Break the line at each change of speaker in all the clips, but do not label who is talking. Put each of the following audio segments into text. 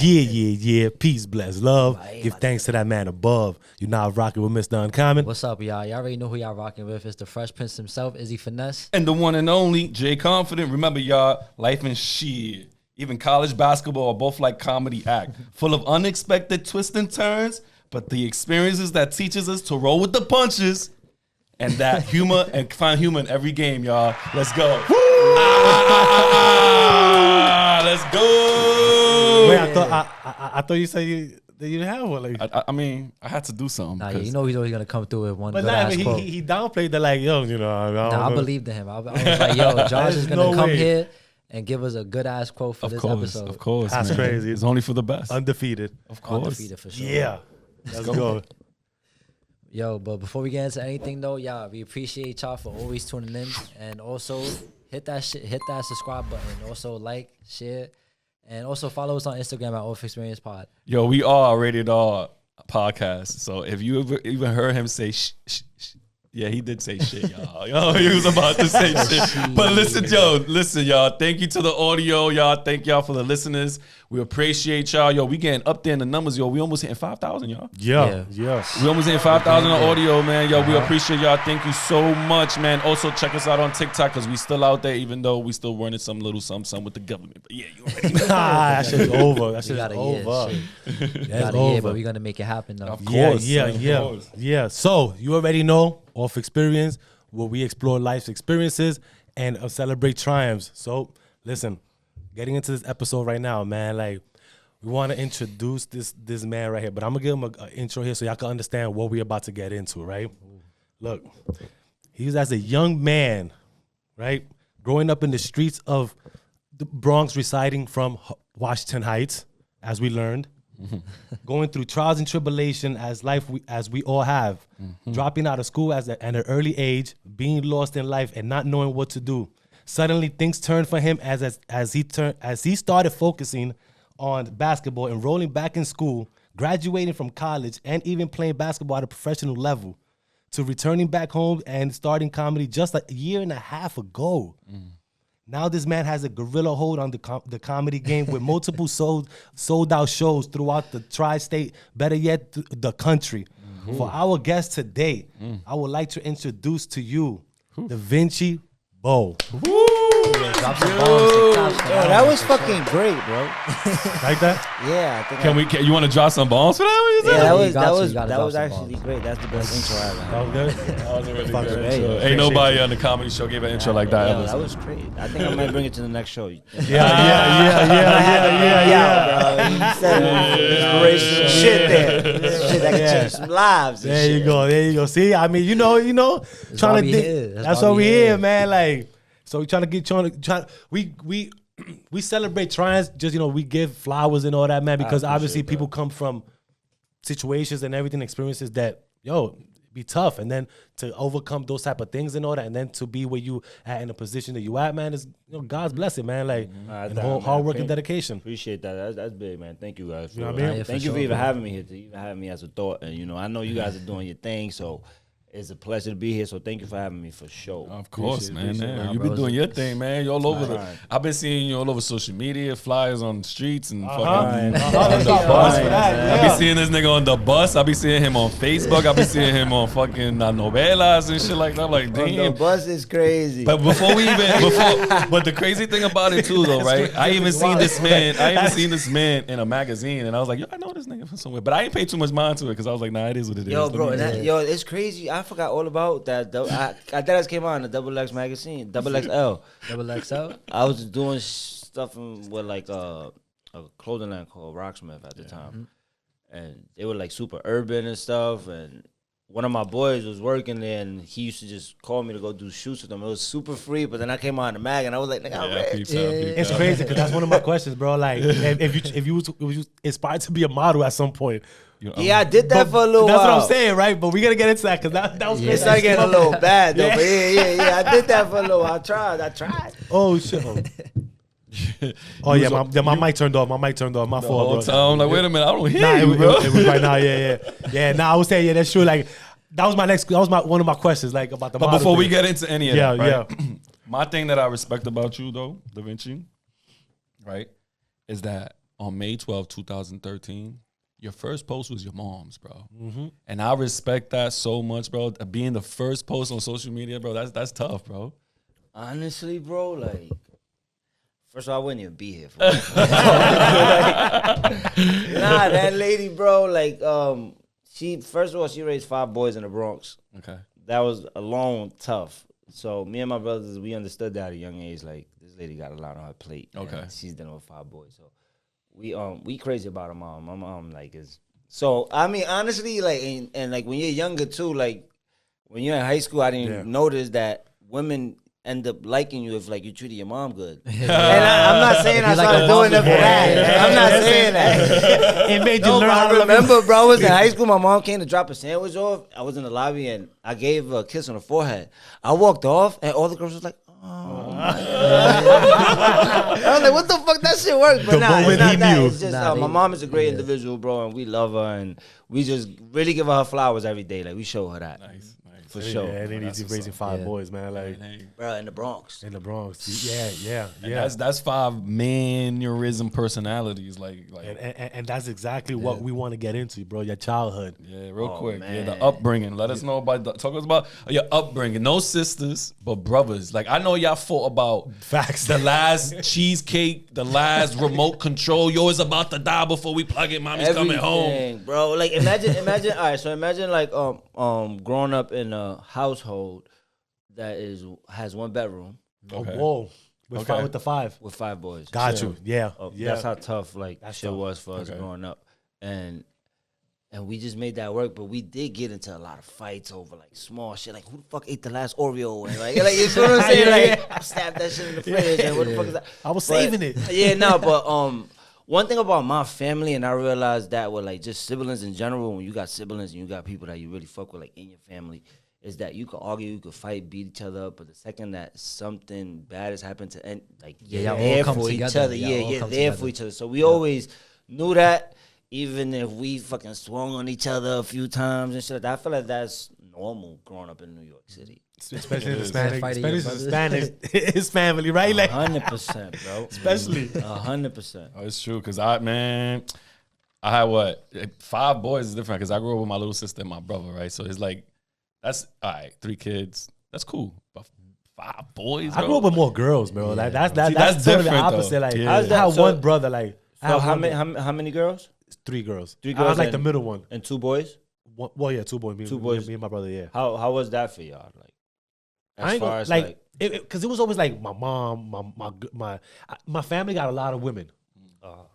Yeah. Peace, bless, love. Give thanks to that man above. You're now rocking with Mr. Uncommon.
What's up, y'all? Y'all already know who y'all rocking with. It's the Fresh Prince himself, Izzy Finesse.
And the one and only Jay Confident. Remember, y'all, life and shit, even college basketball are both like comedy act, full of unexpected twists and turns, but the experiences that teaches us to roll with the punches and that humor and find humor in every game, y'all. Let's go. Let's go.
Wait, I thought you said you didn't have one. Like,
I mean, I had to do something.
Nah, yeah, you know he's always gonna come through with one.
but
good ass quote.
he downplayed the like, yo, you know.
I believed in him. I was like, yo, Josh is gonna come here and give us a good ass quote for this episode.
Of course,
that's
man.
crazy.
It's only for the best.
Undefeated,
of course.
Undefeated for sure.
Yeah, let's go.
Yo, but before we get into anything though, y'all, we appreciate y'all for always tuning in, and also hit that subscribe button, also like, share, and also follow us on Instagram at Xperience Pod.
Yo, we are rated R podcast, so if you ever even heard him say shh, yeah, he did say shit, y'all. Yo, he was about to say shit. But listen, y'all. Thank you to the audio, y'all. Thank y'all for the listeners. We appreciate y'all. Yo, we getting up there in the numbers, yo. We almost hitting 5,000, y'all.
Yeah.
We almost hitting 5,000 on audio, man. Yo, we appreciate y'all. Thank you so much, man. Also, check us out on TikTok, because we still out there, even though we still running some little something with the government. But yeah, you already know.
That shit's over. That shit's over.
That's over. But we're going to make it happen, though.
Of course.
Yeah. So, you already know, Off Xperience, where we explore life's experiences and celebrate triumphs. So, listen, getting into this episode right now, man, like, we want to introduce this man right here, but I'm going to give him an intro here so y'all can understand what we're about to get into, right? Look, he was as a young man, right, growing up in the streets of the Bronx, residing from Washington Heights, as we learned, going through trials and tribulation as we all have, dropping out of school at an early age, being lost in life and not knowing what to do. Suddenly things turned for him as he started focusing on basketball, enrolling back in school, graduating from college, and even playing basketball at a professional level, to returning back home and starting comedy just a year and a half ago. Now this man has a guerrilla hold on the comedy game with multiple sold out shows throughout the tri-state, better yet, the country. For our guest today, I would like to introduce to you Davincibeau.
That was fucking great, bro.
Like that?
Yeah, I think
You want to drop some bombs for that?
that was actually great. That's the best intro I ever had.
That was good?
That was a really
Fuck
good
great.
intro. Ain't nobody on the comedy show gave an intro like that.
Yeah, that was great. I think I might bring it to the next show.
Yeah.
Bro. You said inspirational shit there. Shit that can change some lives. And
There you go. See, I mean, you know, trying to think. That's why we here, man. Like, so we we celebrate triumphs. Just, you know, we give flowers and all that, man, because obviously people come from situations and everything, experiences that, be tough, and then to overcome those type of things and all that, and then to be where you at in the position that you at, man, is, God's blessing, man. Like, and hard work and dedication.
Appreciate that. That's big, man. Thank you guys.
You know what I mean?
Thank you for even having me here. To even having me as a thought, and I know you guys are doing your thing, so it's a pleasure to be here. So thank you for having me for sure.
Of course, man. You've been doing your thing, man. You're all over I've been seeing you all over social media, flyers on the streets and fucking. I be seeing this nigga on the bus. I be seeing him on Facebook. I be seeing him on fucking novelas and shit like that. I'm like, damn.
The bus is crazy.
But but the crazy thing about it too, though, right? I even seen this man in a magazine, and I was like, I know this nigga from somewhere. But I ain't paid too much mind to it because I was like, nah, it is what it is.
Yo, bro, it's crazy. I forgot all about that. I that came out in the XXX magazine, XXL.
XXL?
I was doing stuff with like a clothing line called Rocksmith at the time. And they were like super urban and stuff. And one of my boys was working there, and he used to just call me to go do shoots with them. It was super free, but then I came out in the mag, and I was like, nigga, I'm rich.
It's crazy, because that's one of my questions, bro. Like, if you was inspired to be a model at some point.
I did that for a little while.
That's what I'm saying, right? But we gotta get into that, because that was
It started getting a little bad, though. But yeah. I did that for a little while. I tried.
Oh, shit. Oh, yeah, my mic turned off. My fault, bro.
I'm like, wait a minute, I don't hear you, bro.
It was right now, yeah. Nah, I was saying, that's true. Like, that was one of my questions, like, about the.
But before we get into any of that, right?
Yeah.
My thing that I respect about you, though, Da Vinci, right, is that on May 12, 2013, your first post was your mom's, bro.
Mm-hmm.
And I respect that so much, bro. Being the first post on social media, bro, that's tough, bro.
Honestly, bro, like, first of all, I wouldn't even be here. Nah, that lady, bro, like, first of all, she raised 5 boys in the Bronx.
Okay.
That was alone tough. So me and my brothers, we understood that at a young age. Like, this lady got a lot on her plate.
Okay.
She's dealing with 5 boys. So we crazy about her mom. My mom, like, is... So, I mean, honestly, like, and like, when you're younger, too, like, when you're in high school, I didn't notice that women end up liking you if, like, you treated your mom good. And I'm not saying I started doing it for that. I'm not saying that.
It made you learn how to love
remember, bro, I was in high school. My mom came to drop a sandwich off. I was in the lobby, and I gave her a kiss on the forehead. I walked off, and all the girls was like, oh, my God. I was like, what the fuck? That shit worked. But nah, it's not that. It's just, my mom is a great individual, bro, and we love her, and we just really give her flowers every day. Like, we show her that.
Nice.
For sure.
Yeah, and then he's raising 5 boys, man. Like,
bro, in the Bronx.
In the Bronx. Yeah.
That's 5 mannerism personalities, like,
and that's exactly what we want to get into, bro. Your childhood.
Yeah, real quick.
Man.
Yeah, the upbringing. Let us know about talk us about your upbringing. No sisters, but brothers. Like, I know y'all fought about
Facts.
the last cheesecake, the last remote control. Yours about to die before we plug it. Mommy's coming home,
bro. Like, imagine. All right, so imagine like growing up in a household that has 1 bedroom.
Okay. Oh, whoa. With the 5.
With 5 boys.
Got you. Yeah.
That's how tough that shit was for us growing up. And we just made that work, but we did get into a lot of fights over like small shit. Like, who the fuck ate the last Oreo? And like you know what I'm saying? Like, I stabbed that shit in the fridge. And what the fuck is that?
I was saving it.
Yeah, no, but one thing about my family, and I realized that with like just siblings in general, when you got siblings and you got people that you really fuck with like in your family, is that you can argue, you can fight, beat each other up, but the second that something bad has happened to end, like you're there for each other. You're there for each other. So we always knew that, even if we fucking swung on each other a few times and shit. I feel like that's normal growing up in New York City.
Especially in Spanish, his family, right? Like
100%, bro.
Especially
100%.
Oh, it's true, cause I had what 5 boys is different, cause I grew up with my little sister and my brother, right? So it's like that's all right, 3 kids, that's cool, but 5 boys. Bro.
I grew up with more girls, bro. Like that's
different,
the opposite.
Though.
Like
Yeah.
I had one brother. Like
So how many girls?
3 girls.
3 girls.
I was like the middle one.
And 2 boys.
Well, yeah, 2 boys. Me and my brother. Yeah.
How was that for y'all? Like,
as far as like, because it was always like my mom, my family got a lot of women.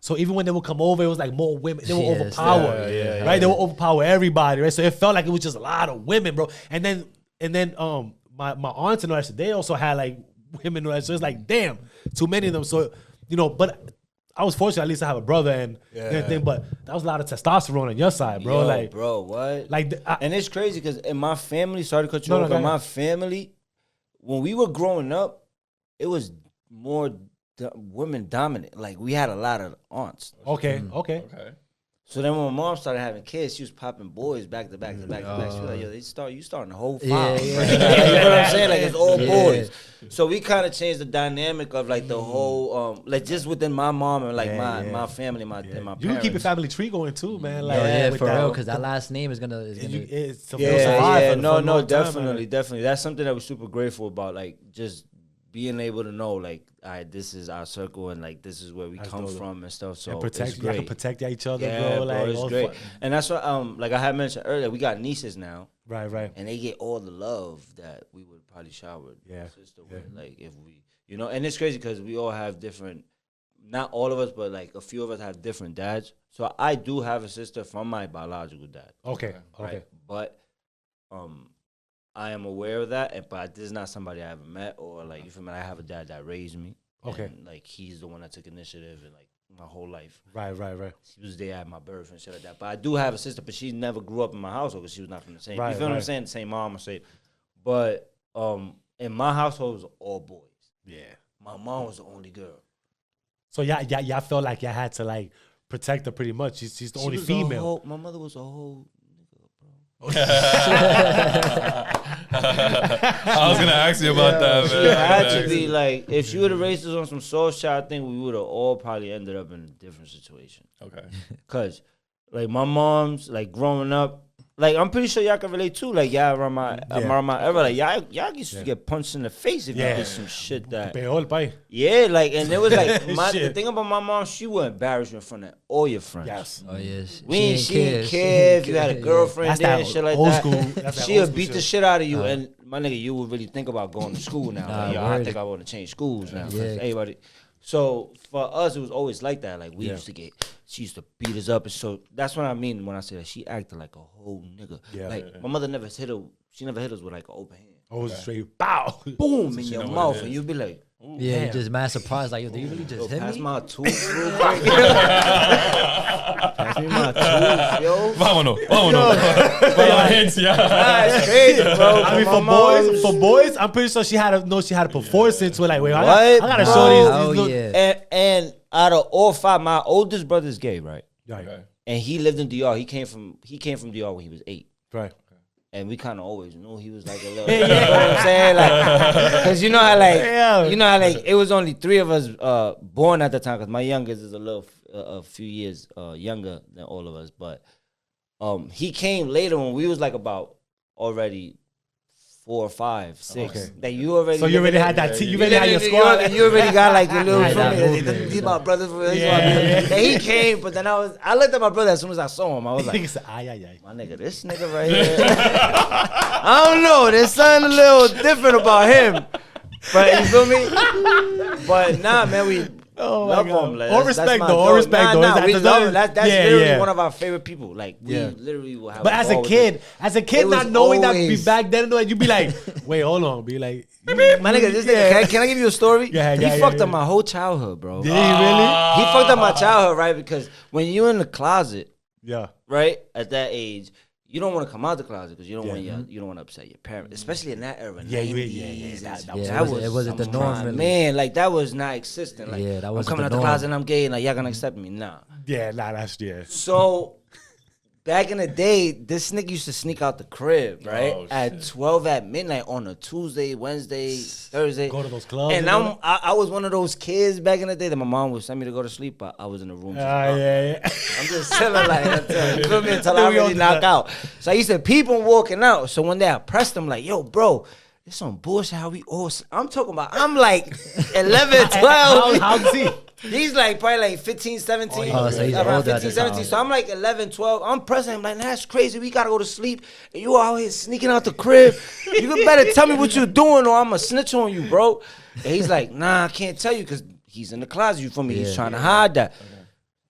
So even when they would come over, it was like more women. They would overpower, right? They would overpower everybody, right? So it felt like it was just a lot of women, bro. And then my aunts and all that shit, they also had like women and all that. So it's like, damn, too many of them. So but I was fortunate at least to have a brother and everything. But that was a lot of testosterone on your side, bro.
Yo,
like,
bro, what?
Like,
and it's crazy because in my family, sorry to cut you off, but my family, when we were growing up, it was more women dominant. Like, we had a lot of aunts.
Okay.
So then when my mom started having kids, she was popping boys back to back to back to back. She was like, yo, you starting the whole 5. Right? You know what I'm saying? Like, it's all boys. So we kind of changed the dynamic of like the whole, like just within my mom and like my family, my parents.
You can keep your family tree going too, man. Like,
for real, because that last name is gonna
survive.
No, definitely. That's something that we're super grateful about. Like, just being able to know, like, all right, this is our circle and like this is where we come from and stuff. So
and
it's great.
You can protect each other,
yeah,
bro. Like,
it's great. And that's what like I had mentioned earlier, we got nieces now.
Right.
And they get all the love that we would probably shower sister with. Like, if we, and it's crazy because we all have different, not all of us, but like a few of us have different dads. So I do have a sister from my biological dad.
Okay.
Right? But I am aware of that, but this is not somebody I ever met or like, you feel me? I have a dad that raised me.
Okay.
And like, he's the one that took initiative and like my whole life.
Right.
She was there at my birth and shit like that. But I do have a sister, but she never grew up in my household because she was not from the same. You feel what I'm saying? The same mom, I say. But in my household, it was all boys.
Yeah.
My mom was the only girl.
So y'all felt like y'all had to like protect her pretty much. She's the only female.
My mother was a whole nigga, bro.
I was gonna ask you about that, man.
She had to be like, if she would have raised us on some soul shit, I think we would have all probably ended up in a different situation.
Okay.
Cause like my mom's like growing up, like I'm pretty sure y'all can relate too. Like y'all around my era, like y'all used to get punched in the face if you did some shit that.
Peor, pai.
Yeah, like and it was like the
Shit.
thing about my mom, she would embarrass you in front of all your friends.
Yes.
Oh yes.
She didn't care if you had a girlfriend
That's
there
that
and shit like
old
that.
school. That's that
She'll
old school
beat the
shit.
shit out of you, and my nigga, you would really think about going to school now.
Nah,
Like, yo, I
word.
think I want to change schools now. 'cause
Yeah.
everybody. So for us, it was always like that. Like we used to get, she used to beat us up, and so that's what I mean when I say that she acted like a whole nigga.
Yeah.
Like my mother never hit her. She never hit us with like an open hand.
Always straight. Bow.
Boom in
she
your
know what
mouth,
it
and
is.
you'd be like,
Yeah,
Damn.
just mad surprised. Like, yo, did you really just hit
pass
me?
my tooth real quick. Pass me my tooth, yo.
Vámonos. Para la agencia.
That's crazy, bro.
I mean,
My
for
mom's-
boys, I'm pretty sure she had to put force into it. Like, wait, I
What?
gotta
Bro.
show these.
Oh,
little-
yeah.
And out of all five, my oldest brother's gay, right?
Right.
Okay.
And he lived in DR. He came from DR when he was 8.
Right.
And we kind of always knew he was like a little, you know what I'm saying? Like, cause you know how like it was only 3 of us born at the time. Cause my youngest is a few years younger than all of us. But he came later when we was like about already 4, 5, 6.
Okay.
That you already.
So you already had that. You already had your
You
squad.
already got like your little
Had that
family.
movement,
These my brothers.
Yeah.
Then he came, but then I looked at my brother as soon as I saw him. I was like,
Nigga said, ay, ay, ay.
my nigga, this nigga right here. I don't know. There's something a little different about him. But you feel me? But nah, man, we
Oh my
love
God.
him. Like,
All
that's
respect
my
though. All
dog.
respect though.
Nah,
Is that-
we
does
love
that-
him. That's
yeah,
literally
yeah.
one of our favorite people. Like we
Yeah.
literally will have.
But
a
as
ball
a
with
kid,
him.
not
was
knowing that, be
always-
back then, you'd be like, wait, hold on, be like,
My nigga, this nigga, can I give you a story?
Yeah,
he fucked up my whole childhood, bro.
Did he really?
He fucked up my childhood, right? Because when you're in the closet,
Yeah.
right, at that age, you don't want to come out the closet because you don't
Yeah.
want you don't want to upset your parents, especially in that era.
Yeah,
90s,
that
and
was-
Yeah, it wasn't the
some
norm,
prime.
really.
Man, like that was not existent. Like,
Yeah, that
I'm
wasn't
coming
the
out the
norm.
closet and I'm gay, and like y'all gonna accept me? Nah.
Yeah, that's, yeah.
So back in the day, this nigga used to sneak out the crib, right?
Oh,
at
shit.
12 at midnight on a Tuesday, Wednesday, Thursday.
Go to those clubs.
And
all
I was one of those kids back in the day that my mom would send me to go to sleep, but I was in the room. just up.
yeah.
I'm just chilling like until, you feel me, until I
We all
really
did
knock
that.
out. So I used to peep him walking out. So one day I pressed him like, yo, bro, this some bullshit how we all, I'm talking about, I'm like 11, 12.
How's he?
He's like probably like 15, 17.
Oh, so he's
around
older at
15,
the
17.
time.
So I'm like 11, 12. I'm pressing him like, that's crazy. We got to go to sleep. And you out here sneaking out the crib. You better tell me what you're doing or I'm going to snitch on you, bro. And he's like, nah, I can't tell you because he's in the closet. You feel me? He's
Yeah.
trying to hide that.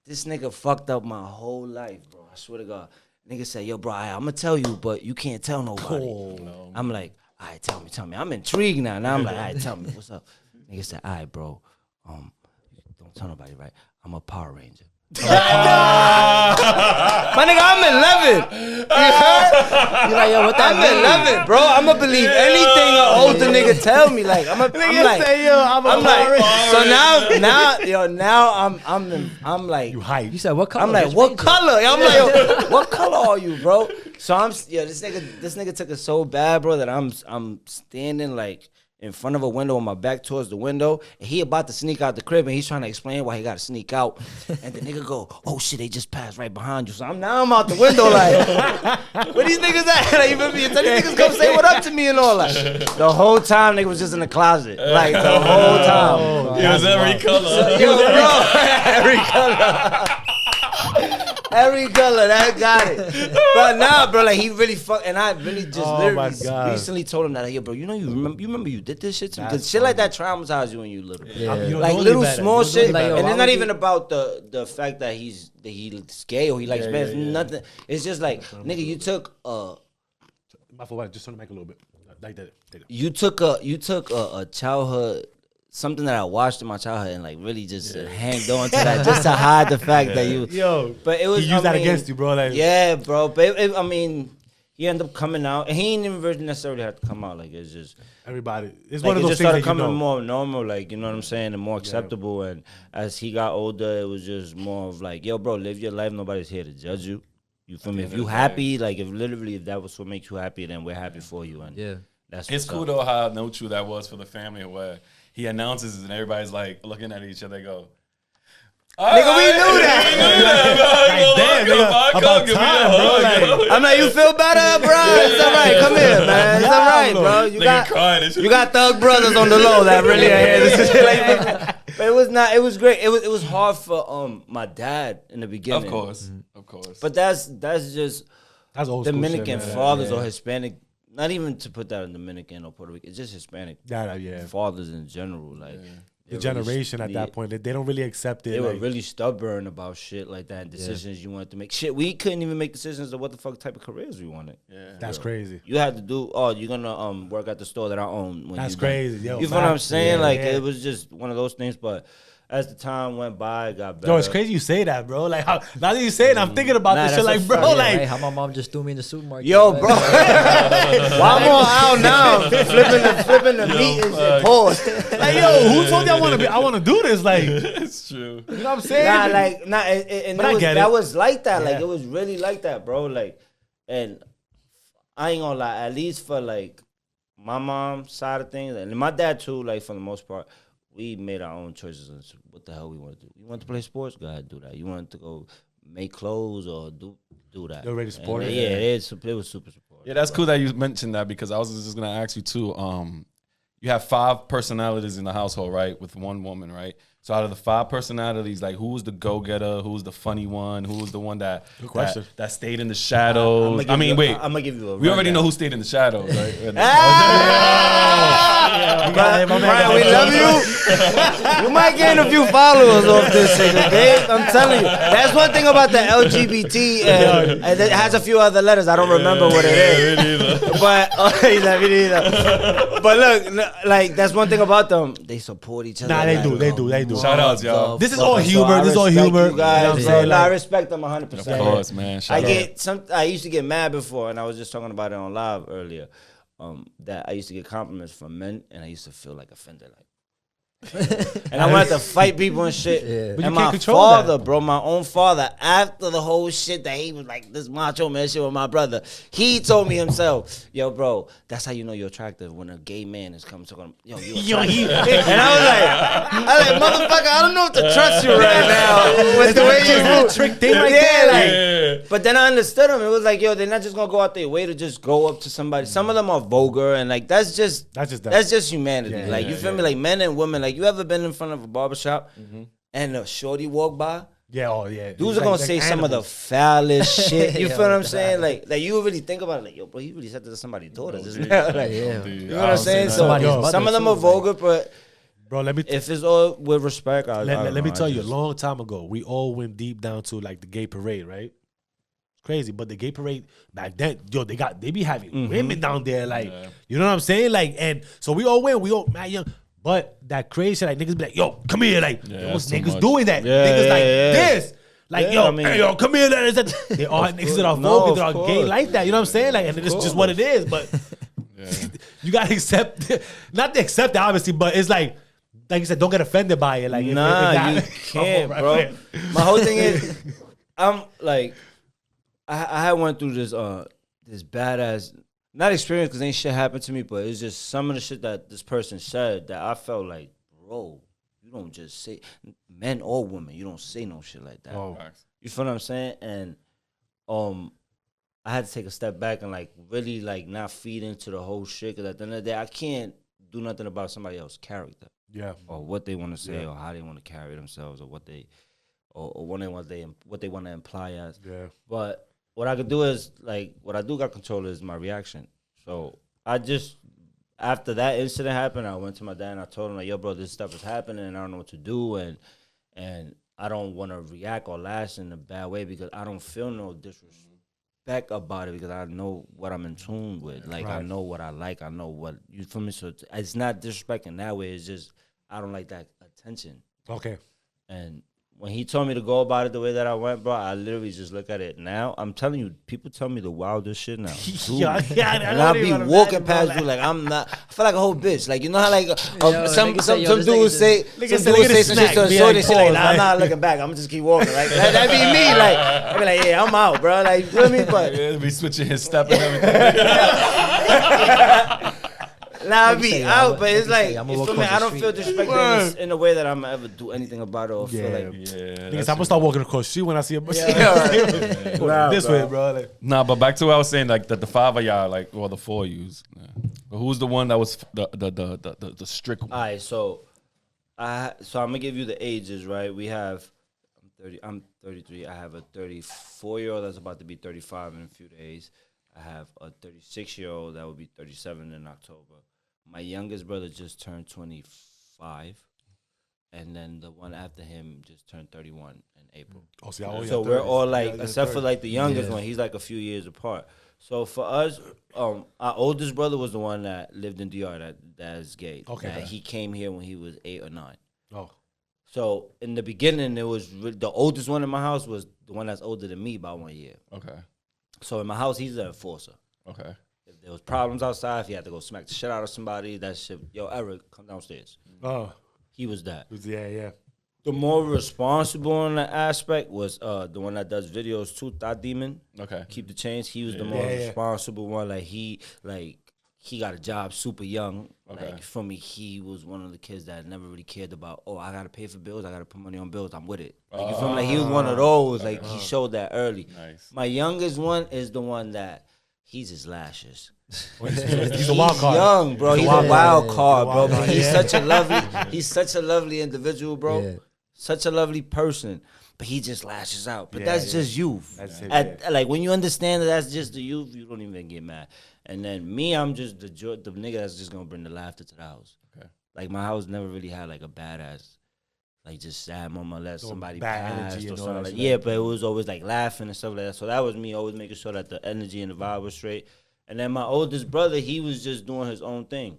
This nigga fucked up my whole life, bro. I swear to God. Nigga said, yo, bro, I'm going to tell you, but you can't tell nobody. I'm like, all right, tell me. I'm intrigued now. Now I'm like, all right, tell me. What's up? Nigga said, all right, bro. Don't tell nobody, right? I'm a Power Ranger. My nigga, I'm 11. You heard?
You're like, yo, what that
I'm
mean?
11, bro. I'ma believe anything an older nigga tell me. Like, I'm like, so now I'm like,
You hype.
You said what color?
I'm like,
Which
what
Ranger?
color? I'm like, yo, what color are you, bro? So this nigga took it so bad, bro, that I'm standing like in front of a window with my back towards the window, and he about to sneak out the crib, and he's trying to explain why he got to sneak out, and the nigga go, oh shit, they just passed right behind you. So I'm out the window like, where these niggas at? Like, you feel me? Until these niggas come say what up to me and all that. The whole time nigga was just in the closet, like the whole time.
It was every color.
Yo, bro, every color. Every color, that got it. But nah, bro, like he really fucked, and I really just
Oh, my
literally
God.
recently told him that, yo, bro, you remember you did this shit to me?
That's
Because shit like that traumatized you when you little.
Yeah.
You don't
Like
know any
little
better.
small
You don't know
shit,
any
Like,
better.
yo,
and
why
it's not
would
even
you-
about the fact that he's gay or he likes men.
yeah.
Nothing. It's just like, nigga, you took
My fault, just turn the mic a little bit. Like that.
you took a childhood, something that I watched in my childhood, and like really just hanged on to that just to hide the fact that you.
Yo,
But it was.
he used that against you, bro. Like,
Yeah, bro. But I mean, he ended up coming out, and he didn't even necessarily have to come out. Like it's just
everybody. It's
like
one of
it
those
just
things
started
that you
coming
know.
more normal. Like you know what I'm saying, and more acceptable. And as he got older, it was just more of like, yo, bro, live your life. Nobody's here to judge you. You feel me? If you happy, like if that was what makes you happy, then we're happy for you. And that's
it's cool though how neutral that was for the family, where he announces it and everybody's like looking at each other. They go,
nigga, we knew that.
About time, bro.
I'm like, you feel better, bro? It's all right. Come here, man. It's all right, bro. You got thug brothers on the low that really but it was not. It was great. It was hard for my dad in the beginning.
Of course.
But that's just
old
Dominican
school shit,
fathers or Hispanic. Not even to put that in Dominican or Puerto Rican. It's just Hispanic fathers in general. Like
the generation at that point, they don't really accept it.
They were really stubborn about shit like that and decisions you wanted to make. Shit, we couldn't even make decisions of what the fuck type of careers we wanted.
Yeah, that's crazy.
You had to do. Oh, you're gonna work at the store that I own.
That's crazy. Yo,
you feel what I'm saying? It was just one of those things, but. As the time went by, it got better.
Yo, it's crazy you say that, bro. Like, now that you say it, I'm thinking about this shit. Like, bro, like,
how my mom just threw me in the supermarket.
Yo, bro. Why I'm on out now? Flipping the meat and shit. Pause.
Like, yo, who told you I want to do this? Like,
it's true.
You know what I'm saying?
That was like that. Like, it was really like that, bro. Like, and I ain't gonna lie. At least for like my mom's side of things, and my dad too. Like, for the most part. We made our own choices on what the hell we want to do. You want to play sports? Go ahead, do that. You want to go make clothes or do that.
You're ready to support it?
It was super supportive.
Yeah, that's cool that you mentioned that, because I was just going to ask you too. You have 5 personalities in the household, right? With one woman, right? So out of the 5 personalities, like, who was the go-getter? Who was the funny one? Who was the one that stayed in the shadows?
I'm gonna give you a.
We already know who stayed in the shadows, right?
Brian, we love you. You might gain a few followers off this shit, okay? I'm telling you. That's one thing about the LGBT, and it has a few other letters. I don't remember what it is. But look, like, that's one thing about them. They support each other.
Nah, they do.
Shout outs, y'all.
This is all humor. This is all humor.
You guys, I respect them 100%.
Of course, man.
I used to get mad before, and I was just talking about it on live earlier. That I used to get compliments from men, and I used to feel like offended, like. And I wanted to fight people and shit.
Yeah. But
and
you can't
my
control
father,
that.
bro, my own father, after the whole shit that he was like this macho man shit with my brother, he told me himself, yo, bro, that's how you know you're attractive, when a gay man is coming talking, yo, you attractive. And I was like, motherfucker, I don't know if to trust you right now with the way you move.
Trick thing like that.
But then I understood him. It was like, yo, they're not just gonna go out their way to just go up to somebody. Some of them are vulgar, and like that's just humanity. You feel me? Like, men and women. Like, you ever been in front of a barbershop and a shorty walk by?
Yeah.
Dudes are gonna say some of the foulest shit. You feel what I'm saying? Like you really think about it. Like, yo, bro, he really said that to somebody's daughter. You know what I'm saying? So some of them are vulgar, but.
Bro,
if it's all with respect,
let me tell you, a long time ago, we all went deep down to like the gay parade, right? Crazy, but the gay parade back then, yo, they be having women down there, like, you know what I'm saying? Like, and so we all mad young. But that crazy shit, like, niggas be like, yo, come here, like, what's niggas doing that? Niggas like this. Like, yo, come here. They all niggas that are vulgar, that are gay like that. You know what I'm saying? Like, and it's just what it is. But you gotta accept, not to accept it, obviously, but it's like you said, don't get offended by it. Like,
you can't, bro. My whole thing is, I'm like, I had went through this badass, not experience because ain't shit happened to me, but it's just some of the shit that this person said that I felt like, bro, you don't just say, men or women, you don't say no shit like that.
Oh.
You feel what I'm saying? And I had to take a step back and like really like not feed into the whole shit, because at the end of the day, I can't do nothing about somebody else's character.
Yeah.
Or what they want to say, or how they want to carry themselves, or what they want to imply as.
Yeah.
But what I could do is, like, what I do got control is my reaction. So I just, after that incident happened, I went to my dad and I told him, like, yo, bro, this stuff is happening and I don't know what to do, and I don't want to react or lash in a bad way, because I don't feel no disrespect about it, because I know what I'm in tune with. Like, I know what I like. I know what, you feel me? So it's not disrespect in that way. It's just, I don't like that attention.
Okay.
And when he told me to go about it the way that I went, bro, I literally just look at it now. I'm telling you, people tell me the wildest shit now. And I'll be walking past you like I'm not. I feel like a whole bitch. Like, you know how like some dudes say some shit to a shorty shit like, nah, I'm not looking back. I'm just keep walking. Like that be me. Like I be like, yeah, I'm out, bro. Like, you know what I mean? But
yeah, be switching his step and everything.
Nah, I be out, but it's like, you feel me? I don't feel disrespected in a way that I'm gonna ever do anything about it or feel like.
Niggas, I'm gonna start walking across the street when I see a bus. This way, bro. Like,
Nah, but back to what I was saying, like the 5 of y'all, like, well, the 4 of yous. Yeah. But who's the one that was the strict one?
All right, so I'm gonna give you the ages, right? We have, I'm 33. I have a 34-year-old that's about to be 35 in a few days. I have a 36-year-old that will be 37 in October. My youngest brother just turned 25, and then the one after him just turned 31 in April.
oh, see,
So we're all like, except for like the youngest one, he's like a few years apart. So for us, our oldest brother was the one that lived in DR that's gay.
Okay.
He came here when he was 8 or 9.
Oh.
So in the beginning, it was the oldest one in my house was the one that's older than me by 1 year.
Okay.
So in my house, he's an enforcer.
Okay.
If there was problems outside, if he had to go smack the shit out of somebody, that shit, yo, Eric, come downstairs.
Oh.
He was that.
Yeah.
The more responsible in that aspect was the one that does videos too, Thought Demon.
Okay.
Keep the change. He was the more responsible one. Like he got a job super young.
Okay.
Like for me, he was one of the kids that never really cared about, oh, I gotta pay for bills, I gotta put money on bills, I'm with it. Like you feel me? Like he was one of those. Like he showed that early.
Nice.
My youngest one is the one that he's his lashes.
He's a wild card.
Young, bro. He's a wild card, bro. But he's
Yeah.
such a lovely individual, bro.
Yeah.
Such a lovely person. But he just lashes out. But that's just youth.
That's it,
Like when you understand that that's just the youth, you don't even get mad. And then me, I'm just the nigga that's just gonna bring the laughter to the house.
Okay.
Like my house never really had like a badass, like just sad moment unless somebody
bad
passed
energy
or
and all
something
that
like.
shit.
Yeah, but it was always like laughing and stuff like that. So that was me always making sure that the energy and the vibe was straight. And then my oldest brother, he was just doing his own thing,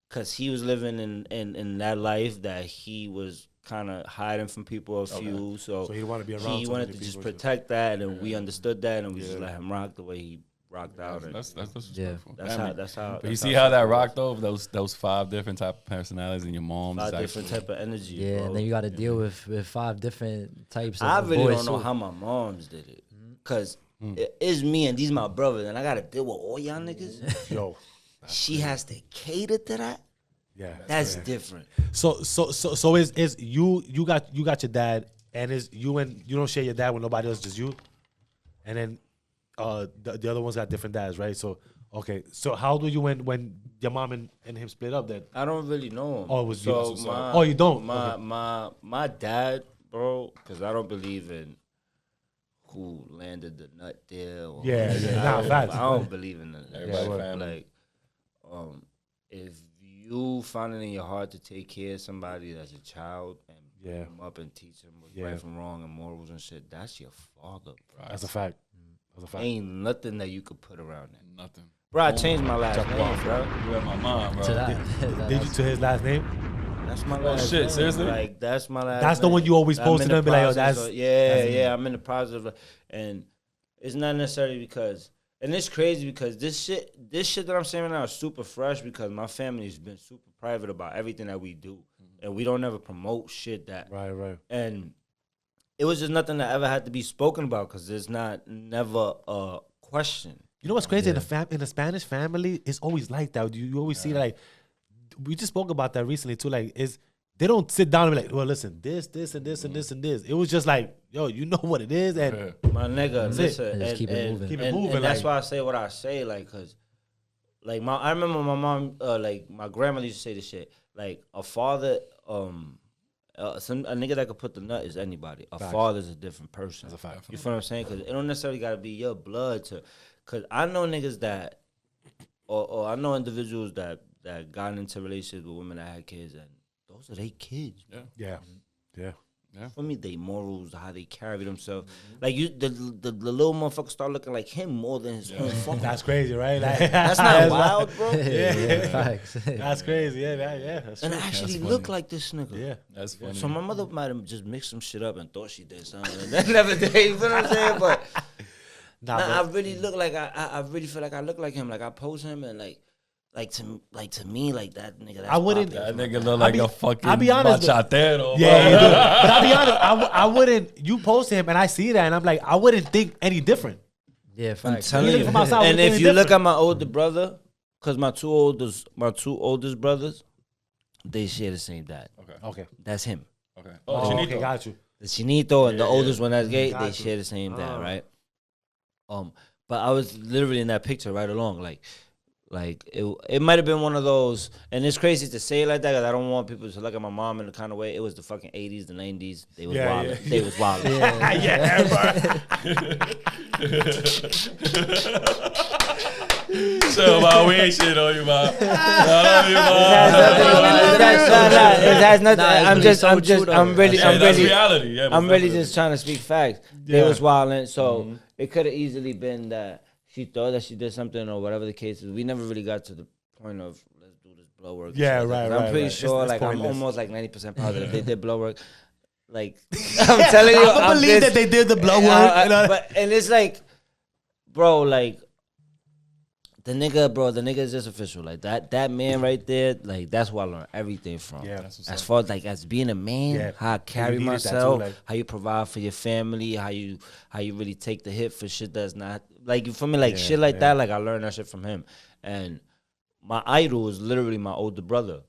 cause he was living in that life that he was kind of hiding from people a few. So
he wanted to be around.
he
so
wanted
many
to just
people.
protect that, and we understood that, and we just let him rock the way he rocked out. And
That's respectful.
that's how.
But you see how that rocked though? Those 5 different type of personalities in your mom's.
A lot of different type of energy.
Yeah,
bro.
and then you got to deal with 5 different types of
I really
boys,
don't know
too.
how my moms did it, cause it's me and these my brothers, and I gotta deal with all y'all niggas.
Yo.
She has to cater to that.
Yeah.
That's different.
So is you got your dad, and is you don't share your dad with nobody else, just you, and then the other ones got different dads, right? So okay, so how old were you when your mom and him split up then?
I don't really know him.
Oh, it was
so
you. Oh, you don't?
My dad, bro, because I don't believe in who landed the nut there. Or
facts.
I don't believe in that.
Everybody family.
Like, if you find it in your heart to take care of somebody that's a child and bring them up and teach them what's right from wrong and morals and shit, that's your father, bro.
That's a fact. That's a fact.
Ain't nothing that you could put around that.
Nothing.
Bro, I changed my last name, bro.
You and my mom, bro.
To that.
Did you to his last name?
That's my last
shit,
name.
seriously?
Like, that's my last
That's the
name.
one you always
I'm
posted
in
and be like, yo,
process
that's
of- yeah, I'm in the process of, and it's not necessarily because, and it's crazy because this shit that I'm saying right now is super fresh because my family's been super private about everything that we do, and we don't ever promote shit that,
right.
and it was just nothing that ever had to be spoken about because there's never a question.
You know what's crazy? In the Spanish family, it's always like that. You always see like we just spoke about that recently too. Like they don't sit down and be like, well, listen, this, and this, and this, and this. It was just like, yo, you know what it is, and
My nigga, listen,
And just keep it moving.
Keep it moving,
and that's
like-
why I say what I say, like, cause, like I remember my mom, like my grandmother used to say this shit, like a father, a nigga that could put the nut is anybody. A father's a different person.
That's a fact.
You feel what I'm saying? Cause it don't necessarily gotta be your blood to, cause I know niggas that, or I know individuals that got into relationships with women that had kids, and those are their kids.
yeah.
for me, they morals, how they carry themselves. Like the little motherfucker start looking like him more than his own father.
That's crazy, right? Like,
That's not wild, bro.
Yeah, facts.
That's crazy. Yeah, that's
And
true.
I actually
funny.
look like this nigga.
Yeah.
That's funny.
So my mother might have just mixed some shit up and thought she did something. And then never did. You feel what I'm saying? But
Nah,
I
but
really look like I really feel like I look like him. Like I pose him and to me like that nigga. That's
I wouldn't-
That
popping.
nigga look like a fucking
I'll be honest,
bachatero.
yeah,
bro.
you do. But I'll be honest, I wouldn't. You post him and I see that, and I'm like, I wouldn't think any different.
Yeah, facts.
telling
You
you.
look from outside,
And
we're
if
doing
you look
different.
at my older brother, because my two oldest brothers, they share the same dad.
Okay.
That's him.
Okay.
Oh,
Chinito.
okay, got you.
The Chinito and the oldest one that's gay,
Got
they
you.
share the same dad,
Oh.
right? But I was literally in that picture right along, like it might have been one of those, and it's crazy to say it like that because I don't want people to look at my mom in the kind of way. It was the fucking 80s, the 90s. They was
Yeah,
wild.
yeah.
They was wild.
Chill, man. We ain't shit on you, man.
It has nothing.
Nah, it's
I'm
really
just,
so
I'm
true,
just,
though.
I'm really,
Yeah,
I'm
that's
really,
reality. Yeah,
I'm
most
really
definitely.
just trying to speak facts. They
Yeah.
was wilding, so it could have easily been that she thought that she did something or whatever the case is. We never really got to the point of let's do this blow work. and
Yeah,
shit like
right,
that. I'm
right,
pretty
right.
sure,
It's
like I'm
pointless.
almost like 90% positive they did blow work. Like I'm telling you,
I
I'm
believe
just-
that they did the blood work. You know?
and it's like, bro, like the nigga is just official. Like that man right there, like that's where I learned everything from.
Yeah.
As far as like as being a man,
Yeah.
how I carry
needed that too,
myself,
like-
how you provide for your family, how you really take the hit for shit that's not like you feel me, like shit like that. Like I learned that shit from him. And my idol is literally my older brother,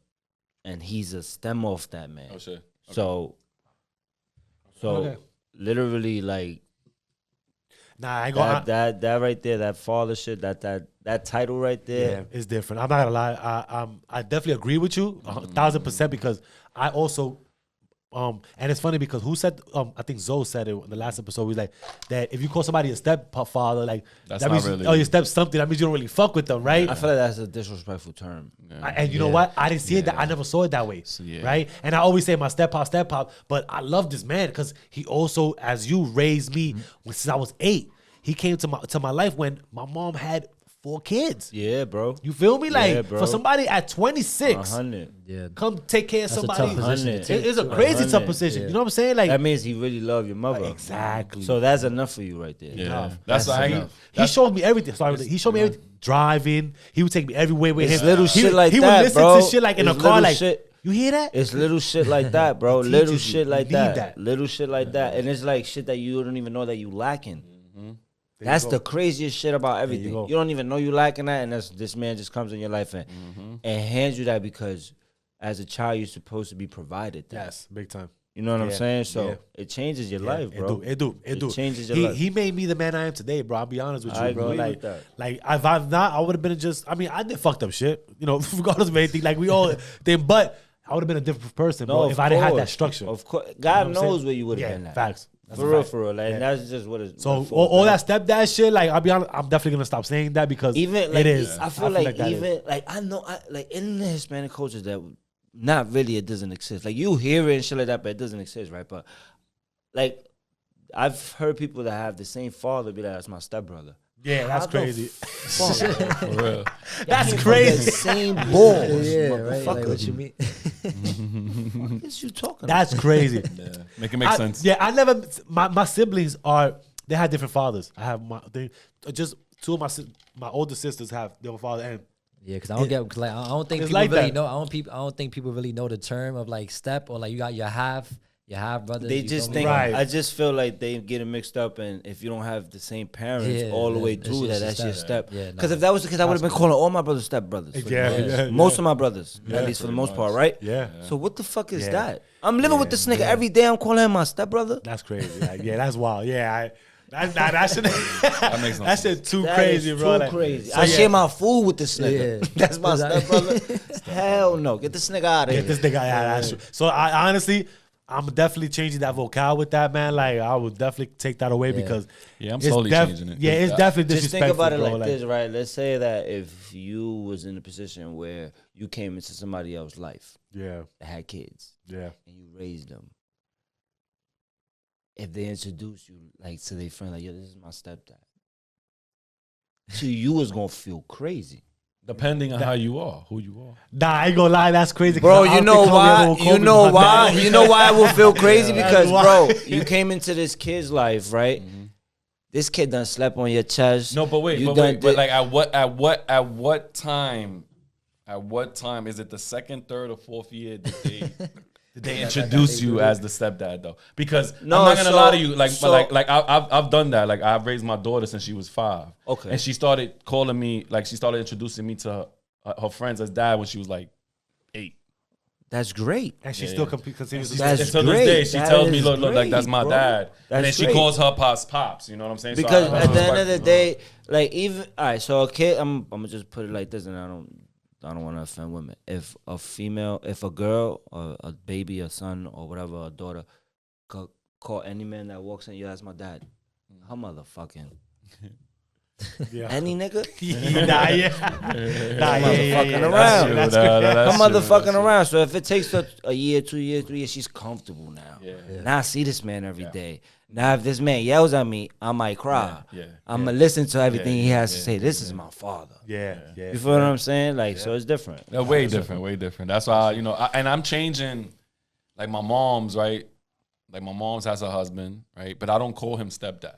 and he's a stem off that man.
Oh shit.
So
Okay.
literally like
Nah, I ain't gonna.
that right there, that father shit, that title right there.
Yeah, it's different. I'm not gonna lie. I definitely agree with you 1,000% because I also and it's funny because who said I think Zoe said it in the last episode. He's like that if you call somebody a stepfather, like
That's
that
not
means
really-
your step something. That means you don't really fuck with them, right?
I feel like that's a disrespectful term.
And you know what? I didn't see it that I never saw it that way,
yeah.
right? And I always say my step pop, but I love this man because he also, as you raised me since I was 8. He came to my life when my mom had 4 kids.
Yeah, bro.
You feel me? Like
Yeah, bro.
for somebody at 26,
100.
Yeah.
come take care of
That's a
somebody.
tough position to
Hundred.
take.
It's a
too.
crazy tough
100.
position.
Yeah.
You know what I'm saying? Like
That means he really loved your mother.
exactly.
So that's enough for you right there.
Yeah. That's why
he showed me everything. Sorry, he showed me everything. Driving, he would take me everywhere with
It's
him.
little
he,
shit like
he
that,
would listen
bro.
to shit like in a
It's
car,
little
like
shit.
you hear that?
It's little shit like that, bro.
It
Little
teaches you.
shit like
You need
that.
that.
Little shit like that. And it's like shit that you don't even know that you lacking. That's
go.
the craziest shit about everything.
go.
You don't even know you lacking that, and this man just comes in your life and hands you that because as a child you're supposed to be provided that.
Yes, big time.
You know what I'm
Yeah,
saying? So
yeah.
it changes your life, bro.
It do.
It
do.
changes your
he,
life.
He made me the man I am today, bro. I'll be honest with you,
I
bro.
agree
Like,
with that.
like if I'm not, I would have been just. I mean, I did fucked up shit, you know, regardless of anything. Like we all did, but I would have been a different person, bro,
No,
if
of
I didn't have that
course.
structure.
Of course,
You know
God
what I'm
knows
saying?
where you would have
Yeah,
been at.
facts. That's
For
a
real,
fact.
for real. Like
Yeah.
that's just what it's.
So
what
all
it's
that stepdad shit, like I'll be honest, I'm definitely gonna stop saying that because
even like
it is.
I feel like
that is.
even like I know like in the Hispanic cultures that not really it doesn't exist. Like you hear it and shit like that, but it doesn't exist, right? But like I've heard people that have the same father be like, "That's my stepbrother."
Yeah, that's
How the
crazy.
fuck?
For real.
That's
Came from
crazy.
the same balls,
Yeah, right. Like
motherfucker.
what you mean?
What is you talking?
That's crazy.
Yeah. Make it make sense.
Yeah, I never. My siblings they had different fathers. I have just 2 of my older sisters have their father and.
Yeah, because I don't get like I don't think
It's
people
like
really
that.
know. I don't think people really know the term of like step or like you got your half brothers.
They
you
just
feel me?
think.
Right.
I just feel like they get it mixed up, and if you don't have the same parents
Yeah,
all the way
that's
through
just
that's
your
your
step.
step.
Yeah,
Because
nah.
if that was the case, I would have been calling all my brothers stepbrothers.
Yeah.
Most of my brothers, at least for the most part, right?
Yeah.
So what the fuck is
Yeah.
that? I'm living with this nigga every day. I'm calling him my stepbrother.
That's crazy. Like, yeah, that's wild. Yeah, that shit.
That makes no
That
sense.
shit too
That
crazy,
is
bro.
too
Like,
crazy.
so
I
yeah.
share my food with this nigga.
Yeah.
That's my
Exactly.
stepbrother. Hell no. Get this nigga out of
Get
here.
this nigga. Yeah, that's true. So I honestly, I'm definitely changing that vocab with that, man. Like I would definitely take that away because
Yeah, I'm
it's
slowly changing it.
Yeah, it's definitely
Just
disrespectful.
think about it
bro.
like this, right? Let's say that if you was in a position where you came into somebody else's life
Yeah,
that had kids
yeah,
and you raised them, if they introduce you like to their friend, like, yo, this is my stepdad. To you, it's gonna feel crazy.
Depending on how you are, who you are.
Nah, I ain't gonna lie, that's crazy.
Bro, you know why? You know why? You know why it will feel crazy? Because, bro, you came into this kid's life, right? This kid done slept on your chest.
No, but wait, but like at what time is it the second, third, or fourth year that they introduce you as the stepdad though? Because I'm not gonna lie to you, like I've done that. Like I've raised my daughter since she was 5.
Okay.
And she started calling me, like she started introducing me to her friends as dad when she was like 8.
That's great.
And she still continues to
That's
Until
great.
this day, she
That
tells me,
is
look, like
great,
that's my
bro.
dad. And then
That's
she
great.
calls her pops. You know what I'm saying?
Because
So I
at the end
respect
of the
it,
day, like even all right, so a kid, I'm gonna just put it like this, and I don't want to offend women. If a girl or a baby, a son or whatever, a daughter, call any man that walks in, yo, that's my dad. Her motherfucking any nigga. Motherfucking around.
That's
Her motherfucking around. So if it takes her a year, 2 years, 3 years, she's comfortable now.
Yeah.
Now I see this man every day. Now if this man yells at me, I might cry.
Yeah.
I'm gonna listen to everything he has to say. This is my father.
Yeah.
You feel what I'm saying? Like, so it's different.
Yeah, way different. That's why, and I'm changing, like my mom's, right? Like my mom's has a husband, right? But I don't call him stepdad.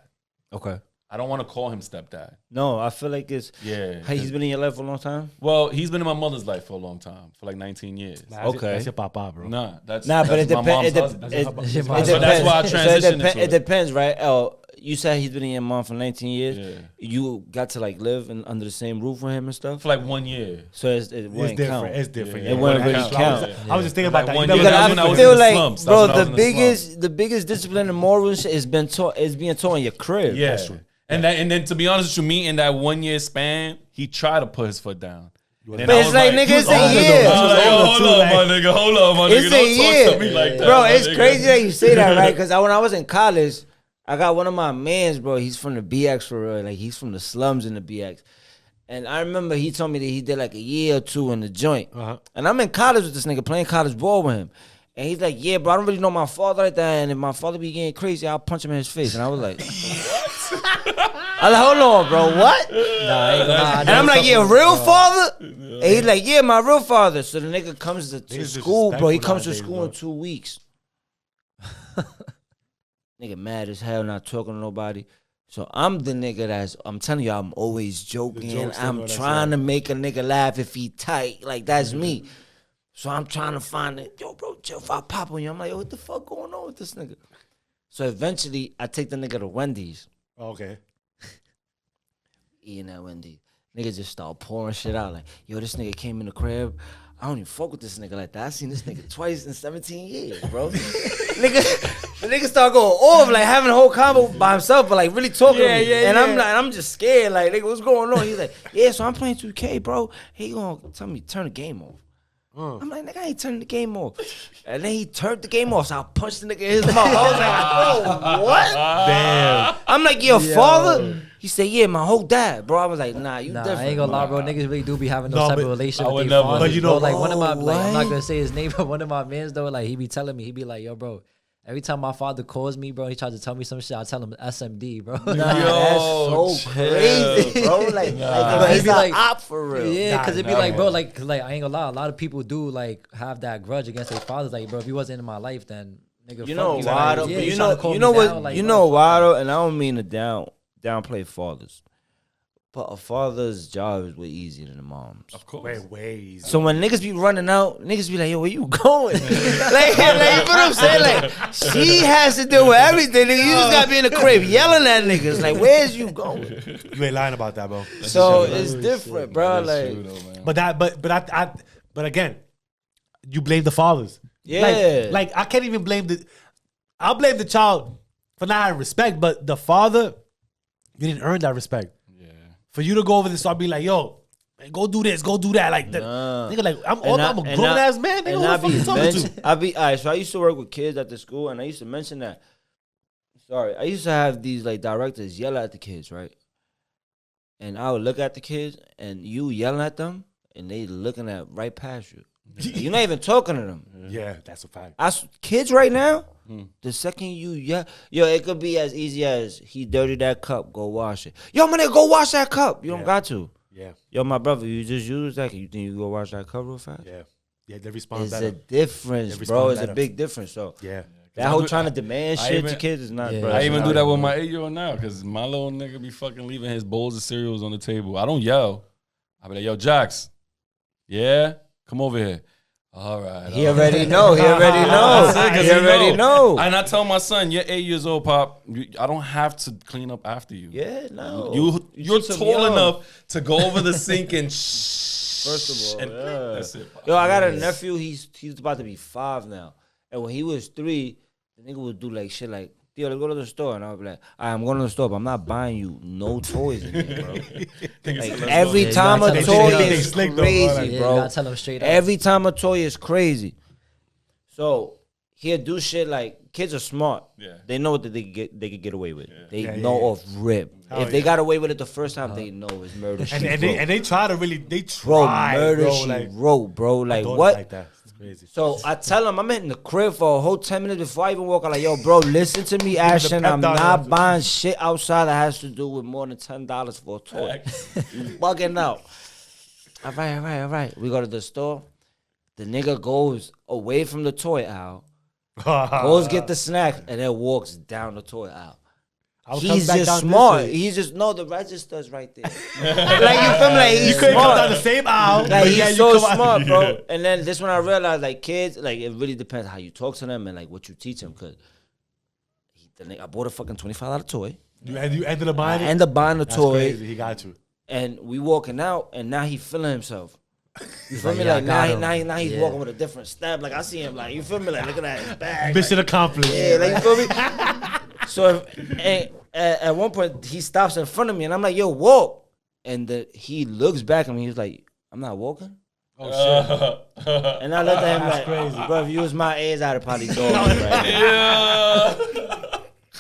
Okay.
I don't want to call him stepdad.
No, I feel like it's.
Yeah.
Hey, he's been in your life for a long time.
Well, he's been in my mother's life for a long time, for like 19 years.
Okay.
That's your papa, bro.
Nah, that's
But it
my mom's
depends.
husband.
It depends.
So that's why I transitioned into
It
it.
depends, right? Oh, you said he's been in your mom for 19 years.
Yeah.
You got to like live under the same roof with him and stuff.
For like 1 year.
So it
It's
wouldn't
different.
count.
It's different.
Yeah.
Yeah.
It wouldn't really
I
count.
was just thinking about that.
Like
You
1
know,
year,
Because
that's when I
I
was
feel
in the
like,
slumps. That's
bro,
when I was
the
in the slumps.
biggest discipline and morals is being taught in your crib.
Yeah. And then to be honest with you, me in that 1 year span, he tried to put his foot down. And then
But
I
it's
was
like, nigga, it's a
older
year.
though. I was like,
He was
hold
older
on,
too,
my nigga. Hold on, my nigga.
It's a
Don't talk
year.
to me like that.
Bro,
my
it's
nigga.
crazy that you say that, right? Because when I was in college, I got one of my mans, bro. He's from the BX for real. Like, he's from the slums in the BX. And I remember he told me that he did like a year or 2 in the joint. And I'm in college with this nigga, playing college ball with him. And he's like, yeah, bro, I don't really know my father like that. And if my father be getting crazy, I'll punch him in his face. And I was like, I like, hold on, bro, what? And I'm like, yeah, real father? And he's like, yeah, my real father. So the nigga comes to school, bro. He comes to school in 2 weeks. Nigga mad as hell, not talking to nobody. So I'm the nigga I'm telling you, I'm always joking. I'm trying to make a nigga laugh if he tight. Like, that's me. So I'm trying to find it. Yo, bro, chill, if I pop on you. I'm like, yo, what the fuck going on with this nigga? So eventually, I take the nigga to Wendy's.
Okay.
Eating at Wendy's. Nigga just start pouring shit out. Like, yo, this nigga came in the crib. I don't even fuck with this nigga like that. I seen this nigga twice in 17 years, bro. The nigga start going off, like having a whole combo by himself, but like really talking to me. And I'm just scared, like, nigga, what's going on? He's like, yeah, so I'm playing 2K, bro. He gonna tell me turn the game off. I'm like, nigga, I ain't turning the game off. And then he turned the game off, so I punched the nigga in his mouth. I was like, bro, what?
Damn.
I'm like, your father? He said, yeah, my whole dad, bro. I was like, nah, you different.
I ain't gonna lie, bro. Niggas really do be having
No,
those type
but
of relation
I
with
would
their
never.
fathers.
But you know,
bro, like one of my,
oh,
like, I'm not
what?
gonna say his name, but one of my mans though, like he be telling me, he be like, yo, bro. Every time my father calls me, bro, he tries to tell me some shit. I tell him SMD, bro.
Nah, that's so crazy, bro. Like
But
he's
he be
like,
like-
op for real.
Yeah,
Nah,
because it be
nah,
like, bro,
bro.
like I ain't gonna lie. A lot of people do like have that grudge against their fathers. Like, bro, if he wasn't in my life, then nigga,
You
fuck
know
you.
why
Like,
though?
yeah,
But
you
you
tryna
know,
call
you
me
know what?
down, like,
You
bro,
know
fuck
why
you.
though? And I don't mean to downplay fathers, but a father's job is way easier than a mom's.
Of course.
Way easy.
So when niggas be running out, niggas be like, yo, where you going? like, you know what I'm saying? Like, she has to deal with everything, nigga. You just gotta be in the crib yelling at niggas. Like, where's you going?
You ain't lying about that, bro.
So it's different, bro.
That's true,
Like,
though, man.
But that, but again, you blame the fathers.
yeah.
Like I can't even blame I'll blame the child for not having respect, but the father, you didn't earn that respect.
Yeah.
For you to go over this, so I'll be like, yo, man, go do this, go do that. Like,
Nah.
nigga, like, I'm
And
a grown ass man. Nigga,
and
who the fuck you talking to?
all right, so I used to work with kids at the school, and I used to mention that. Sorry, I used to have these like directors yell at the kids, right? And I would look at the kids, and you yelling at them, and they looking at right past you. You're not even talking to them.
Yeah, that's a fact.
Kids right now, the second yo, it could be as easy as he dirtied that cup, go wash it. Yo, man, go wash that cup. You don't got to.
Yeah.
Yo, my brother, you just use that. You think you go wash that cup real fast?
Yeah. Yeah, they respond
It's
better.
a difference,
They
bro.
respond
It's a
better.
big difference. So
Yeah.
that whole trying to demand
I
shit
even-
to kids is not.
Yeah.
bro,
I
it's
even
not
do that
right,
with
bro.
my 8-year-old now because my little nigga be fucking leaving his bowls of cereals on the table. I don't yell. I be like, yo, Jax, yeah, come over here. All right.
He already know. He already know.
That's it, 'cause
He already know.
And I tell my son, you're 8 years old, Pop. I don't have to clean up after you.
Yeah, no.
You're
teach him
tall
young.
enough to go over the sink and shh.
First of all, yeah.
That's it. Pop.
Yo, I got a nephew. He's about to be 5 now. And when he was 3, the nigga would do like shit like, yo, let's go to the store. And I would be like, all right, I'm going to the store, but I'm not buying you no toys in here, bro. Like, every
Yeah, you
time
gotta
a
tell him
toy
straight up.
is
Slick though, bro.
crazy,
Like,
Yeah, you
bro.
gotta tell them straight up.
Every time a toy is crazy. So he'll do shit like, kids are smart.
Yeah.
They know what they could get away with. They
Yeah,
know
yeah.
off rip.
Hell
If they
yeah.
got away with it the first time, they know it's murder.
And,
She
and,
wrote.
they, and they try to really, they
Bro,
try,
murder
bro.
she
Like,
wrote, bro.
my
Like,
daughter's
what?
like that. It's crazy.
So I tell him I'm in the crib for a whole 10 minutes before I even walk. I'm like, yo, bro, listen to me, Ashton.
pep
I'm
talk
not
after.
buying shit outside that has to do with more than $10 for a toy. You bugging out. All right. We go to the store. The nigga goes away from the toy aisle, goes get the snack, and then walks down the toy aisle. He's just smart. He's just the register's right there. Like, you feel me? Like, he's
You couldn't come
smart.
down the same aisle.
Like,
but
he's
yeah, you
so
come out-
smart, bro.
Yeah.
And then this when I realized, like, kids, like, it really depends how you talk to them and like what you teach them. Cause I bought a fucking $25 toy.
You ended up
I
buying it?
ended up buying the
That's
toy,
crazy. He got you.
and we walking out, and now he feeling himself. You feel
like,
me?
yeah, I
Like
got
now
him.
he's
Yeah.
walking with a different step. Like I see him. Like you feel me? Like look at that his bag.
Mission accomplished.
Yeah, like you feel me? So at one point he stops in front of me, and I'm like, "Yo, walk!" And he looks back at me. He's like, "I'm not walking."
Oh, shit.
And I looked at him like,
crazy.
"Bro, if you was my age, I'd have probably told you right now.
Yeah.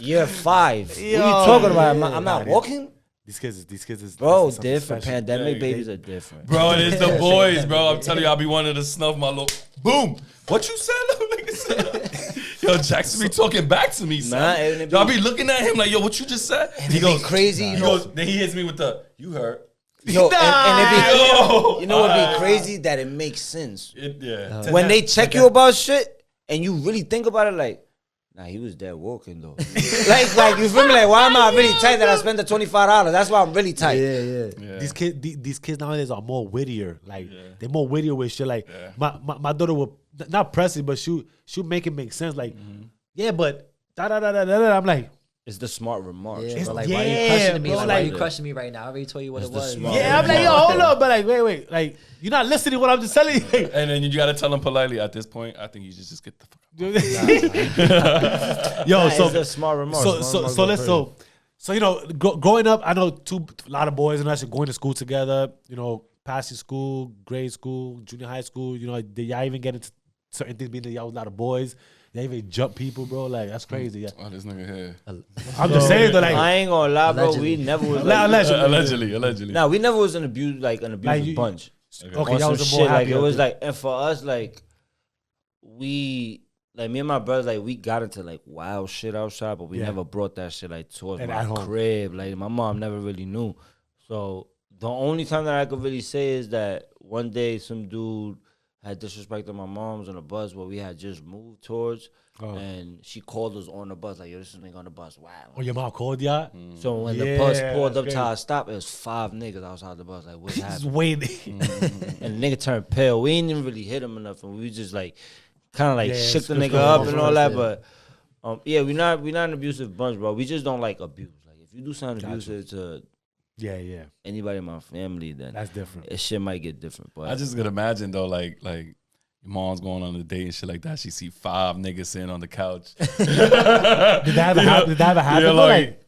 You're 5. What are you
Yo,
talking about?
yeah.
I'm not
Nah,
walking,
These kids is
bro.
something
Different.
special.
Pandemic
Yeah,
babies are different.
Bro, it is the boys, bro. I'm telling you, I'll be wanting to snuff my little boom. What you said, little nigga said? Yo, Jackson be talking back to me, son.
Nah, and it
Yo, I
be-
be looking at him like, yo, what you just said?
And it be crazy, you
He
know.
goes, then he hits me with the, you heard.
Yo, and it be,
Yo.
you know what be crazy? That it makes sense.
Yeah.
When they check you about shit and you really think about it, like, nah, he was dead walking though. like you feel me? Like, why am I really tight that I spent the $25? That's why I'm really tight.
Yeah.
These kids nowadays are more wittier. Like they're more wittier with shit. Like my daughter will not press it, but she'll make it make sense. Like yeah, but da da da da da. I'm like
It's the smart remarks.
Yeah,
bro.
but like,
yeah,
why are you questioning me?
bro,
Like, why are you
like-
questioning me right now? I already told you what it
the
was.
smart
yeah. I'm like yo, hold up, but like wait, like you're not listening to what I'm just telling you.
And then you gotta tell him politely. At this point, I think you should just get the fuck out.
Yo,
Nah,
so
it's a smart remark.
So you know, growing up, I know a lot of boys and us going to school together. You know, passing school, grade school, junior high school. You know, did y'all even get into certain things? Being that y'all was a lot of boys, y'all even jump people, bro. Like that's crazy. Yeah.
Oh, this nigga here.
I'm just saying though, like
I ain't gonna lie, bro.
Allegedly.
We never was like,
Allegedly.
nah, we never was an abusive
Like, you-
bunch.
okay,
On
y'all
some
was a
shit,
more
like
happy.
it was like, and for us, like we, like me and my brothers, like we got into like wild shit outside, but we
Yeah.
never brought that shit like towards
And
my
at home.
crib. Like my mom never really knew. So the only time that I could really say is that one day some dude had disrespected my mom's on a bus where we had just moved towards, and she called us on the bus like, "Yo, this is nigga on the bus." Wow.
Oh, your mom called y'all.
So when the
Yeah,
bus pulled
that's
up
crazy.
to our stop, it was 5 niggas outside the bus. Like, what's
Just
happening?
waiting.
And the nigga turned pale. We ain't even really hit him enough, and we just like kind of like
Yeah,
shook the
it's
nigga
good
up
for
and
him
all that.
first,
But yeah, we not an abusive bunch, bro. We just don't like abuse. Like if you do something
Gotcha.
abusive to
Yeah,
anybody in my family, then
that's different.
it shit might get different. But
I just could imagine though, like your mom's going on a date and shit like that. She see 5 niggas sitting on the couch.
Did that ever happen? Did that ever happen?
Yeah,
though?
like-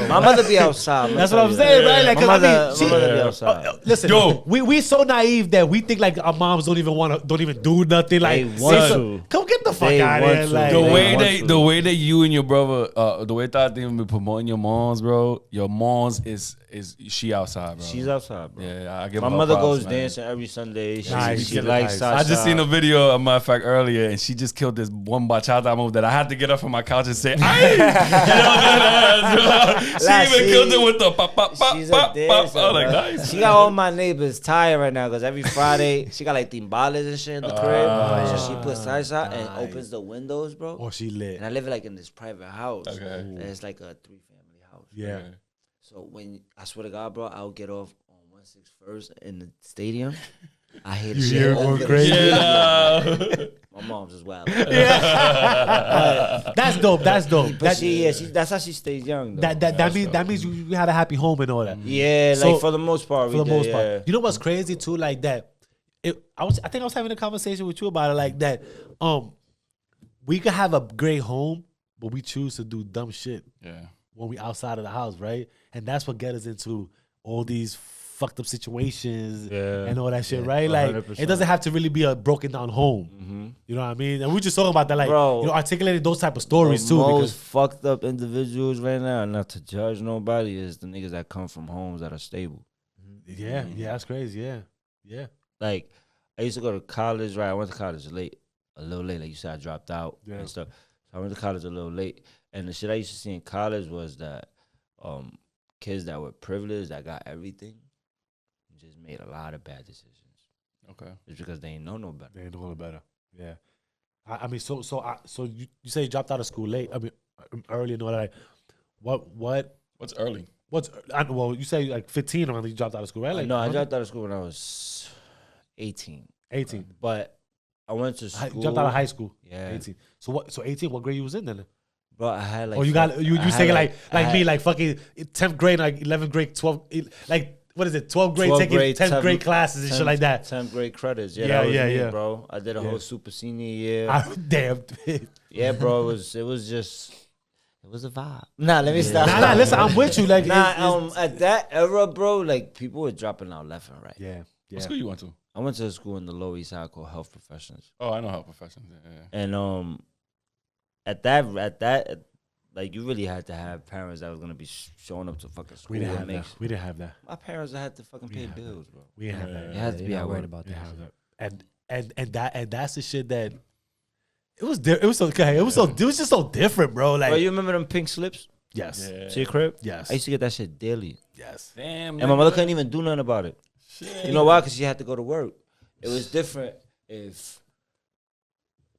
my mother be outside.
That's what I'm saying, right? Like,
My
'cause I
mother,
mean, she-
my mother be outside.
Listen,
Yo.
we so naive that we think like our moms don't even do nothing. Like,
They want
say
to.
come get the fuck
They
out of
want
here.
to.
Like,
The
They
way
want to.
the way that you and your brother, the way that they be promoting your moms, bro. Your moms is is she outside, bro?
She's outside, bro.
Yeah, I give
My
her
mother
props,
goes
man.
dancing every Sunday. She,
Nice.
she likes salsa.
I just seen a video, a matter of fact, earlier, and she just killed this one bachata move that I had to get up from my couch and say, "Ay!" She even killed it with the pop, pop, pop,
She's a
pop, pop.
dancer,
I was like,
bro.
nice.
She got all my neighbors tired right now because every Friday she got like timbales and shit in the crib. So she puts salsa and opens the windows, bro.
Or she lit.
And I live like in this private house.
Okay.
And it's like a 3-family house.
Yeah.
So when I swear to God, bro, I'll get off on 161st in the stadium. I hear the
You
shit
hear it
over
going
the
crazy?
stadium. My mom's as well.
That's dope. That's dope.
But that's how she stays young. Though.
That means you had a happy home and all that.
Yeah,
So,
like for the most part.
For the most part.
Yeah.
You know what's crazy too? Like that. I think I was having a conversation with you about it. Like that. We could have a great home, but we choose to do dumb shit
Yeah.
when we outside of the house, right? And that's what gets us into all these fucked up situations and all that shit, right? Like
100%.
it doesn't have to really be a broken down home. You know what I mean? And we just talking about that, like,
Bro,
you know, articulating those type of stories
The
too.
most
Because
fucked up individuals right now, not to judge nobody, is the niggas that come from homes that are stable.
yeah, that's crazy. Yeah.
Like, I used to go to college, right? I went to college a little late. Like you said, I dropped out and stuff. So I went to college a little late. And the shit I used to see in college was that kids that were privileged, that got everything, just made a lot of bad decisions.
Okay.
It's because they ain't know no better.
They ain't doing it better. Yeah. I mean, so you say you dropped out of school late. I mean, early and all that. Like,
What's early?
well, you say like 15 or you dropped out of school, right? Like,
No, I dropped out of school when I was 18.
18.
But I went to
You
school.
dropped out of high school.
Yeah.
18. So 18. What grade you was in then?
Bro, I had like.
Or you got you
I
say
had,
like
I had
me, like fucking 10th grade, like 11th grade, 12th, like what is it? 12th grade
12th
taking
grade,
10th grade classes and shit like that.
10th grade credits. Yeah,
Yeah,
that was
yeah,
me,
yeah.
bro. I did a whole super senior year.
Damn.
Yeah, bro. It was just. It was a vibe. Nah, let me stop.
Nah, listen, I'm with you. Like,
At that era, bro, like people were dropping out left and right.
yeah.
What school you went to?
I went to a school in the Lower East Side called Health Professions,
Oh, I know health professions. Yeah.
and at that, like you really had to have parents that was gonna be showing up to fucking school.
We didn't have
and
that. We didn't have that.
My parents had to fucking pay bills, bro.
We didn't have that.
It had to be
not
at
worried
work.
about
We
that.
didn't have that. And that's the shit that it was just so different, bro. Like,
Bro, you remember them pink slips
yes,
to your crib?
yes,
I used to get that shit daily,
yes.
Damn.
and my mother couldn't even do nothing about it. You know why? Because she had to go to work. It was different if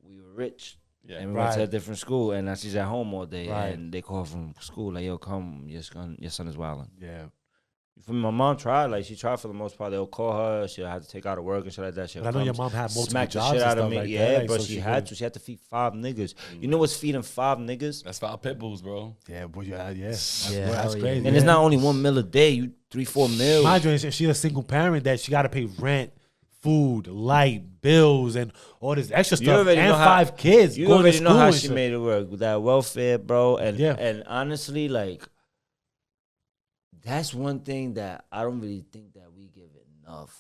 we were rich.
Yeah.
And we went to a
Right.
different school, and now she's at home all day,
Right.
and they call from school like, "Yo, come, your son is wilding."
Yeah.
You feel me? My mom tried, like she tried for the most part. They'll call her, she'll have to take out of work and shit like that. She'll
But I know
come,
your mom had multiple
smack the
jobs
shit
and
out of
stuff
me.
like
Yeah,
that, like,
but
so
she
she
had
couldn't-
to. She had to feed 5 niggas. You know what's feeding 5 niggas?
That's 5 pit bulls, bro.
Yeah, boy, yeah.
Yeah,
That's
hell yeah.
crazy.
And it's not only 1 meal a day. You 3-4 meals.
Mind you, if she's a single parent that she got to pay rent, food, light, bills, and all this extra
You
stuff,
already
and
know how-
5 kids.
You
going
already
to
know
school
how
and
she
shit.
made it work with that welfare, bro. And
Yeah.
and honestly, like that's one thing that I don't really think that we give enough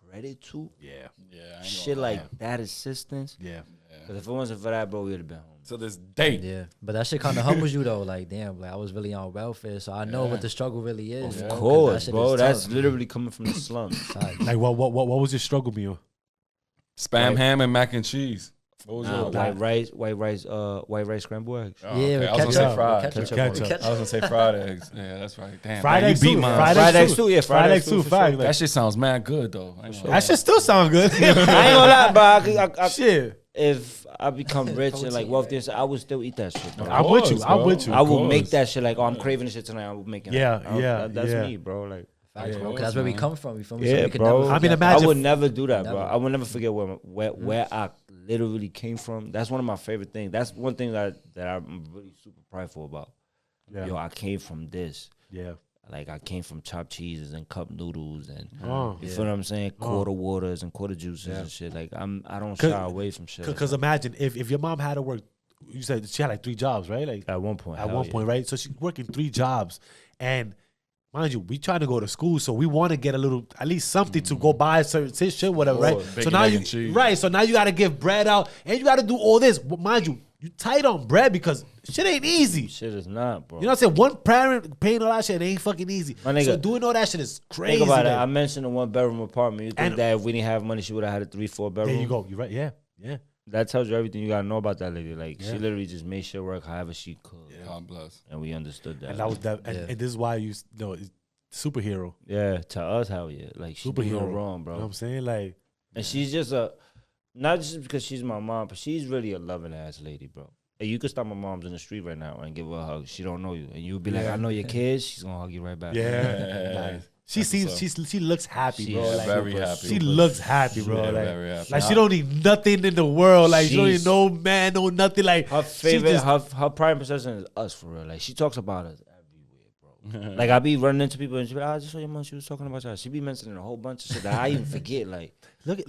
credit to.
Yeah,
Yeah. I ain't
Shit
gonna lie.
like that assistance.
yeah.
Because if it wasn't for that, bro, we would have been home.
To this day.
Yeah, but that shit kind of humbles you though. Like, damn, like I was really on welfare, so I know what the struggle really is.
Of
you know, 'cause
course,
that shit
bro.
is
That's
tough.
literally coming from the slums.
Facts.
Like, what was your struggle meal?
Spam ham and mac and cheese. What was yours?
White rice, scrambled eggs.
Oh,
Yeah,
okay.
with
I was gonna say
ketchup.
fried.
With
Ketchup.
I was gonna say fried eggs. Yeah, that's right. Damn.
Fried
man,
eggs
you beat
too.
mine.
Fried eggs
too. Yeah,
Fried eggs too.
for
Fact.
sure.
Like,
That shit sounds mad good though. I ain't gonna lie.
that shit still sound good.
I ain't gonna lie, bro.
Shit.
If I become rich and like wealthy, and stuff, I would still eat that shit, bro.
I'm with you.
course,
I'm
bro.
with you.
I will
Of
make
course.
that shit like, oh, I'm craving this shit tonight. I will make it.
Yeah,
That's
yeah.
me, bro. Like,
Facts,
Yeah,
bro.
it
'Cause that's
was,
where we
man.
come from. You feel me? So
yeah,
we could
bro.
never
I mean,
forget.
imagine-
I would never do that, bro.
Never.
I would never forget where I literally came from. That's one of my favorite things. That's one thing that I'm really super prideful about.
Yeah.
Yo, I came from this.
Yeah.
Like I came from chopped cheeses and cup noodles and
Oh.
you feel what I'm saying? Quarter waters and quarter juices and shit. Like I don't
'Cause-
shy away from shit.
Because imagine if your mom had to work, you said she had like 3 jobs, right? Like
at one point.
at
hell
one
yeah.
point, right? So she's working 3 jobs, and mind you, we trying to go to school, so we want to get a little, at least something to go buy certain shit, whatever, right?
Course,
So
bacon,
now
egg,
you,
and cheese.
right? So now you got to give bread out, and you got to do all this. But mind you, you tight on bread because shit ain't easy.
Shit is not, bro.
You know what I'm saying? One parent paying all that shit ain't fucking easy.
My nigga,
so doing all that shit is crazy.
Think about it.
man.
I mentioned a 1-bedroom apartment. You think that if we didn't have money, she would have had a 3-4 bedroom?
There you go. You're right. Yeah. Yeah.
That tells you everything you gotta know about that lady. Like
Yeah.
she literally just made shit work however she could.
God bless.
And we understood that.
And that was that. And this is why you know it's superhero.
Yeah, to us, hell yeah. Like she did no
Superhero.
wrong, bro.
You know what I'm saying? Like,
And she's just not just because she's my mom, but she's really a loving ass lady, bro. Hey, you could stop my mom's in the street right now and give her a hug. She don't know you, and you'll be like,
Yeah.
"I know your kids." She's gonna hug you right back.
yeah. Nice. She seems she looks happy,
She
bro.
is
Like,
very happy.
She looks happy, bro.
Yeah,
like,
very happy.
like she don't need nothing in the world. Like she don't need
She's-
no man, no nothing. Like
Her
she
favorite,
just-
her prime possession is us for real. Like she talks about us everywhere, bro. Like I be running into people and she be like, "I just saw your mom. She was talking about y'all." She be mentioning a whole bunch of shit that I even forget. Like
look,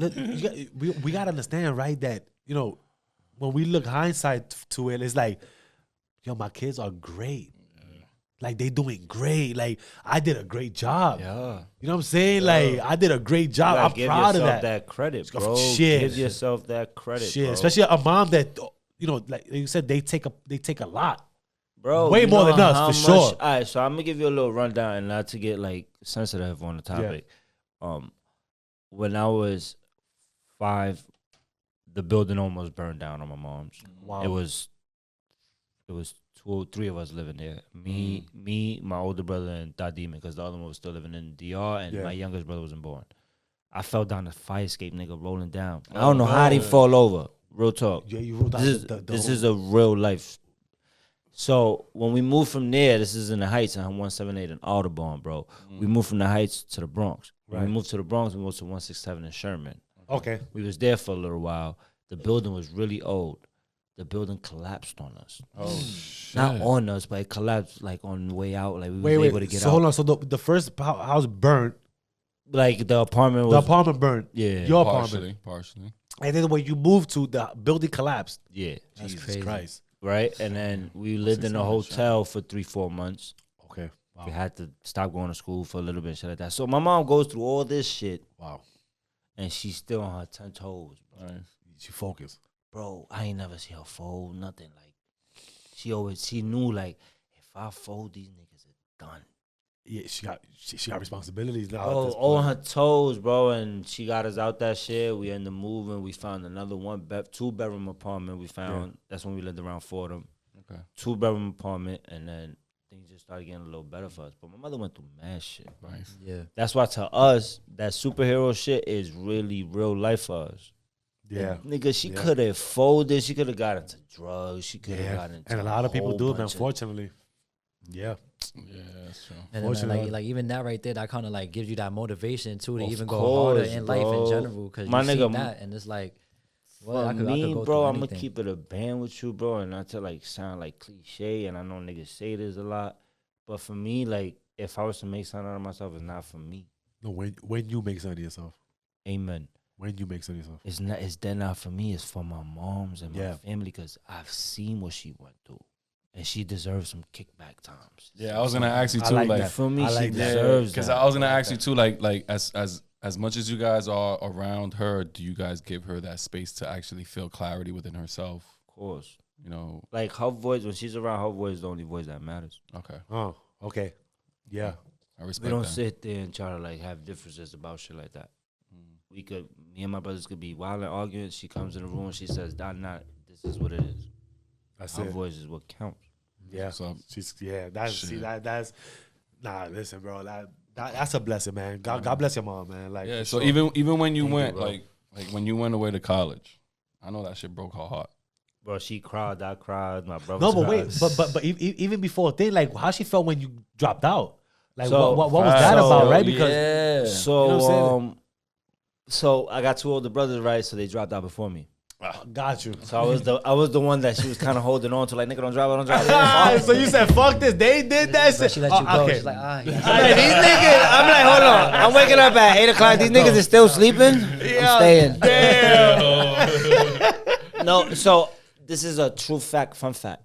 we gotta understand, right? That you know, when we look hindsight to it, it's like, yo, my kids are great. Like they doing great. Like I did a great job.
yeah.
You know what I'm saying? Like I did a great job.
You
I'm
gotta give
proud of
yourself
that.
credit,
Of
bro.
shit.
Give yourself that credit,
Shit,
bro.
especially a mom that you know, like you said, they take a lot.
Bro,
way
you
more
know
than us,
how
for sure.
All right, so I'm gonna give you a little rundown, and not to get like sensitive on the topic. When I was 5, the building almost burned down on my mom's.
Wow.
It was 2 or 3 of us living there. Me, my older brother, and Dadim, because the other one was still living in DR, and my youngest brother wasn't born. I fell down the fire escape, nigga, rolling down. I don't know how they fall over. Real talk.
Yeah, you wrote down
This is a real life. So when we moved from there, this is in the Heights on 178 in Audubon, bro. We moved from the Heights to the Bronx. When we moved to the Bronx, we moved to 167 in Sherman.
Okay.
We was there for a little while. The building was really old. The building collapsed on us.
Oh shit.
Not on us, but it collapsed like on the way out. Like we was
Wait.
able to get
So
out.
hold on. So the first house burnt.
Like the apartment was.
The apartment burnt.
Yeah.
Your apartment.
Partially.
And then when you moved to the building collapsed.
Yeah.
That's
Jesus
crazy.
Christ.
Right? And then we lived in a hotel for 3-4 months.
Okay. Wow.
We had to stop going to school for a little bit and shit like that. So my mom goes through all this shit.
Wow.
And she's still on her 10 toes.
Nice.
She focused.
Bro, I ain't never see her fold, nothing. Like, she knew, like, if I fold, these niggas are done.
Yeah, she got responsibilities now.
Oh, on her toes, bro. And she got us out that shit. We ended up moving. We found another 2-bedroom apartment. We found, that's when we lived around Fordham.
Okay.
2-bedroom apartment. And then things just started getting a little better for us. But my mother went through mad shit, bro.
Nice.
Yeah.
That's why to us, that superhero shit is really real life for us.
Yeah.
Nigga, she could have folded. She could have got into drugs. She could have
Yeah.
got into
And a lot of people
whole
do it,
bunch of-
unfortunately. Yeah.
Yeah, that's true.
And then,
Fortunately.
like even that right there, that kind of like gives you that motivation too to
Of
even go harder
course,
in life
bro.
in general because
My
you see
nigga,
that and it's like, well,
For
I could
me,
go
bro,
through
I'm gonna
anything.
keep it a band with you, bro, and not to like sound like cliche, and I know niggas say this a lot, but for me, like if I was to make something out of myself, it's not for me.
No, when you make something of yourself.
Amen.
When you make something of yourself.
It's not. It's then not for me. It's for my moms and my
Yeah.
family because I've seen what she went through, and she deserves some kickback times.
Yeah, I was gonna ask you
I
too,
like
like,
that.
For me,
I
she
like that.
deserves
because
that.
I was gonna ask you too, like as much as you guys are around her, do you guys give her that space to actually feel clarity within herself?
Of course.
You know.
Like her voice, when she's around, her voice is the only voice that matters.
Okay,
Oh, okay. Yeah.
I respect
We don't
that.
sit there and try to like have differences about shit like that. Me and my brothers could be wild and arguing. She comes in the room, she says, this is what it is.
That's
Her
it.
voice is what counts.
Yeah.
So
She's that's
Shit.
that's nah, listen, bro. That's a blessing, man. God bless your mom, man. Like
yeah.
for
So
sure.
even when you
Thank you,
went
bro.
like when you went away to college, I know that shit broke her heart.
Bro, she cried, I cried, my brother.
No, but wait, but even before thing, like how she felt when you dropped out. Like
So-
what was that
so-
about, right? Because
yeah.
So,
You know what I'm saying?
So I got 2 older brothers, right? So they dropped out before me.
got you.
So I was the one that she was kind of holding on to, like, nigga, don't drop out.
So you said fuck this. They did that
But
shit.
she let you go.
Okay.
She's like,
I'm like, these niggas. I'm like, hold on. I'm waking up at 8 o'clock. These niggas is still sleeping. I'm staying. No, so this is a true fact, fun fact.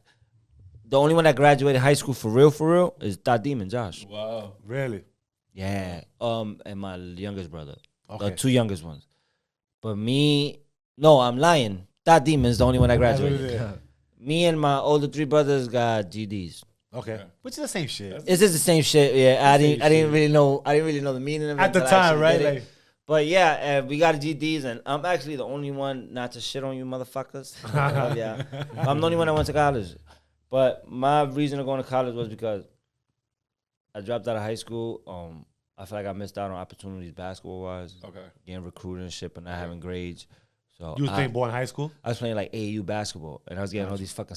The only one that graduated high school for real, is Dadim and Josh.
Wow.
Really?
Yeah. And my youngest brother.
Okay.
The 2 youngest ones. But me, no, I'm lying. Dadim is the only one that graduated. Me and my older 3 brothers got GDs.
Okay, which is the same shit.
It's just the same shit. Yeah, I didn't
shit.
really know the meaning of it
At the
until I
time,
actually
right?
did it.
Like,
But yeah, we got GDs, and I'm actually the only one not to shit on you motherfuckers. Yeah, I'm the only one that went to college. But my reason of going to college was because I dropped out of high school. I feel like I missed out on opportunities basketball wise.
Okay.
Getting recruited and shit, but not having grades. So
you was playing ball in high school?
I was playing like AAU basketball, and I was getting all these fucking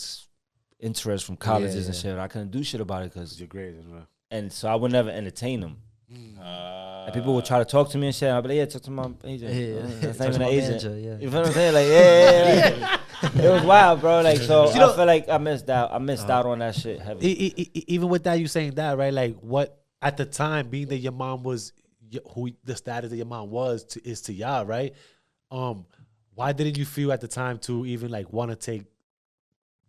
interest from colleges and shit. I couldn't do shit about it because
your grades, right?
and so I would never entertain them. And people would try to talk to me and shit. I'd be like, yeah, talk to my agent. That's not even an agent. You feel what I'm saying? Like, yeah. It was wild, bro. Like, so I feel like I missed out. I missed out on that shit heavy.
Even with that, you saying that, right? Like, what at the time, being that your mom was who the status that your mom was is to y'all, right? Why didn't you feel at the time to even like want to take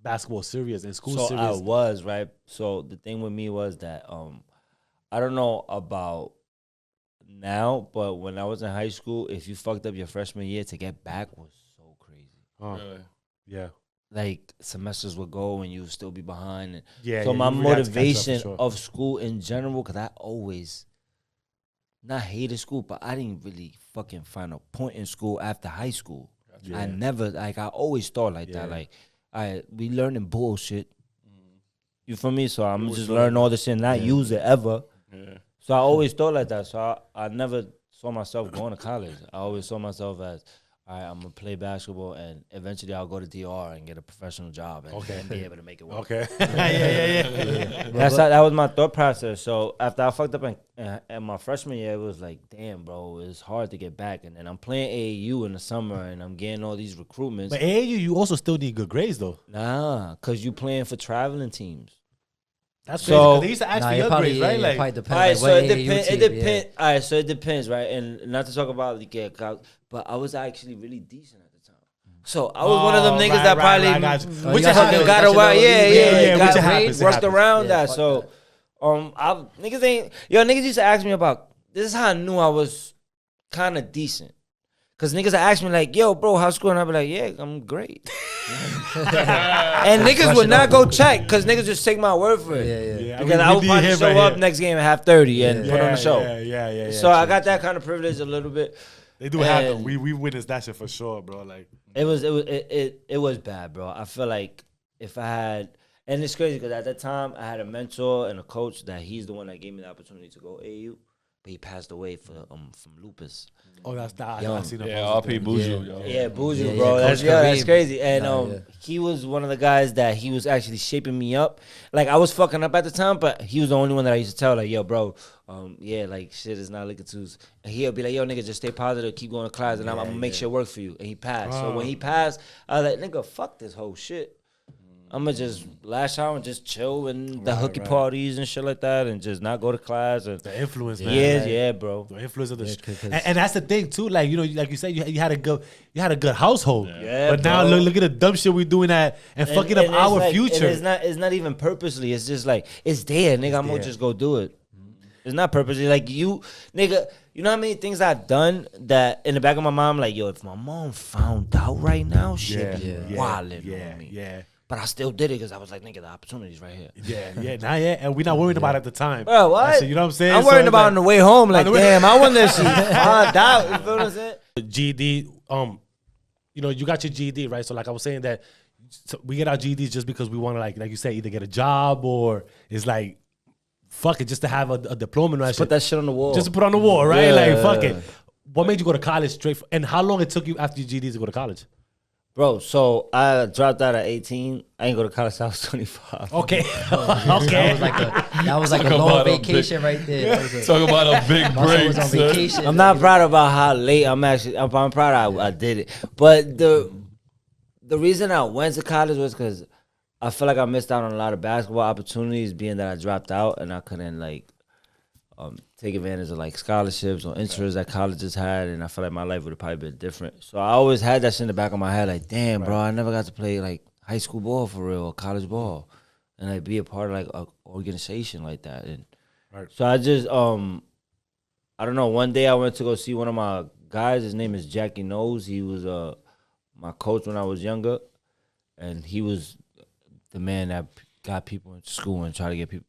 basketball serious and school serious?
I was, right? So the thing with me was that I don't know about now, but when I was in high school, if you fucked up your freshman year, to get back was so crazy.
Really?
Yeah.
Like semesters would go and you would still be behind. And
Yeah.
so
yeah,
my
you really had to catch up for
motivation
sure.
of school in general, because I always not hated school, but I didn't really fucking find a point in school after high school.
Yeah.
I never, like, I always thought like that. Like, we learning bullshit. You feel me? So I'm just learning all this shit and not use it ever.
Yeah.
So I always thought like that. So I never saw myself going to college. I always saw myself as, all right, I'm going to play basketball and eventually I'll go to DR and get a professional job and be able to make it work.
Okay. yeah.
That was my thought process. So after I fucked up in my freshman year, it was like, damn, bro, it's hard to get back. And then I'm playing AAU in the summer and I'm getting all these recruitments.
But AAU, you also still need good grades though.
Nah, because you playing for traveling teams.
That's
So-
crazy. 'Cause they used to ask for
Nah,
your
it probably,
grades, right? Like,
probably depends.
All right,
like,
so
what
it
AAU
depends.
team,
It depends. All right, so it depends, right? And not to talk about but I was actually really decent at the time. So I was one of them niggas that probably
got you.
Oh,
Which
you
is
got
how
your
they
got
little-
around.
yeah,
got
which happens, it
worked
happens.
around
Yeah,
that.
fuck
So, niggas ain't niggas used to ask me about. This is how I knew I was kind of decent. Cause niggas ask me like, "Yo, bro, how's school?" And I be like, "Yeah, I'm great." And niggas would not go check, cause niggas just take my word for it.
Yeah.
Because I would probably show up next game at 5:30 and put on the show.
Yeah.
So I got that kind of privilege a little bit.
They do have them.
And-
We witnessed that shit for sure, bro. Like,
It was bad, bro. I feel like if I had, and it's crazy because at that time I had a mentor and a coach that he's the one that gave me the opportunity to go AU, but he passed away from lupus.
oh, that's not.
Yo.
I seen
Yeah, RP Buju, yo.
Yeah, Buju,
Yeah,
bro.
yeah,
That's
Coach
that's
Kareem.
crazy. And
Yeah.
he was one of the guys that he was actually shaping me up. Like I was fucking up at the time, but he was the only one that I used to tell, like, yo, bro, yeah, like shit is not looking too. And he'll be like, yo, nigga, just stay positive, keep going to class, and I'm gonna make shit work for you. And he passed. So when he passed, I was like, nigga, fuck this whole shit. I'm gonna just lash out and just chill and the hooky parties and shit like that, and just not go to class. And
the influence, man.
yeah,
like,
yeah, bro.
The influence of the,
cause-
and that's the thing too. Like, you know, like you said, you had a good household.
Yeah,
but now
bro.
look at the dumb shit we doing that and fucking up
it's
our
like-
future.
and it's not even purposely. It's just like it's there, nigga. I'm gonna
there.
just go do it. It's not purposely. Like you, nigga. You know how many things I've done that in the back of my mind, like, yo, if my mom found out right now, shit be wildin' on me.
Yeah.
But I still did it because I was like, nigga, the opportunity's right here.
And we're not worried about it at the time.
Bro, what?
That's it, you know what I'm saying?
I'm
So
worried
it's
about
like-
on the way home. Like,
the way-
damn, I wonder if she found out. You feel what I'm saying?
GD, you know, you got your GD, right? So like I was saying that we get our GDs just because we want to, like you say, either get a job or it's like, fuck it, just to have a diploma and all that shit.
Put that shit on the wall.
Just to put on the wall, right?
Yeah.
Like, fuck it. What made you go to college straight? And how long it took you after your GDs to go to college?
Bro, so I dropped out at 18. I ain't go to college till I was 25.
Okay.
That
okay.
was like a
Talk
long
about a big-
vacation right there. That was a-
Talk about a big
my son
break,
was on
son.
vacation.
I'm not proud about how late I'm proud I did it. But the reason I went to college was because I feel like I missed out on a lot of basketball opportunities being that I dropped out and I couldn't like take advantage of like scholarships or interests that colleges had, and I feel like my life would have probably been different. So I always had that shit in the back of my head, like, damn, bro, I never got to play like high school ball for real or college ball, and like be a part of like an organization like that. And so I just I don't know. One day I went to go see one of my guys. His name is Jackie Knows. He was my coach when I was younger, and he was the man that got people in school and try to get people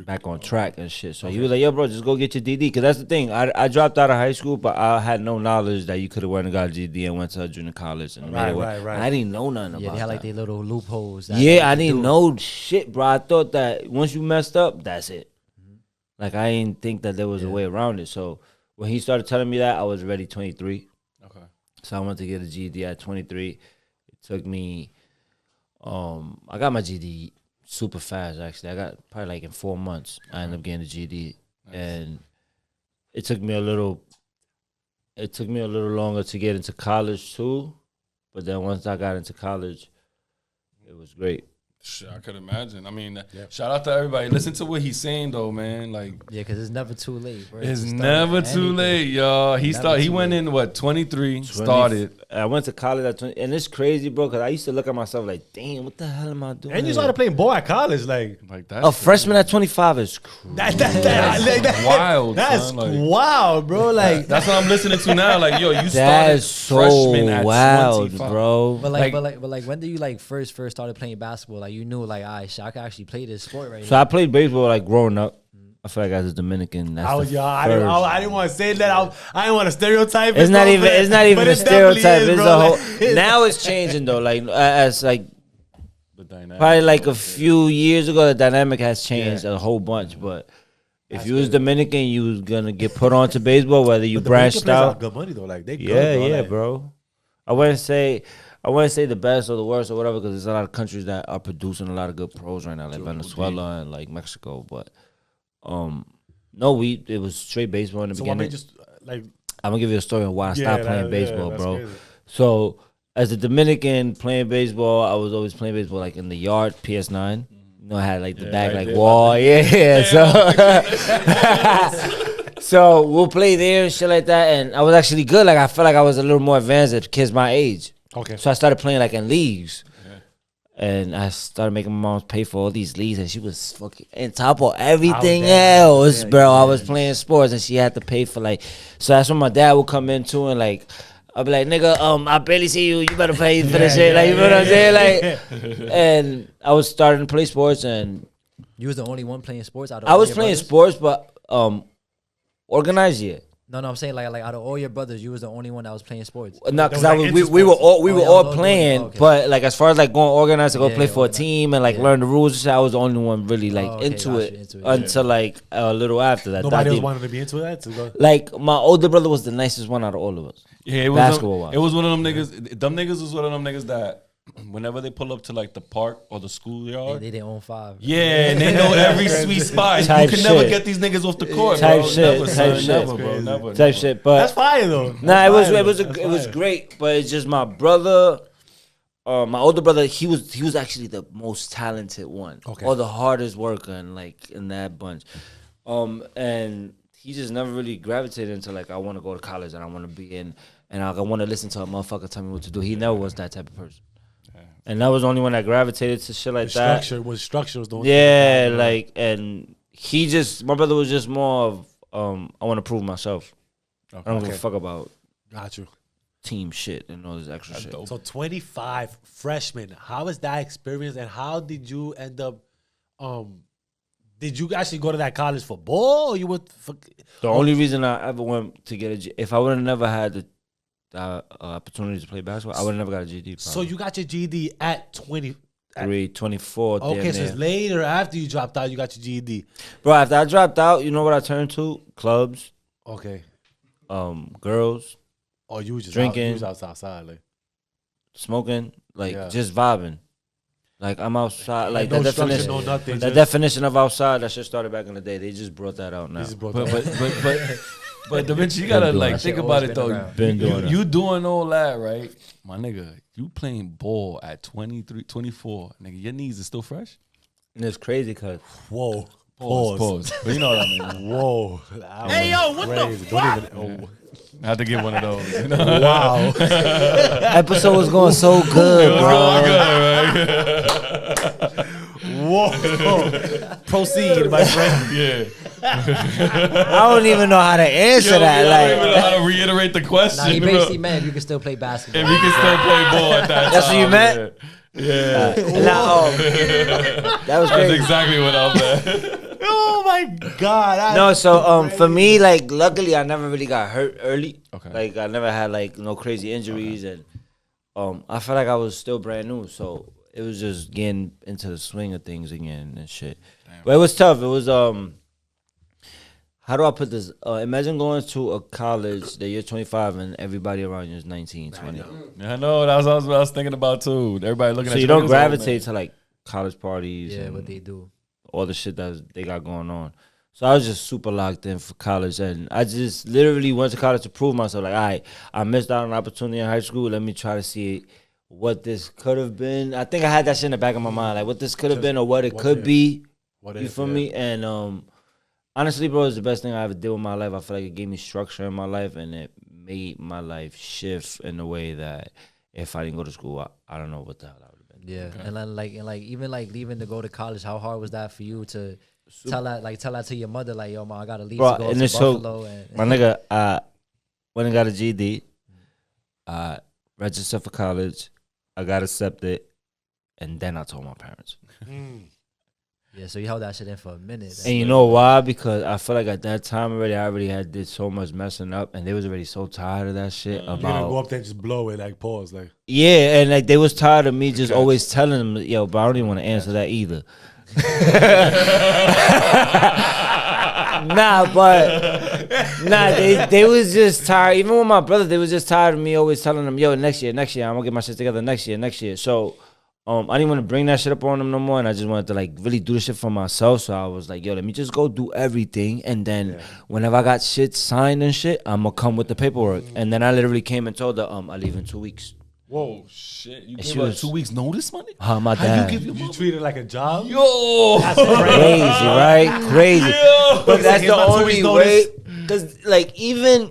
back on track and shit. So he was like, yo, bro, just go get your DD. Because that's the thing. I dropped out of high school, but I had no knowledge that you could have went and got a GD and went to a junior college. And
Right.
I didn't know nothing about
Yeah, they had like
that.
their little loopholes.
I didn't know shit, bro. I thought that once you messed up, that's it. Like, I didn't think that there was a way around it. So when he started telling me that, I was already 23.
Okay.
So I went to get a GED at 23. It took me, I got my GED super fast, actually. I got probably like in 4 months. I ended up getting a GED. Nice. And it took me a little longer to get into college too. But then once I got into college, it was great.
Shit, I could imagine. I mean, shout out to everybody. Listen to what he's saying though, man. Like,
yeah, because it's never too late, bro.
It's never too late, y'all. He went in 23, started.
I went to college at 20, and it's crazy, bro. Because I used to look at myself like, damn, what the hell am I doing?
And you started playing ball at college, like
that.
A freshman at 25 is crazy.
That's wild.
That's
son. Like,
wild, bro. Like
that's what I'm listening to now. Like, yo, you started
That's so
freshman at
wild,
25.
bro.
But like, when did you like first started playing basketball? Like, you knew, like, I can actually play this sport right
So
now.
I played baseball like growing up. I feel like as a Dominican, that's
I didn't want to say that. I didn't want to stereotype.
It's not even a stereotype.
Is,
it's
bro.
a whole. Now it's changing though. Like as like
The dynamic.
probably like a few years ago, the dynamic has changed a whole bunch. But if you was Dominican, you was gonna get put onto baseball, whether you branched out.
Good money though. Like they good, bro.
Bro. I wouldn't say the best or the worst or whatever, because there's a lot of countries that are producing a lot of good pros right now, like Venezuela and like Mexico. But no, it was straight baseball in the beginning.
Like
I'm gonna give you a story on why I stopped playing baseball, bro.
Crazy.
So as a Dominican playing baseball, I was always playing baseball like in the yard, PS9. You know, I had like the bag like wall, So so we'll play there and shit like that. And I was actually good. Like I felt like I was a little more advanced at kids my age.
Okay.
So I started playing like in leagues. And I started making my mom pay for all these leagues, and she was fucking on top of everything else, bro. I was playing sports, and she had to pay for like. So that's when my dad would come into and like, I'd be like, nigga, I barely see you. You better pay for this shit, like you know what I'm saying, like. And I was starting to play sports, and
You was the only one playing sports out of
I
all
was
your
playing
brothers?
sports, but organized yet.
No, I'm saying like out of all your brothers, you was the only one that was playing sports.
No, because
That was like
we were all
y'all
all
was
playing,
doing it. Okay.
but like as far as like going organized to go play for a
organized.
team and like learn the rules and shit, I was the only one really like into
gotcha,
it
into it,
until like a little after that.
Nobody else wanted to be into that. To go.
Like my older brother was the nicest one out of all of us.
Yeah, it was
Basketball-wise.
it was one of them niggas. Them niggas was one of them niggas that whenever they pull up to like the park or the schoolyard,
They own 5.
yeah, and they know every sweet spot.
Type
You can never
shit.
get these niggas off the court,
Type
bro.
shit,
Never,
type
son,
shit.
never, bro. Never.
Type shit, but
That's fire though.
nah, it was
That's fire.
great. But it's just my brother, my older brother. He was actually the most talented one, or the hardest worker, and like in that bunch. And he just never really gravitated into like I want to go to college and I want to be in, and I want to listen to a motherfucker tell me what to do. He never was that type of person. And that was the only one that gravitated to shit like that.
Structure was the one.
Yeah, like, and my brother was just more of, I want to prove myself. I don't give a fuck about
Got you.
team shit and all this extra shit.
So 25 freshmen. How was that experience, and how did you end up? Did you actually go to that college for ball, or you went?
The only reason I ever went to get if I would have never had the opportunity to play basketball, I would have never got a GED.
So you got your GED at 20.
24.
Okay, so it's later after you dropped out, you got your GED.
Bro, after I dropped out, you know what I turned to? Clubs,
Okay.
girls,
Oh, you was just
drinking,
you was outside, like
smoking, like just vibing. Like I'm outside, like
no
the
structure,
definition.
no nothing.
The
just-
definition of outside that shit started back in the day. They just brought that out now.
This is brought
But
up.
but Da Vinci, you gotta
doing
like
that
think
shit,
about
always
it
been
though.
around.
Been doing
You doing all that, right? My nigga, you playing ball at 23, 24. Nigga, your knees are still fresh?
And it's crazy because
Whoa.
Pause. But you know what I mean.
Whoa. Hey, yo, what the fuck? Don't even.
I had to get one of those. You know?
Oh. Wow.
episode was going so good, bro.
Whoa. Proceed, my friend.
Yeah.
I don't even know how to answer that.
I don't even know
Like,
how to reiterate the question.
Nah, he
bro.
basically meant you can still play basketball.
If you can still play ball at that
That's what
time,
you meant?
Yeah.
That was
That's
crazy.
exactly what I'm at.
Oh my God. that's
No, so
crazy.
for me, like, luckily I never really got hurt early.
Okay.
Like, I never had like no crazy injuries, and I felt like I was still brand new, so it was just getting into the swing of things again and shit.
Damn.
But it was tough. It was how do I put this? Imagine going to a college that you're 25 and everybody around you is 19, 20.
I know. That's what I was thinking about too. Everybody looking
So
at
you
like,
don't
this old man.
gravitate to like college parties.
Yeah,
and
what they do.
all the shit that they got going on. So I was just super locked in for college, and I just literally went to college to prove myself. Like, all right, I missed out on an opportunity in high school. Let me try to see what this could have been. I think I had that shit in the back of my mind, like what this could have been or what it could be.
What
You
if,
feel
yeah.
me? And honestly, bro, it's the best thing I ever did with my life. I feel like it gave me structure in my life, and it made my life shift in a way that if I didn't go to school, I don't know what the hell I would have been.
Yeah, and then even leaving to go to college, how hard was that for you to tell that to your mother, like, yo, ma, I gotta leave
Bro,
to go
and
to
it's so-
Buffalo? And
My nigga, I went and got a GED. I registered for college. I got accepted, and then I told my parents.
yeah, so you held that shit in for a minute.
And you know why? Because I feel like at that time already, I already had did so much messing up, and they was already so tired of that shit.
You're gonna go
About
up there and just blow it, like pause, like.
yeah, and like they was tired of me just always telling them, yo, but I don't even want to answer that either. They was just tired. Even with my brother, they was just tired of me always telling them, yo, next year, I'm gonna get my shit together next year. So I didn't want to bring that shit up on them no more, and I just wanted to like really do the shit for myself. So I was like, yo, let me just go do everything, and then whenever I got shit signed and shit, I'm gonna come with the paperwork. And then I literally came and told her, I leave in 2 weeks.
Whoa, shit! You
she
gave her
was-
2 weeks notice, money?
My dad.
You treat it like a job?
Yo,
Crazy, right? Crazy. But that's
Here's
the
my 2
only
weeks
way.
notice.
Because, like, even.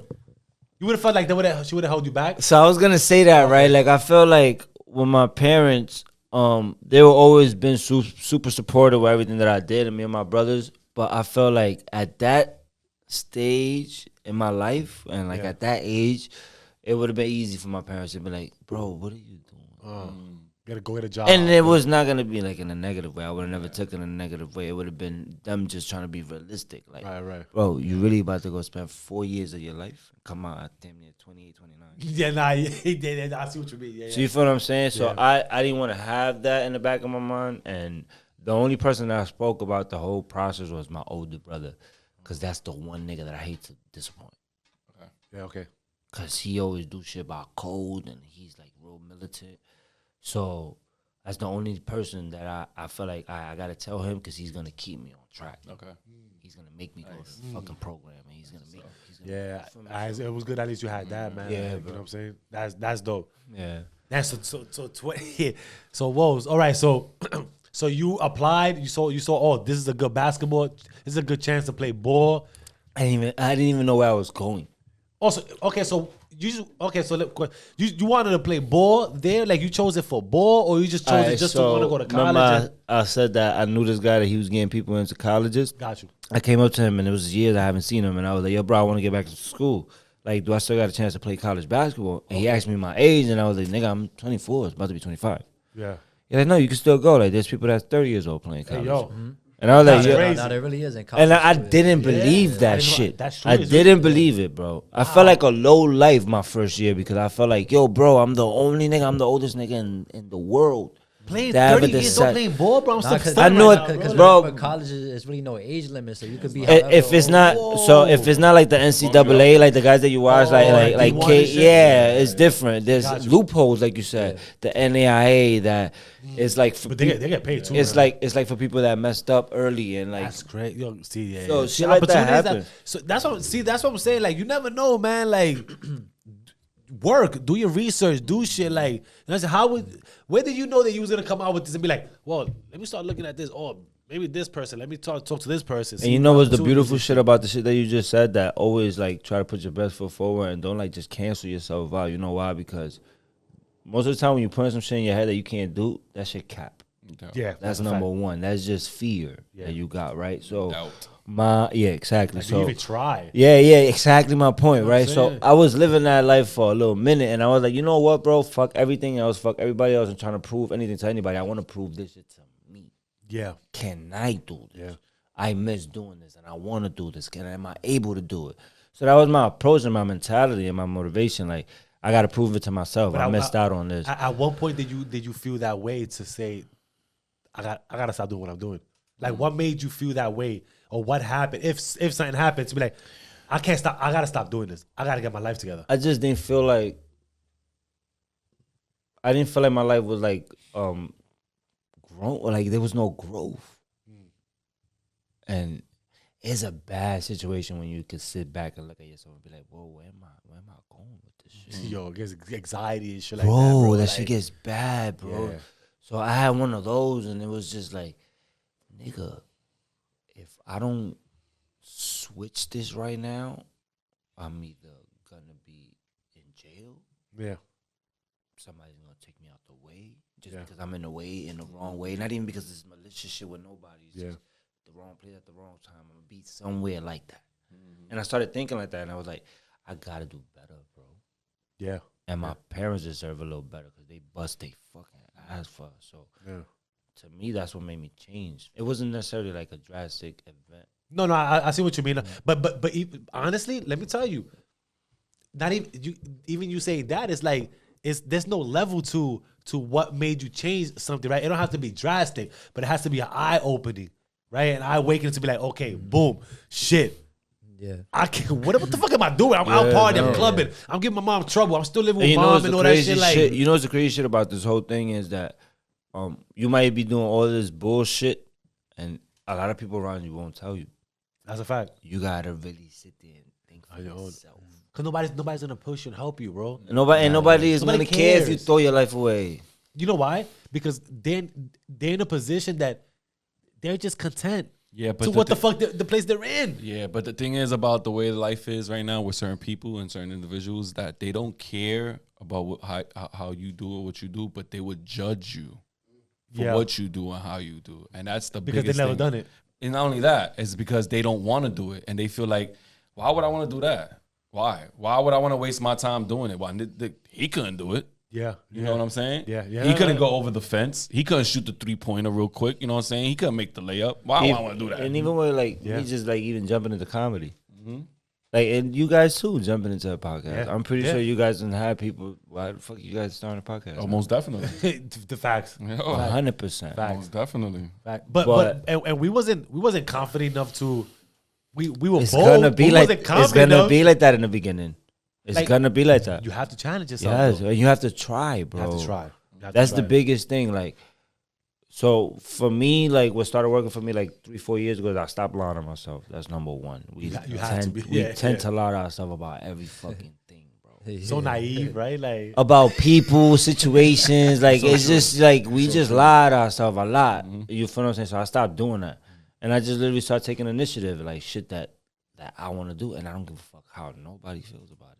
You would have felt like she would have held you back?
So I was going to say that, right? Like, I feel like with my parents, they were always been super supportive of everything that I did, and me and my brothers. But I felt like at that stage in my life, and like at that age, it would have been easy for my parents to be like, bro, what are you doing?
Gotta go get a job.
And it was not gonna be like in a negative way. I would have never took it in a negative way. It would have been them just trying to be realistic. Like,
Right.
bro, you really about to go spend 4 years of your life? Come on, damn near 28, 29.
Yeah, nah, he did. I see what you mean. Yeah,
So you feel what I'm saying? So I didn't want to have that in the back of my mind. And the only person that I spoke about the whole process was my older brother. Because that's the one nigga that I hate to disappoint.
Yeah, okay.
Because he always do shit about code, and he's like real militant. So that's the only person that I feel like I got to tell him, because he's going to keep me on track.
okay.
He's going to make me go to the fucking program, and he's going to make
Yeah, it was good. At least you had that, man.
Yeah,
Like, you
bro.
know what I'm saying? That's dope.
Yeah.
That's so 20. So woes. All right. So so you applied. You saw. Oh, this is a good basketball. This is a good chance to play ball.
I didn't even know where I was going.
Also, okay. So you wanted to play ball there? Like you chose it for ball, or you just chose it just to want to go to college?
Remember I said that I knew this guy that he was getting people into colleges.
Got you.
I came up to him, and it was years I haven't seen him, and I was like, yo, bro, I want to get back to school. Like, do I still got a chance to play college basketball? And he asked me my age, and I was like, nigga, I'm 24. It's about to be 25.
Yeah.
He's like, no, you can still go. Like, there's people that's 30 years old playing college.
Hey, yo.
And I was like,
That's
yo.
crazy.
Now there really is in college.
And I
too.
didn't believe that
I didn't know-
shit.
that's true.
I
It's
didn't
really-
believe it, bro. I felt like a low life my first year, because I felt like, yo, bro, I'm the oldest nigga in the world.
Playing
that
30
ever
years old
decide-
playing ball, bro. I'm
Nah,
still
'cause-
stunned
I know
right
it,
now,
Because
bro.
remember, college is really no age limit, so you could be.
If it's not like the NCAA, like the guys that you watch, like
D1
K,
and shit.
yeah, it's different. There's
Got you.
loopholes, like you said, the NAIA that it's like for
But they get paid too.
it's
man.
like for people that messed up early, and like
That's great. Yo, see, yeah.
So
yeah.
shit like that
Opportunities
happen.
So that's what I'm saying. Like you never know, man. Like work, do your research, do shit. Like you know, where did you know that you was gonna come out with this and be like, well, let me start looking at this. Or maybe this person. Let me talk to this person.
And you know what's the beautiful shit about the shit that you just said? That always like try to put your best foot forward and don't like just cancel yourself out. You know why? Because most of the time when you put some shit in your head that you can't do, that shit cap.
Yeah,
That's
a
number
fact.
one. That's just fear
Yeah.
that you got, right? So
Doubt.
exactly.
Like,
So
you even try.
yeah, exactly my point, right? So
saying?
I was living that life for a little minute, and I was like, you know what, bro? Fuck everything else, fuck everybody else, and trying to prove anything to anybody. I want to prove this shit to me.
Yeah.
Can I do this?
Yeah.
I miss doing this, and I want to do this. Am I able to do it? So that was my approach and my mentality and my motivation. Like, I got to prove it to myself.
But
I missed out on this.
At one point, did you feel that way to say, I gotta stop doing what I'm doing? Like, what made you feel that way, or what happened? If something happened, to be like, I can't stop. I gotta stop doing this. I gotta get my life together.
I just didn't feel like my life was like grown, or like there was no growth. And it's a bad situation when you could sit back and look at yourself and be like, whoa, where am I going with this shit?
Yo, it gets anxiety and shit
Bro,
like that, bro.
that shit gets bad, bro.
Yeah.
So I had one of those, and it was just like, nigga, if I don't switch this right now, I'm either gonna be in jail.
Yeah.
Somebody's gonna take me out the way just because I'm in the way, in the wrong way. Not even because it's malicious shit with nobody. It's just the wrong place at the wrong time. I'm gonna be somewhere like that. And I started thinking like that, and I was like, I gotta do better, bro.
Yeah.
And my parents deserve a little better because they bust they fucking ass for us. So to me, that's what made me change. It wasn't necessarily like a drastic event.
No, I see what you mean. But honestly, let me tell you, not even you saying that, it's like there's no level to what made you change something, right? It don't have to be drastic, but it has to be an eye opening, right? An eye awakening to be like, okay, boom, shit.
Yeah.
I can't. What the fuck am I doing? I'm out partying, I'm clubbing, I'm giving my mom trouble. I'm still living with mom and all that shit. Like,
you know what's the crazy shit about this whole thing is that you might be doing all this bullshit, and a lot of people around you won't tell you.
that's a fact.
You gotta really sit there and think for yourself.
Cause nobody's gonna push you and help you, bro.
Nobody is
Nobody
gonna care if you
cares.
throw your life away.
You know why? Because they're in a position that they're just content.
Yeah, but
to what the fuck the place they're in.
Yeah, but the thing is about the way life is right now with certain people and certain individuals that they don't care about how you do or what you do, but they would judge you for what you do and how you do. And that's the
Because
biggest
they never
thing.
done it.
And not only that, it's because they don't want to do it. And they feel like, why would I want to do that? Why? Why would I want to waste my time doing it? Why? He couldn't do it.
Yeah.
You know what I'm saying?
Yeah.
He couldn't go over the fence. He couldn't shoot the 3-pointer real quick. You know what I'm saying? He couldn't make the layup. Why would I want to do that?
And even with me just like even jumping into comedy. Like, and you guys too jumping into a podcast. I'm pretty sure you guys didn't have people. Why the fuck you guys starting a podcast?
Oh, most definitely.
The facts.
100%.
Most definitely.
But we wasn't confident enough to. We were
It's
bold.
gonna be like
wasn't
it's
confident
gonna
enough.
be like that in the beginning. It's
Like,
gonna be like that.
You have to challenge yourself.
Yes,
though.
and you have to try, bro.
You have to try.
That's the biggest thing. Like, so for me, like what started working for me like 3-4 years ago is I stopped lying to myself. That's number one. We
You have to be.
we tend to lie to ourselves about every fucking thing, bro.
So naive, right? Like,
About people, situations, like it's just like we just lie to ourselves a lot. You feel what I'm saying? So I stopped doing that, and I just literally started taking initiative, like shit that I want to do, and I don't give a fuck how nobody feels about it.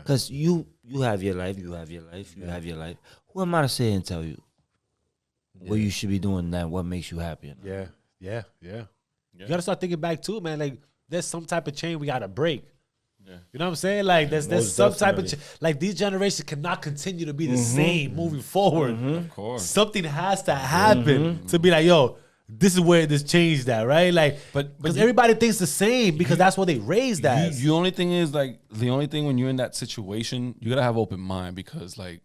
Cause you have your life, you have your life. Who am I to say and tell you what you should be doing now? What makes you happy?
yeah. You gotta start thinking back too, man. Like, there's some type of chain we gotta break. Yeah. You know what I'm saying? Like, there's some type of like these generations cannot continue to be the same moving forward.
Of course.
Something has to happen to be like, yo, this is where this changed at, right? Like, because everybody thinks the same because that's what they raised as.
The only thing is, like, the only thing when you're in that situation, you gotta have open mind because, like,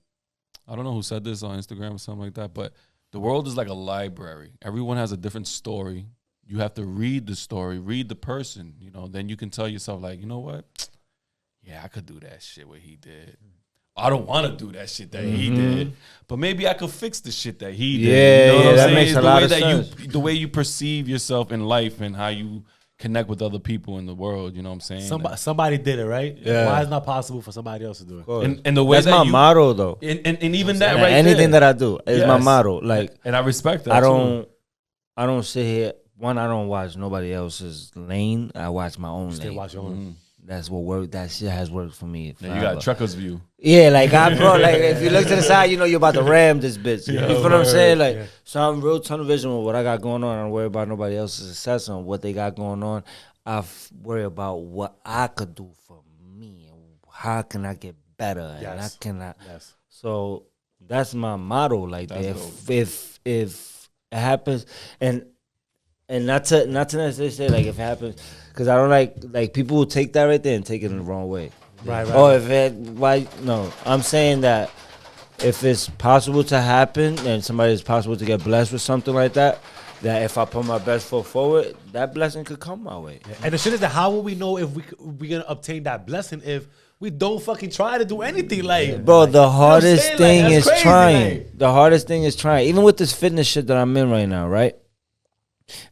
I don't know who said this on Instagram or something like that, but the world is like a library. Everyone has a different story. You have to read the story, read the person, you know, then you can tell yourself, like, you know what? Yeah, I could do that shit what he did. I don't want to do that shit that he did, but maybe I could fix the shit that he did.
Yeah,
you know what I'm
that
saying?
makes
It's
a
the
lot
way
of
that
sense.
the way you perceive yourself in life and how you connect with other people in the world. You know what I'm saying?
Somebody did it, right?
Yeah.
Why is it not possible for somebody else to do it?
And the way
That's
that
my
you,
motto, though.
and even that right
Anything
there.
that I do is my
Yes.
motto. Like,
And I respect that.
I
too.
don't sit here. One, I don't watch nobody else's lane. I watch my own
Stay
lane.
watch your own.
That's what worked. That shit has worked for me.
Yeah, you got trucker's view.
Yeah, like bro, like if you look to the side, you know you're about to ram this bitch. You feel what I'm saying? Like, so I'm real tunnel vision with what I got going on. I don't worry about nobody else's success on what they got going on. I worry about what I could do for me and how can I get better and how can I.
Yes.
So that's my motto. Like
That's
if it happens and not to necessarily say like if it happens, because I don't like people will take that right there and take it in the wrong way.
Right.
Or if it no, I'm saying that if it's possible to happen and somebody is possible to get blessed with something like that, that if I put my best foot forward, that blessing could come my way.
Yeah. And the shit is that how will we know if we gonna obtain that blessing if we don't fucking try to do anything? Like,
bro, the hardest
saying?
thing
Like,
is
that's crazy,
trying.
like.
The hardest thing is trying. Even with this fitness shit that I'm in right now, right?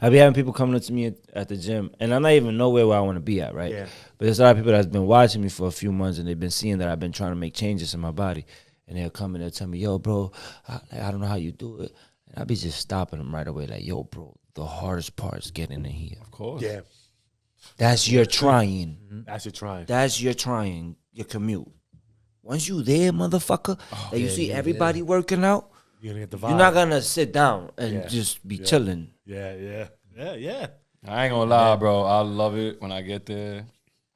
I be having people coming up to me at the gym, and I'm not even nowhere where I want to be at, right?
Yeah.
But there's a lot of people that's been watching me for a few months, and they've been seeing that I've been trying to make changes in my body. And they'll come and they'll tell me, yo, bro, I don't know how you do it. And I'll be just stopping them right away, like, yo, bro, the hardest part is getting in here.
Of course.
yeah,
That's your trying.
that's your trying.
That's your trying, your commute. Once you there, motherfucker, that you see everybody working out,
You're gonna get the vibe.
you're not gonna sit down and just be chilling.
Yeah.
I ain't gonna lie, bro. I love it when I get there.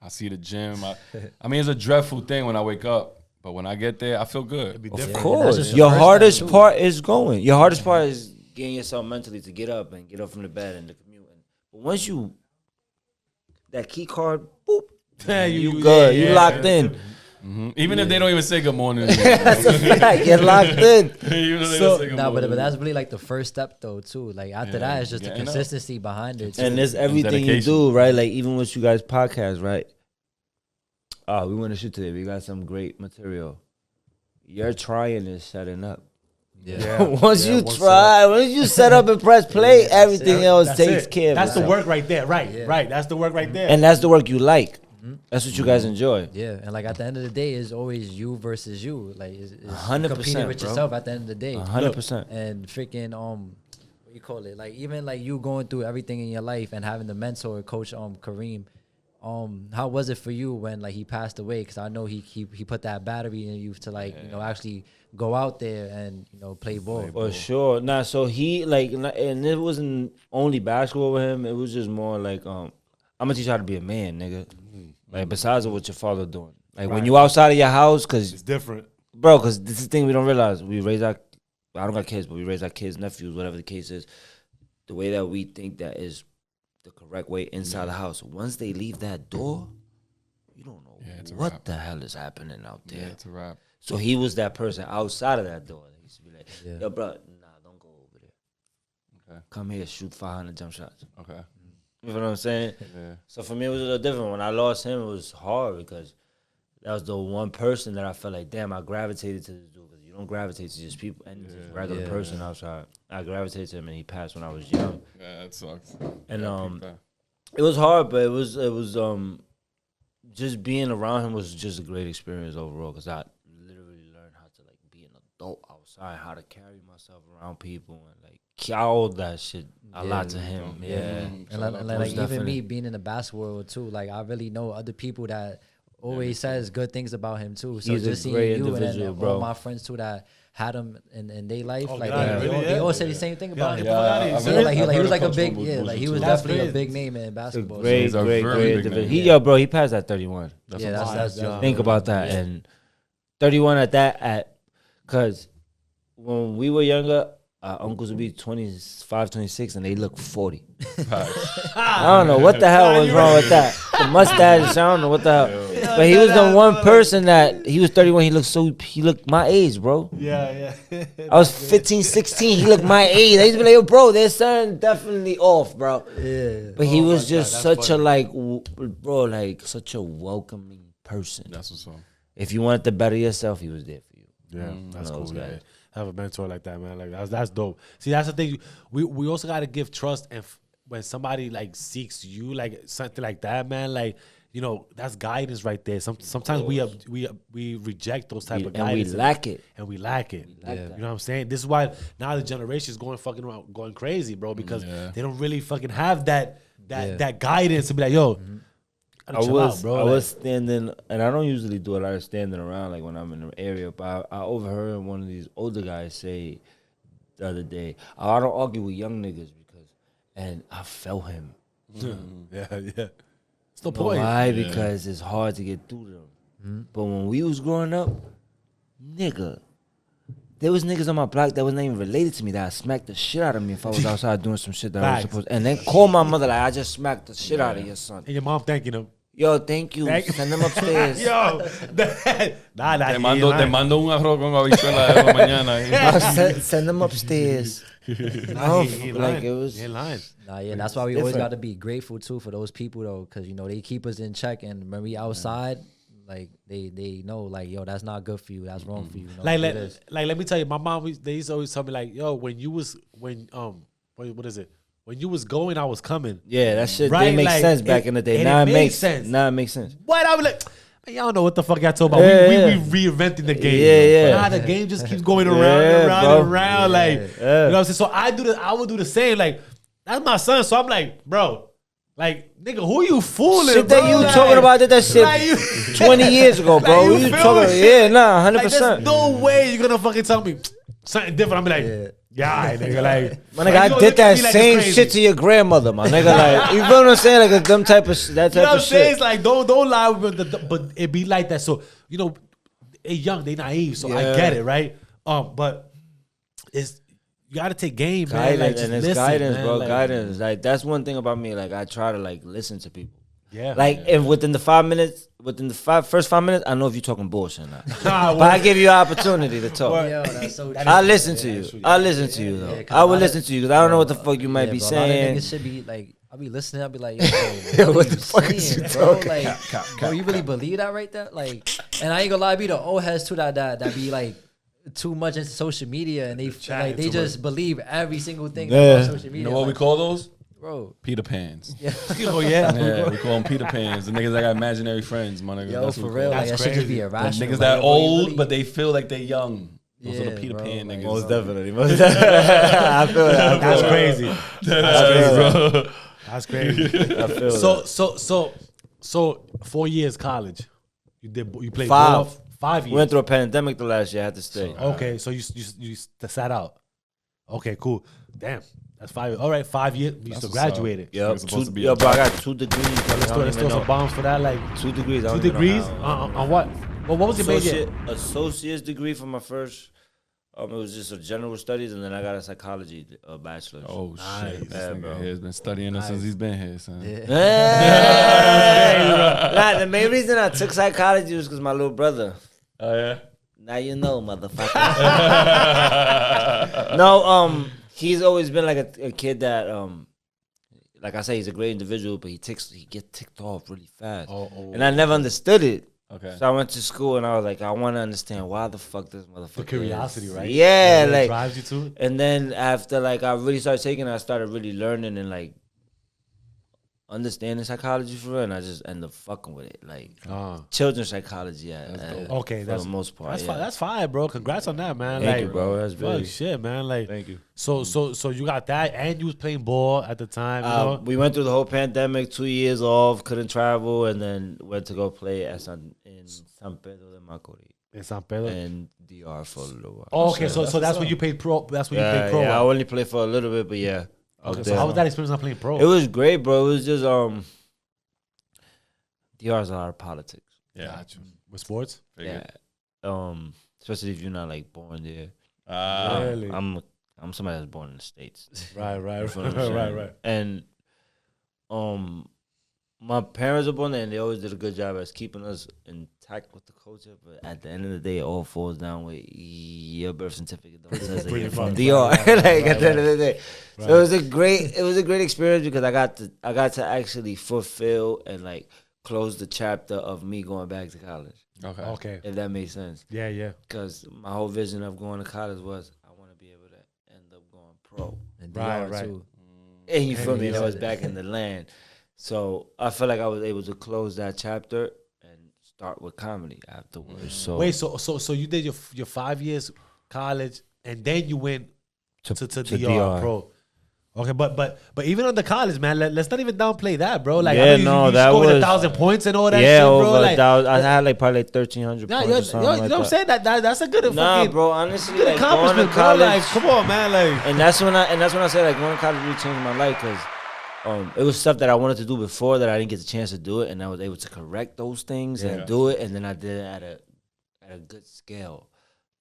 I see the gym. I mean, it's a dreadful thing when I wake up, but when I get there, I feel good.
Be
Of
different.
course,
just
your
the first
hardest
time, too.
part is going. Your hardest part is getting yourself mentally to get up from the bed and the commute. But once you that key card, boop,
Yeah,
you good. You locked in.
Even if they don't even say good morning.
That's a fact. You're locked in.
Even if they don't say good
Nah,
morning.
but that's really like the first step though too. Like after that, it's just the
getting up.
consistency behind it. Too.
And there's everything you
dedication.
do, right? Like even with you guys podcast, right? Oh, we want to shoot today. We got some great material. Your trying is setting up.
Yeah.
Once you set up and press play, everything else
That's
takes
it.
care of
That's the
itself.
work right there. Right. That's the work right there.
And that's the work you like. That's what you guys enjoy.
Yeah, and like at the end of the day, it's always you versus you. Like it's
100%,
competing with
bro.
yourself at the end of the day.
100%.
And freaking what you call it? Like even like you going through everything in your life and having the mentor coach Kareem. How was it for you when like he passed away? Because I know he put that battery in you to like actually go out there and play ball.
For sure. Nah, so he and it wasn't only basketball with him. It was just more like I'm gonna teach you how to be a man, nigga. Like besides of what your father doing. Like when you outside of your house, cause
it's different.
bro, because this is the thing we don't realize. We raise I don't got kids, but we raise our kids, nephews, whatever the case is. The way that we think that is the correct way inside the house. Once they leave that door, you don't know what
wrap.
the hell is happening out there.
Yeah, it's a wrap.
So he was that person outside of that door. He used to be like, yo, bro, nah, don't go over there.
Okay.
Come here, shoot 500 jump shots.
Okay.
You know what I'm saying?
Yeah.
So for me, it was a little different. When I lost him, it was hard because that was the one person that I felt like, damn, I gravitated to this dude. Because you don't gravitate to just people and just regular person outside. I gravitated to him, and he passed when I was young.
Yeah, that sucks.
And
Yeah,
it was hard, but it was just being around him was just a great experience overall. Because I literally learned how to like be an adult outside, how to carry myself around people, and like all that shit. A lot to him,
And like even me being in the basketball world too, like I really know other people that always says good things about him too. So
He's a
just seeing
great
you
individual,
and
bro.
all my friends too that had him in their life, like
God,
they,
really?
they all
Yeah.
say the same thing about him.
Yeah,
Yeah, like he
I've
was
heard
like a
Coach
big,
Boom
like he was
That's
definitely a
crazy.
big name in basketball.
Great,
he's a
great,
very
great
big
individual.
name.
Bro, he passed at 31.
Yeah, that's
Think about that. And 31 because when we were younger, our uncles would be 25, 26, and they look 40. I don't know what the hell was wrong with that. The mustache, I don't know what the hell. But he was the one person that, he was 31, he looked my age, bro.
Yeah.
I was 15, 16, he looked my age. I used to be like, yo, bro, there's something definitely off, bro.
Yeah.
But he was
my
just
God,
such
that's
a like, bro, like such a welcoming person.
That's what's up.
If you wanted to better yourself, he was there for you.
Yeah, that's
those
cool. Yeah.
guys.
Have a mentor like that, man. Like that's dope. See, that's the thing. We also got to give trust, and when somebody like seeks you, like something like that, man, like that's guidance right there. Sometimes we reject those type of
And we
guidance,
lack it.
and we lack it.
lack
You
that.
know what I'm saying? This is why now the generation is going crazy, bro, because they don't really fucking have that guidance to be like, yo. gotta chill out, bro.
I
Like,
was standing, and I don't usually do a lot of standing around like when I'm in the area, but I overheard one of these older guys say the other day, I don't argue with young niggas and I felt him.
yeah. It's the
But
point.
why? Because it's hard to get through to them. But when we was growing up, nigga, there was niggas on my block that was not even related to me that smacked the shit out of me if I was outside doing some shit that I was
Facts.
supposed to. And then call my mother like, I just smacked the shit out of your son.
And your mom thanking him.
Yo, thank you. Send them upstairs.
Yo, nah,
Te
he
mando,
ain't
te
lying.
mando un arroz con habichuela de mañana.
Send them upstairs.
Nah, he ain't
like
lying.
it was.
He ain't lying.
Nah, yeah, that's why we always
different.
got to be grateful too for those people though, because you know they keep us in check, and when we outside, like they know like, yo, that's not good for you, that's wrong for you. You know?
Like,
It is.
let me tell you, my mom, they used to always tell me like, yo, when you was what is it? When you was going, I was coming.
Yeah, that shit
Right,
didn't make
like,
sense back in the day.
and
Now
it
it
made
makes
sense.
Now it makes sense.
What? I was like, man, y'all don't know what the fuck y'all talking about.
Yeah,
we
yeah.
reinventing the game.
Yeah, yeah.
Nah, the game just keeps going around
Yeah,
and around
bro.
and around.
Yeah.
Like, you know what I'm saying? So I would do the same. Like, that's my son. So I'm like, bro, like, nigga, who you fooling?
Shit that
bro?
you
Like,
talking about did that shit
like you-
20 years ago, bro.
Like, you
you
feel
talking?
me?
Yeah, nah, 100%.
Like, there's no way you're gonna fucking tell me something different. I'm be like, yeah, nigga, like,
My
like,
nigga,
you gonna
I did
look at
that
me like
same
it's crazy.
shit to your grandmother, my nigga. Like, you feel what I'm saying? Like, them type of that
You know
type
what I'm
of
saying?
shit.
It's like don't lie with but it be like that. So you know, they young, they naive. So I
Yeah.
get it, right? But it's you got to take game, man. Like,
Guidance,
just
and it's
listen,
guidance,
man.
bro.
Like,
Guidance. Like, that's one thing about me. Like, I try to like listen to people.
Yeah.
Like, and within the first 5 minutes, I know if you're talking bullshit or not.
Nah,
But I give you an opportunity to talk.
Yo, that's so true.
I listen to you. I listen to you though.
Yeah, 'cause
I
a
will
lot
listen
of-
to you because I don't know what the fuck you might be
bro, a lot of
saying.
niggas should be like, I'll be listening. I'll be like, yo,
What the fuck is
saying,
you
bro?
talking?
Like, bro, you really believe that right there? Like, and I ain't gonna lie, be the old heads too that be like too much into social media, and they
Chatting
like they
too
just believe every single thing
Yeah.
about social media.
You know what we
like,
call those?
bro?
Peter Pans.
oh yeah.
Yeah, we call them Peter Pans. The niggas that got imaginary friends, my nigga.
Yo,
That's
for
what we
real,
call
like
them.
that should just be
crazy.
The
irrational.
niggas
Like,
that
yo, bro, you
old,
really-
but they feel like they young. Those are
Yeah,
the Peter
bro,
Pan
like,
niggas.
most
definitely. I feel that.
That's crazy. That's crazy.
I feel
So 4 years college. You played
5.
ball 5
We
years.
went through a pandemic the last year. I had to stay.
Okay, so you sat out. Okay, cool. Damn, that's 5 years. All right, 5 years. You still
what's up.
graduated.
You're
Yep.
supposed to be
Yo,
a
bro, I got 2 degrees.
Let's throw some bombs for that. Like
2 degrees. I
2
don't even know
degrees
how.
on what? Well, what was your major?
Associate's degree for my first. It was just a general studies, and then I got a psychology bachelor's.
Oh
Nice.
shit, this
Yeah,
nigga
bro.
here has been studying us since he's been here, son.
Nah, the main reason I took psychology was because my little brother.
Oh yeah.
Now you know, motherfucker. No, he's always been like a kid that, like I say, he's a great individual, but he gets ticked off really fast, and I never understood it.
Okay.
So I went to school and I was like, I want to understand why the fuck this motherfucker.
For curiosity,
is.
right?
Yeah,
It
like.
drives you to it.
And then after like I really started taking it, I started really learning and like understanding psychology for real, and I just ended up fucking with it. Like children's psychology,
Okay,
for
that's
the most part.
That's
yeah.
fine. That's fine, bro. Congrats on that, man.
Thank
like,
you, bro. That's
fuck
very.
shit, man. Like,
Thank you.
so you got that, and you was playing ball at the time. You know?
We went through the whole pandemic, 2 years off, couldn't travel, and then went to go play in San Pedro de Macorís
In San Pedro.
and DR for a little while.
Oh, okay, so that's when you played pro. That's when you played pro.
Yeah, I
at.
only played for a little bit, but yeah.
Okay,
out
so
there.
how was that experience not playing pro?
It was great, bro. It was just DR is a lot of politics.
Yeah.
Got you. With sports.
Figured.
Yeah. Especially if you're not like born there.
Really?
I'm somebody that's born in the States.
Right,
You feel what I'm saying?
right.
And my parents are born there, and they always did a good job as keeping us intact with the culture. But at the end of the day, it all falls down with your birth certificate. Don't says that
Pretty
you're from
much,
DR.
right,
Like at the end of the day,
Right.
so it was a great experience because I got to actually fulfill and like close the chapter of me going back to college.
Okay.
If that makes sense.
Yeah.
Because my whole vision of going to college was I want to be able to end up going pro.
And
Right,
DR
right.
too.
And you feel
And
me?
you
That was
said
back in the land. So I feel like I was able to close that chapter and start with comedy afterwards. So
Wait, so you did your 5 years college, and then you went to DR pro. Okay, but even on the college, man, let's not even downplay that, bro. Like,
Yeah,
I mean,
no,
you
that
scored
was
1,000 points and all that
yeah,
shit, bro.
over
Like,
I had like probably like 1,300
nah,
points
you
or something like
know what I'm
that.
saying? That's a good
Nah,
fucking
bro, honestly,
good
like going to
accomplishment, bro.
college.
Like, come on, man. Like,
And that's when I say like going to college really changed my life because it was stuff that I wanted to do before that I didn't get the chance to do it, and I was able to correct those things and do it, and then I did it at a good scale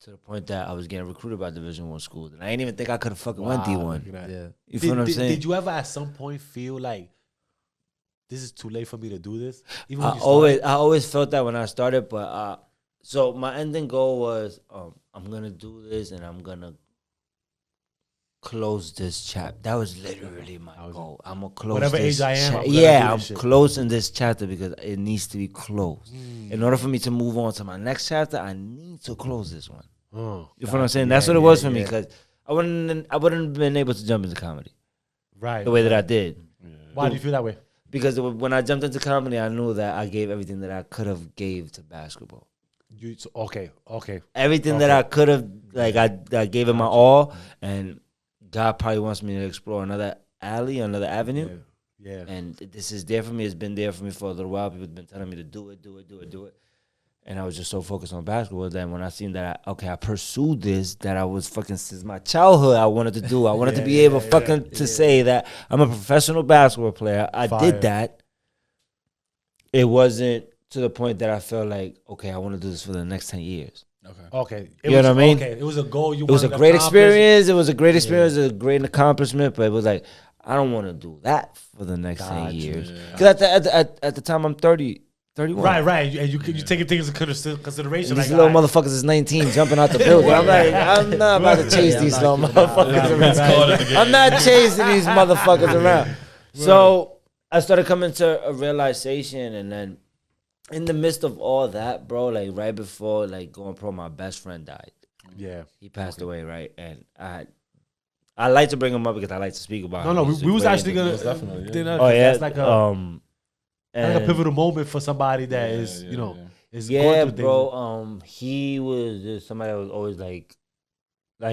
to the point that I was getting recruited by Division I schools, and I didn't even think I could have fucking went D1.
Yeah.
You feel what I'm saying?
Did you ever at some point feel like this is too late for me to do this? Even
I
when you started?
always felt that when I started, but so my ending goal was I'm gonna do this and I'm gonna close this chapter. That was literally my goal. I'm gonna close
Whatever
this
age I am, I'm gonna
yeah,
do
I'm
this shit.
closing this chapter because it needs to be closed. In order for me to move on to my next chapter, I need to close this one.
Oh,
You feel what I'm saying?
yeah,
That's what it
yeah,
was for me
yeah.
because I wouldn't have been able to jump into comedy
Right.
the way that I did.
Why do you feel that way?
Because when I jumped into comedy, I knew that I gave everything that I could have gave to basketball.
Okay.
Everything that I could have, like I gave it my all, and God probably wants me to explore another another avenue.
Yeah.
And this is there for me. It's been there for me for a little while. People have been telling me to do it. And I was just so focused on basketball that when I seen that, I pursued this, that I was fucking, since my childhood, I wanted to do. I wanted to be able to say that I'm a professional basketball player. I did that. It wasn't to the point that I felt like, okay, I want to do this for the next 10 years.
Okay.
You know what I mean?
Okay. It was a goal you
It was a
wanted to
great
accomplish.
experience. It was a great experience. It was a great accomplishment. But it was like, I don't want to do that for the next 10 years. Because at the time, I'm 31.
Right. And you take things into consideration.
And
Like,
these little
all right.
motherfuckers is 19 jumping out the building. I'm like, I'm not about to chase these little motherfuckers around. I'm not chasing these motherfuckers around. So I started coming to a realization, and then in the midst of all that, bro, like right before like going pro, my best friend died.
Yeah.
He passed away, right? And I like to bring him up because I like to speak about him.
No,
He's a
we was
great
actually gonna.
definitely, yeah.
Dinner,
Oh yeah,
That's like a pivotal moment for somebody that is, you know, is going
yeah,
through things.
bro. He was just somebody that was always like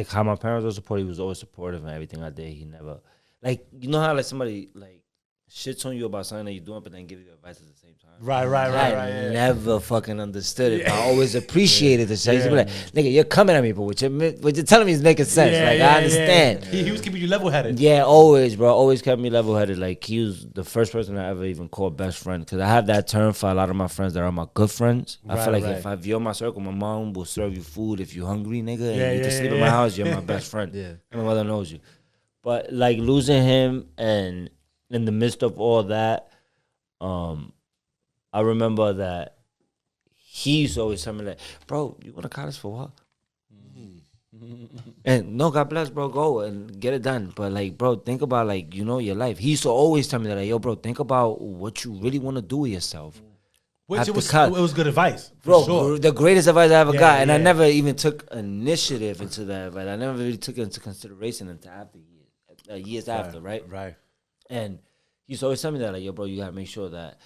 how my parents were supportive. He was always supportive in everything I did. He never, like, you know how like somebody like shits on you about something that you're doing, but then give you advice at the same time.
Right.
I never fucking understood it. But I always appreciated the shit. I used to be like, nigga, you're coming at me, but what you're telling me is making sense. I understand.
He was keeping you level headed.
Yeah, always, bro. Always kept me level headed. Like, he was the first person I ever even called best friend. Because I have that term for a lot of my friends that are my good friends. I feel like if you're in my circle, my mom will serve you food if you're hungry, nigga. And you can sleep in my house, you're my best friend.
Yeah.
And my mother knows you. But, like, losing him and in the midst of all that, I remember that he used to always tell me, like, bro, you go to college for what? And no, God bless, bro, go and get it done. But like, bro, think about like, you know, your life. He used to always tell me that, like, yo, bro, think about what you really want to do with yourself.
Which it was good advice,
Bro,
sure.
the greatest advice I ever got. And I
yeah.
never even took initiative into that advice. I never really took it into consideration until after years after, right?
Right.
And he used to always tell me that, like, yo, bro, you gotta make sure that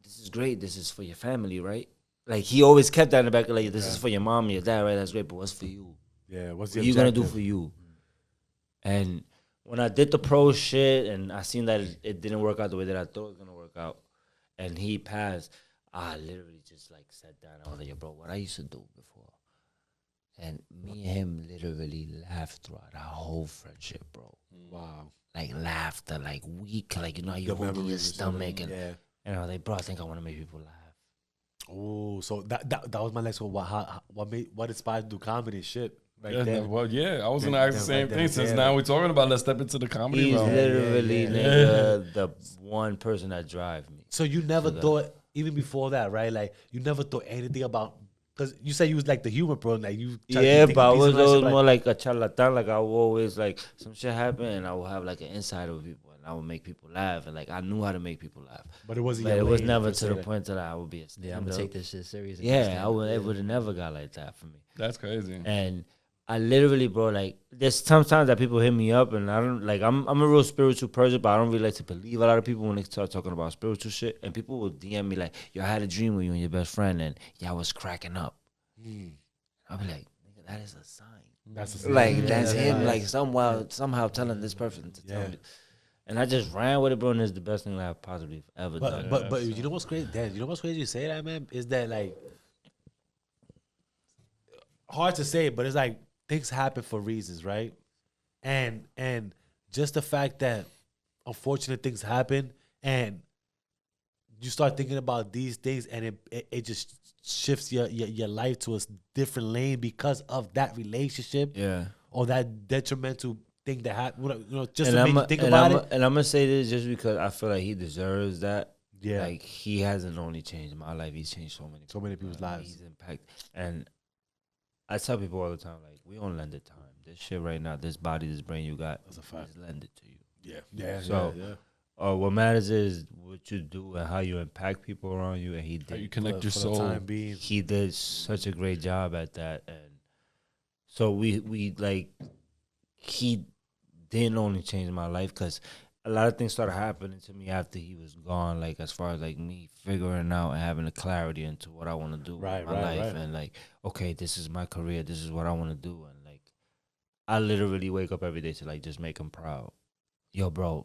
this is great. This is for your family, right? Like, he always kept that in the back, like, this is for your mom and your dad, right? That's great, but what's for you?
Yeah, what's
What you gonna do for you? And when I did the pro shit and I seen that it didn't work out the way that I thought it was gonna work out, and he passed, I literally just like sat down. I was like, yo, bro, what I used to do before. And me and him literally laughed throughout our whole friendship, bro.
Wow.
Like laughter, like weak, like, you know how you hold in your stomach, and I was like, bro, I think I want to make people laugh.
Oh, so that was my next one. What inspired you to do comedy and shit? Right
Yeah,
there.
well, yeah, I was gonna ask the same
right
thing. Since
there.
now we're talking about let's step into the comedy
He's
realm.
literally nigga, the one person that drive me.
So you never thought, even before that, right? Like, you never thought anything about, because you said you was like the humor pro, like you.
Yeah, but I was always more like a charlatan. Like, I would always like some shit happen, and I would have like an insight of people, and I would make people laugh, and like I knew how to make people laugh.
But it wasn't.
But
your
it was
lane,
never
per
to the
se.
point that I would be a stand-up.
Yeah, I'm gonna take this shit serious.
Yeah, it would have never got like that for me.
That's crazy.
And I literally, bro, like, there's sometimes that people hit me up, and I don't, like, I'm a real spiritual person, but I don't really like to believe a lot of people when they start talking about spiritual shit. And people will DM me like, yo, I had a dream with you and your best friend, and y'all was cracking up. I'll be like, nigga, nigga, that is a sign.
That's
Like that's him.
yeah.
Like somehow telling this person to tell me. And I just ran with it, bro. And it's the best thing that I've possibly ever done.
But you know what's crazy, Dan? You know what's crazy? You say that, man, is that like hard to say, but it's like things happen for reasons, right? And just the fact that unfortunate things happen, and you start thinking about these things, and it just shifts your life to a different lane because of that relationship, or that detrimental thing that happened. You know, just to make you think about it.
And I'm gonna say this just because I feel like he deserves that.
Yeah,
like he hasn't only changed my life; he's changed so many
people's lives.
He's impacted, and I tell people all the time, like we don't lend it time. This shit right now, this body, this brain you got,
that's a fact.
Just lend it to you.
Yeah.
So, what matters is what you do and how you impact people around you. And he did.
How you connect your
for
soul.
the time being.
He did such a great job at that, and so we like he didn't only change my life because a lot of things started happening to me after he was gone. Like as far as like me figuring out and having a clarity into what I want to do with my life, and like, okay, this is my career, this is what I want to do, and like I literally wake up every day to like just make him proud. Yo, bro,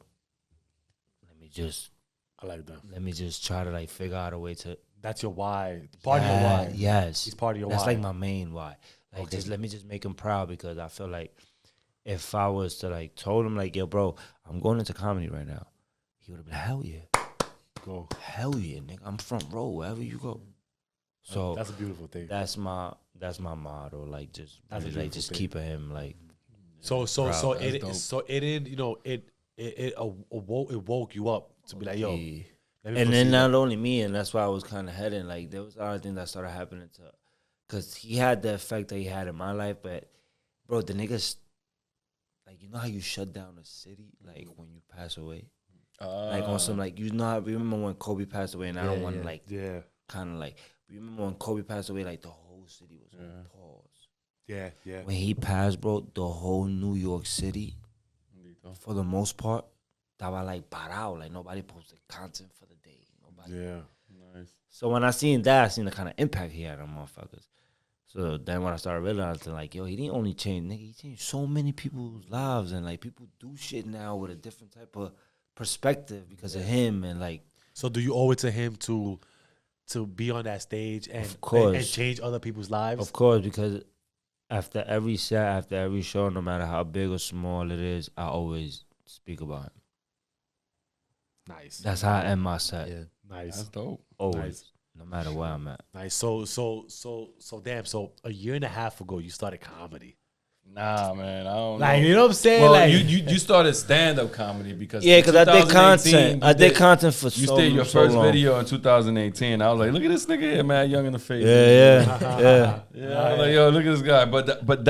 I like that.
let me just try to like figure out a way to.
That's your why. Part of your why.
Yes,
He's part of your
That's
why.
like my main why. Like just let me just make him proud because I feel like if I was to like told him like, yo, bro, I'm going into comedy right now, he would have been hell yeah,
Go.
hell yeah, nigga, I'm front row wherever you go. So
That's a beautiful thing.
that's my motto. Like just
That's a
really, like
beautiful
just
thing.
keeping him like.
So it
dope.
so it didn't, you know, it woke you up to be like, yo.
Yeah.
let me
And
proceed.
then not only me, and that's why I was kind of heading. Like there was a lot of things that started happening to, because he had the effect that he had in my life. But bro, the niggas, like you know how you shut down a city, like when you pass away, like on some like you know how, remember when Kobe passed away, and I don't want to like kind of like remember when Kobe passed away, like the whole city was on pause.
Yeah.
When he passed, bro, the whole New York City, for the most part, that was like parado. Like nobody posted content for the day. Nobody.
Yeah.
Nice.
So when I seen that, I seen the kind of impact he had on motherfuckers. So then when I started realizing, like, yo, he didn't only change, nigga, he changed so many people's lives, and like people do shit now with a different type of perspective because of him, and like.
So do you owe it to him to be on that stage and
Of course.
and change other people's lives?
Of course, because after every set, after every show, no matter how big or small it is, I always speak about him.
Nice.
That's how I end my set.
Yeah.
Nice.
That's dope.
Always.
Nice.
No matter where I'm at.
Nice. So damn. So a year and a half ago, you started comedy.
Nah, man, I don't
Like
know.
you know what I'm saying?
Well,
like
you started stand-up comedy because
Yeah, because I did
2018,
content. I did content for
You
so
did your
so
first
long.
video in 2018. I was like, look at this nigga here, man, young in the face.
Yeah.
Yeah, I was like, yo, look at this guy. But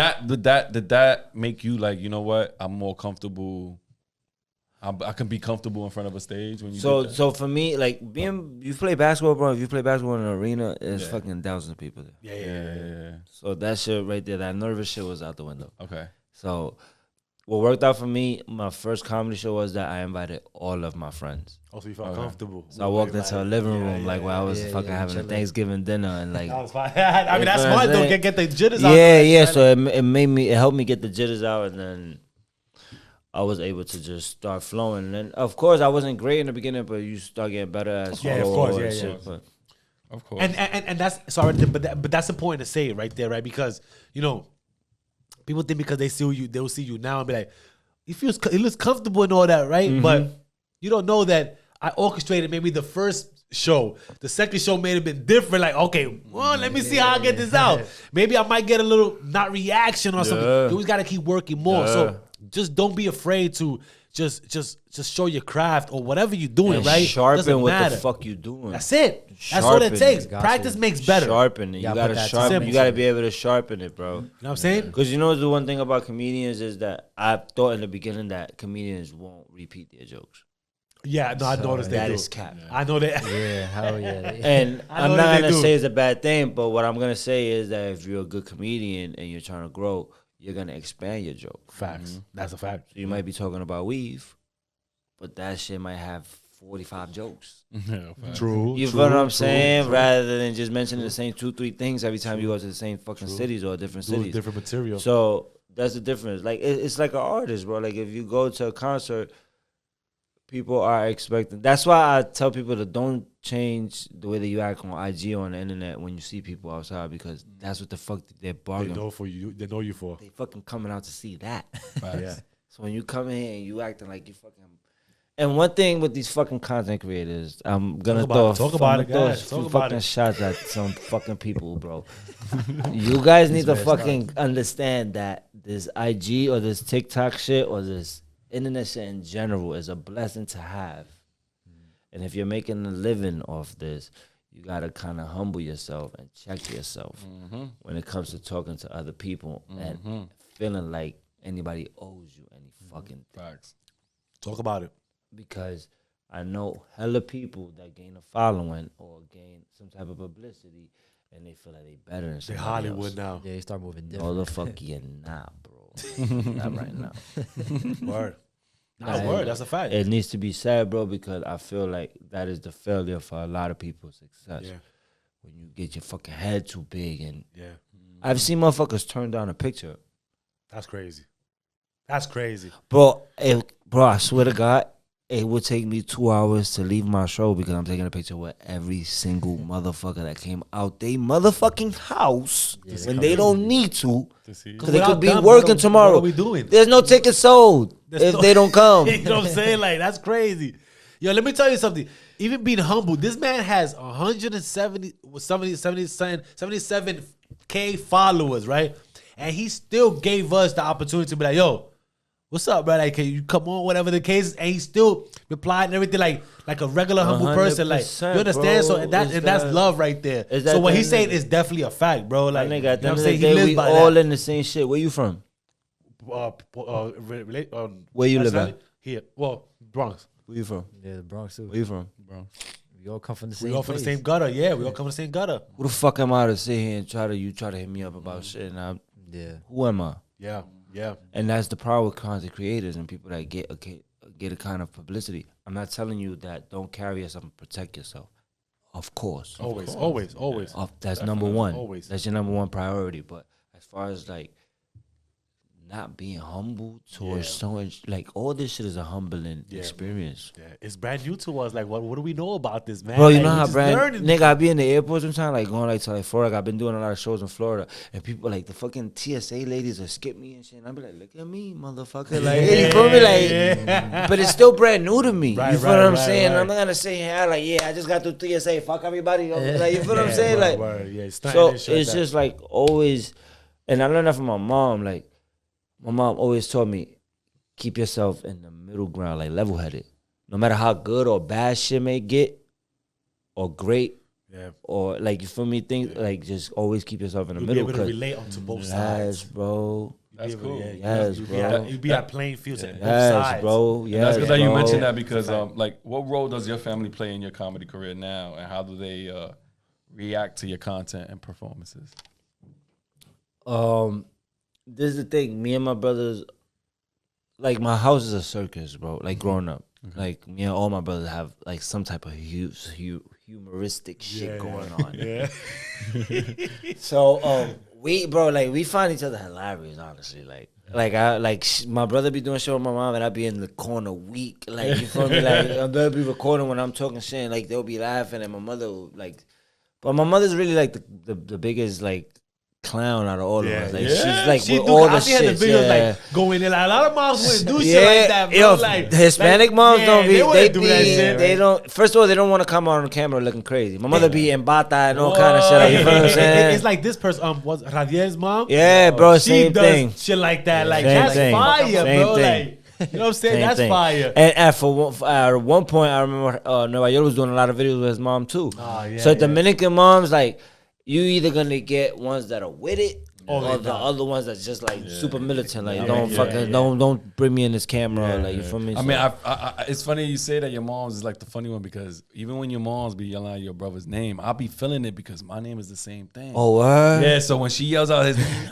did that make you like, you know what? I'm more comfortable. I can be comfortable in front of a stage when you. did that?
So for me, like you play basketball, bro. If you play basketball in an arena, there's fucking thousands of people there.
yeah.
So that shit right there, that nervous shit was out the window.
Okay.
So what worked out for me, my first comedy show was that I invited all of my friends.
Also, you felt comfortable.
So I walked into a living room like where I was fucking having a Thanksgiving dinner and like.
That was fine. I mean, that's
You know what
smart
I'm
though.
saying?
Get the jitters out.
Yeah. So it helped me get the jitters out, and then I was able to just start flowing. And then, of course, I wasn't great in the beginning, but you start getting better as
Yeah, of course,
and
yeah.
shit, but
Of course.
And that's sorry, but that's important to say right there, right? Because you know, people think because they see you, they'll see you now and be like, he looks comfortable and all that, right? But you don't know that I orchestrated maybe the first show. The second show may have been different. Like, okay, well, let me see how I get this out. Maybe I might get a little not reaction or something. You always got to keep working more. So just don't be afraid to just show your craft or whatever you're doing,
and
right?
sharpen
Doesn't
what
matter.
the fuck you doing.
That's it. That's all it
Sharpen
takes.
it. Got
Practice
you.
makes better.
Sharpen it. You
Gotta
gotta
put that
sharpen.
simple
You gotta
to
be able to sharpen it, bro.
You know what I'm saying?
Because you know the one thing about comedians is that I thought in the beginning that comedians won't repeat their jokes.
Yeah, no, I noticed they
That
do.
is cap.
I know that.
Yeah, hell yeah.
And
I
I'm
know
not
that they
gonna
do.
say it's a bad thing, but what I'm gonna say is that if you're a good comedian and you're trying to grow, you're gonna expand your joke.
Facts. That's a fact.
So you might be talking about weave, but that shit might have 45 jokes.
Yeah, facts.
True.
You feel what I'm saying? Rather than just mentioning the same 2-3 things every time you go to the same fucking cities or different cities.
Different material.
So that's the difference. Like it's like an artist, bro. Like if you go to a concert, people are expecting. That's why I tell people to don't change the way that you act on IG or on the internet when you see people outside, because that's what the fuck they're
they
bargaining.
know for you. They know you for.
They fucking coming out to see that.
Facts.
Yeah.
So when you come in here and you acting like you fucking. And one thing with these fucking content creators, I'm gonna
Talk about it, guys.
throw a
Talk
few
about
fucking
it.
shots at some fucking people, bro. You guys need to fucking understand that this IG or this TikTok shit or this internet shit in general is a blessing to have. And if you're making a living off this, you gotta kind of humble yourself and check yourself when it comes to talking to other people and feeling like anybody owes you any fucking thing.
Facts.
Talk about it.
Because I know hella people that gain a following or gain some type of publicity and they feel like they better than
They
somebody
Hollywood
else.
now.
Yeah, you start moving
No,
different.
the fuck you're not, bro. Not right now.
Word. Nah,
Nah,
word. That's a fact.
It needs to be said, bro, because I feel like that is the failure for a lot of people's success.
Yeah.
When you get your fucking head too big. And
Yeah.
I've seen motherfuckers turn down a picture.
That's crazy. That's crazy.
Bro, I swear to God, it would take me 2 hours to leave my show because I'm taking a picture with every single motherfucker that came out they motherfucking house when they don't need to. Because they
Without
could be
them,
working
what
tomorrow.
are we doing?
There's no tickets sold if they don't come.
You know what I'm saying? Like, that's crazy. Yo, let me tell you something. Even being humble, this man has 77K followers, right? And he still gave us the opportunity to be like, yo, what's up, bro? Like, can you come on, whatever the case is? And he still replied and everything like a regular humble person. Like, you
100%,
understand? So
bro.
that's
It's
love right there.
it's
So
that
what
thing,
he's saying
nigga.
is definitely a fact, bro.
My
Like,
nigga,
you know
at the
what I'm
end of the
saying? He
day,
lives
we
by
all
that.
in the same shit. Where you from? Where you live at?
Here. Well, Bronx.
Where you from?
Yeah, the Bronx too.
Where you from?
We all come from the same
We all from the
place.
same gutter. Yeah, we all come from the same gutter.
Who the fuck am I to sit here and try to hit me up about shit? And
Yeah.
who am I?
Yeah, yeah.
And that's the power with content creators and people that get a kind of publicity. I'm not telling you that don't carry yourself and protect yourself. Of course.
Always.
That's number one.
always.
That's your number one priority. But as far as like not being humble towards someone, like all this shit is a humbling experience.
Yeah, it's brand new to us. Like, what do we know about this, man?
Bro, you
Like,
know
we
how
just
brand
learning.
nigga, I be in the airport sometimes, like going like to like Florida. I've been doing a lot of shows in Florida, and people like the fucking TSA ladies will skip me and shit. And I be like, look at me, motherfucker. Like, you feel me? Like, but it's still brand new to me.
Right,
you feel
right,
what I'm
right,
saying?
right.
I'm not gonna say here like, yeah, I just got through TSA. Fuck everybody. Like, you feel what I'm
Yeah,
saying?
word,
Like,
word. Yeah, it's
so it's just like always, and I learned that from my mom. Like, my mom always told me, keep yourself in the middle ground, like level headed. No matter how good or bad shit may get, or great, or like you feel me, think like just always keep yourself in the
You'll be
middle.
able to relate onto both
Yes,
sides.
bro.
That's cool.
Yes, bro.
You be at playing fields at both
Yes,
sides.
bro.
And
Yes,
that's good that you
bro.
mentioned that because, like, what role does your family play in your comedy career now, and how do they react to your content and performances?
This is the thing. Me and my brothers, like my house is a circus, bro. Like growing up, like me and all my brothers have like some type of humoristic shit going on.
Yeah.
So we find each other hilarious, honestly. My brother be doing shit with my mom, and I be in the corner weak. Like, you feel me? Like, they'll be recording when I'm talking shit, and like they'll be laughing, and my mother will, like, but my mother's really like the biggest like clown out of all of us. Like, she's like with all the
I see her in
shit.
the videos
Yeah.
like going in. Like, a lot of moms wouldn't do shit like that, bro.
Yo,
Like
the Hispanic moms don't be.
They
They
wouldn't do that
be.
shit.
They don't. First of all, they don't want to come out on camera looking crazy. My mother be in bata and all kind of shit. Like, you feel what I'm saying?
It's like this person. Was Javier's mom?
Yeah, bro.
She
Same
does
thing.
shit like that. Like,
Same
that's
thing.
fire,
Same
bro.
thing.
Like, you know what I'm saying?
Same
That's
thing.
fire.
And at one point, I remember Nueva York was doing a lot of videos with his mom too.
Oh, yeah,
So
yeah.
Dominican moms, like, you either gonna get ones that are with it,
Oh,
or
they
the
not.
other ones that's just like super militant. Like,
Yeah,
don't
yeah,
fucking
yeah.
don't bring me in this camera. Like, you feel me?
I mean, it's funny you say that your mom's is like the funny one, because even when your mom's be yelling out your brother's name, I'll be feeling it because my name is the same thing.
Oh, what?
Yeah, so when she yells out his name,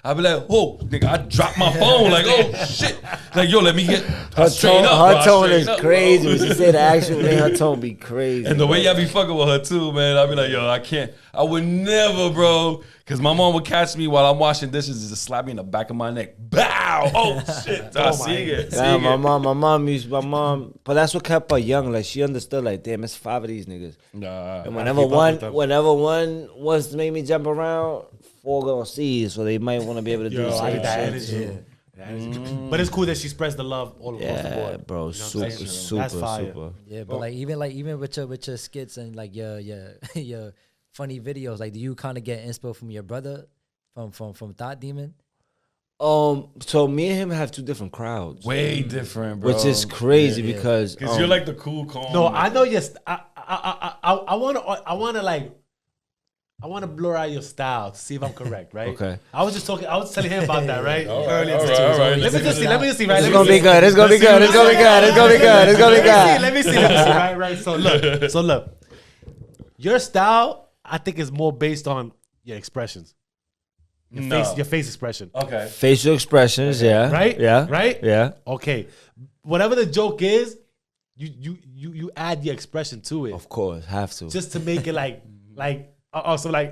I'd be like, oh, nigga, I dropped my phone. Like, oh, shit. Like, yo, let me get
Her
straighten
tone,
up.
her
bro.
tone
Straighten
is
up,
crazy.
bro.
When she say the actual name, her tone be crazy.
And the way
bro.
y'all be fucking with her too, man, I'd be like, yo, I can't. I would never, bro. Because my mom would catch me while I'm washing dishes and just slap me in the back of my neck. Bow! Oh, shit. I see it.
Nah, my mom, but that's what kept her young. Like, she understood, like, damn, it's 5 of these niggas.
Nah.
And whenever one wants to make me jump around, 4 gonna see, so they might want to be able to do the
I
same
get that
shit.
energy. That energy. But it's cool that she spreads the love all across the
Yeah,
board.
bro,
You know what I'm saying?
super,
That's fire.
super.
Yeah, but like even with your skits and like your your funny videos, like do you kind of get inspo from your brother from Thought Demon?
So me and him have 2 different crowds,
Way different, bro.
which is crazy because
Because you're like the cool, calm.
No, I know yes. I want to blur out your style to see if I'm correct, right?
Okay.
I was telling him about that, right? Earlier
all
today.
right, all right.
Let me just see, right?
it's gonna be good. It's gonna be good. It's gonna be good. It's gonna be good. It's gonna be good.
Let me see, right? So look. Your style, I think, is more based on your expressions. Your face expression.
Okay.
Facial expressions, yeah,
Right?
yeah,
Right?
yeah.
Okay. Whatever the joke is, you add the expression to it.
Of course, have to.
Just to make it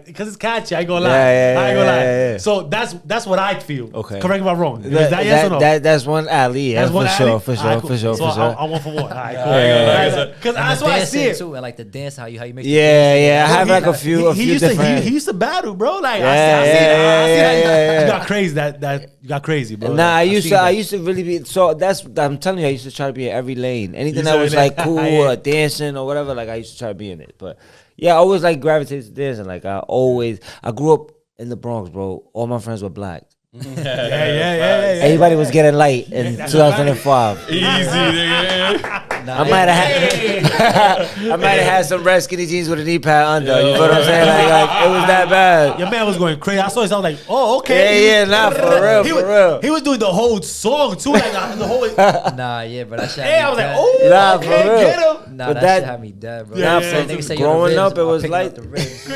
because it's catchy. I ain't gonna lie.
Yeah,
I ain't gonna lie.
yeah.
So that's what I feel.
Okay.
Correct me if I'm wrong. Is that yes or no?
That's one alley, yeah,
That's one
for sure,
alley?
for
All
sure,
right, cool.
for sure,
So
for sure.
I want for one. All right, cool.
yeah.
Because
And
that's
the
why I see
dancing
it.
too, and like the dance, how you make the
Yeah,
dance.
yeah. I have like a
He
few
used to
different.
he used to battle, bro. Like
Yeah,
I see that.
yeah.
You got crazy. That you got crazy, bro.
Nah, I used
seen
to.
that.
I used to really be. So I'm telling you, I used to try to be in every lane. Anything
You
that
said
was
that.
like cool
Yeah.
or dancing or whatever, like I used to try to be in it. But yeah, I always like gravitated to dancing. Like I grew up in the Bronx, bro. All my friends were black.
Yeah.
Everybody was getting light in 2005.
Easy, nigga.
Nah,
I might have had some red skinny jeans with a knee pad under. You know what I'm saying? Like it was that bad.
Your man was going crazy. I saw it. I was like, oh, okay.
Yeah, nah, for real,
He
for
was,
real.
He was doing the whole song too, like the whole.
Nah, yeah, but that shit.
Hey,
had
I was
me
like,
dead.
oh,
Nah,
okay,
for real.
get him.
Nah,
but
that
that-
shit had me dead, bro.
Yeah,
That
yeah,
nigga say
growing
your
up, it was
I'll pick
like-
up the ribs.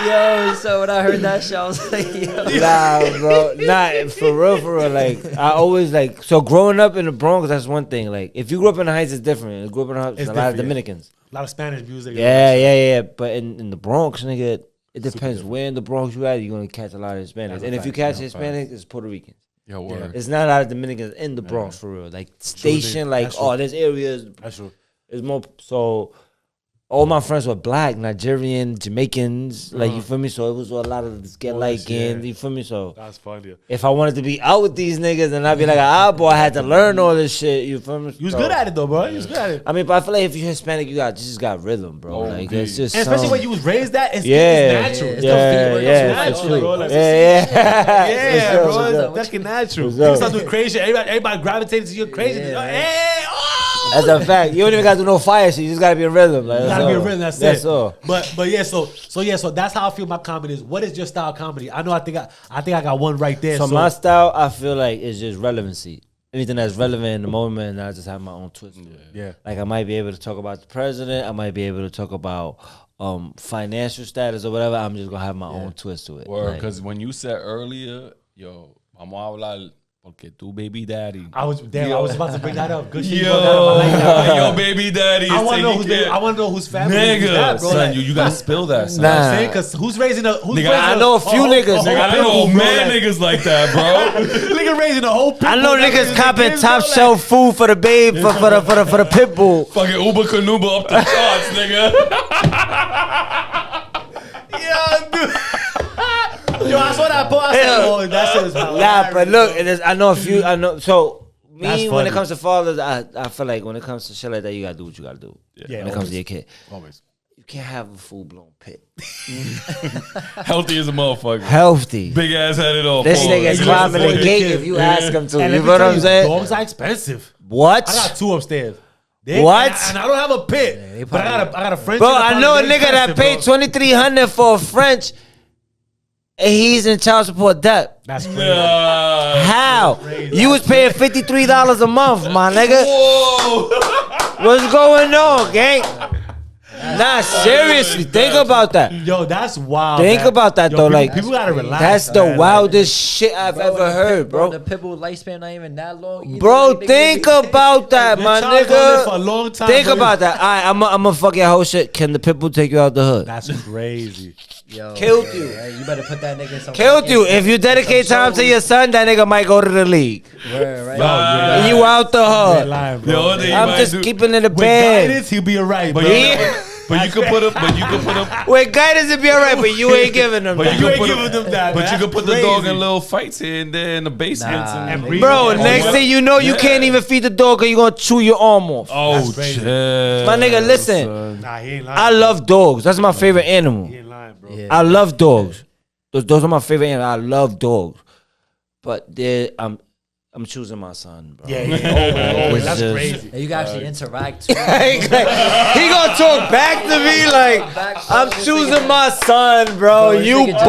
Yo, so when I heard that shit, I was like, yo.
Nah, bro. Nah, for real. Like, I always like, so growing up in the Bronx, that's one thing. Like, if you grew up in the Heights, it's different. You grew up in the Heights,
It's
a lot of
different, yeah.
Dominicans.
A lot of Spanish music.
Yeah. But in the Bronx, nigga, it depends where in the Bronx you at, you're going to catch a lot of Hispanics.
That's a
And if you
fact,
catch Hispanics, it's Puerto Ricans.
Yo, word.
It's not a lot of Dominicans in the Bronx, for real. Like, station, like,
that's true.
there's areas,
That's true.
it's more, so... All my friends were black, Nigerian, Jamaicans, like you feel me. So it was a lot of this get like in, you feel me. So
That's funny.
if I wanted to be out with these niggas, then I'd be like, boy, I had to learn all this shit. You feel me?
You was good at it though, bro. You was good at it.
I mean, but I feel like if you're Hispanic, you just got rhythm, bro.
Oh,
Like
indeed.
it's just
And especially
some-
when you was raised that, it's natural.
It's
yeah,
It's
for
natural,
sure.
bro. Like,
Yeah,
bro,
for sure.
it's fucking natural.
For
You
sure.
start doing crazy shit. Everybody gravitated to your crazy.
Yeah, right.
Hey,
That's a fact. You don't even gotta do no fire shit. You just gotta be in rhythm. Like,
You gotta be a rhythm. That's
That's
it.
all.
But yeah. So that's how I feel my comedy is. What is your style of comedy? I know. I think I got one right there.
So my style, I feel like, is just relevancy. Anything that's relevant in the moment, and I just have my own twist. to it.
Yeah.
Like I might be able to talk about the president. I might be able to talk about financial status or whatever. I'm just gonna have my own twist to it.
Word,
Like,
because when you said earlier, yo, vamos a hablar porque tu baby daddy.
I was about to bring that up. Good shit.
Yo,
You brought that up. I like that.
yo, baby daddy. is
I want to know
taking care-
I want to know whose family is
Nigga,
that, bro.
son,
Like,
you gotta spill that, son.
Nah.
I'm saying, because who's raising a who's
Nigga,
raising
I know a few niggas, nigga.
I know
pitbull, bro,
man
like-
niggas like that, bro.
Nigga raising a whole pitbull.
I know
that
niggas
raising
copping
kids,
top
bro, like-
shelf food for the babe for the pit bull.
Fucking Uber Canuba up the charts, nigga.
Yeah, dude. Yo, I saw that post. I said, oh, that shit is hilarious.
Nah, but look, I know a few. I know so.
That's
Me, when
funny.
it comes to fathers, I feel like when it comes to shit like that, you gotta do what you gotta do.
Yeah,
When it comes to your kid,
Always.
you can't have a full blown pit.
Healthy as a motherfucker.
Healthy.
Big ass headed off.
This
Pause.
nigga's
You
climbing
listen
the
for
gate
your
if
kid.
you
Yeah.
ask him to.
And
You
let me
know what
tell
I'm
you,
saying?
Dogs are expensive.
What?
I got 2 upstairs.
What?
And I don't have a pit.
they
But I got a French.
Bro,
and
I know a
probably
nigga that
expensive,
paid
bro.
$2,300 for a French, and he's in child support debt.
That's crazy.
How?
crazy.
You was paying $53 a month, my nigga.
Whoa.
What's going on, gang?
Nah, seriously, think about that.
Yo, that's wild.
Think about that, though, like,
people gotta relax.
That's the
man.
wildest shit I've ever heard, bro.
The pit bull lifespan not even that long.
Bro, think about that, my
Your child gonna live for a
nigga.
long time,
Think
bro.
about that. I'm a fucking whole shit. Can the pit bull take you out the hood?
That's crazy.
Yo,
Killed
yeah,
you.
right? You better put that nigga in some.
Killed you. If you dedicate time to your son, that nigga might go to the league.
Word, right?
Yo,
You out the
You're
hood.
lying,
The
bro.
only thing you
I'm
might
just
do-
keeping it a
With
band.
guidance, he'll be alright,
But
bro.
you could put him.
With guidance, it'd be alright, but you ain't giving them
But
that.
you
ain't
could put
giving
him,
them that,
But
man.
you could put the
That's
dog
crazy.
in little fights here and there in the basements.
Nah.
and
breathe.
Bro,
Yeah.
next thing you know, you can't even feed the dog because you're going to chew your arm off.
Oh,
That's crazy.
chill.
My nigga, listen.
son.
Nah, he ain't lying.
I love dogs. That's my favorite animal.
He ain't lying, bro.
Yeah.
I love dogs. Those are my favorite animals. I love dogs. But I'm choosing my son, bro.
Yeah. Always. That's
It's just-
crazy.
And you can actually interact too.
he gonna talk back to me like I'm choosing my son, bro.
Bro, this
You
nigga just-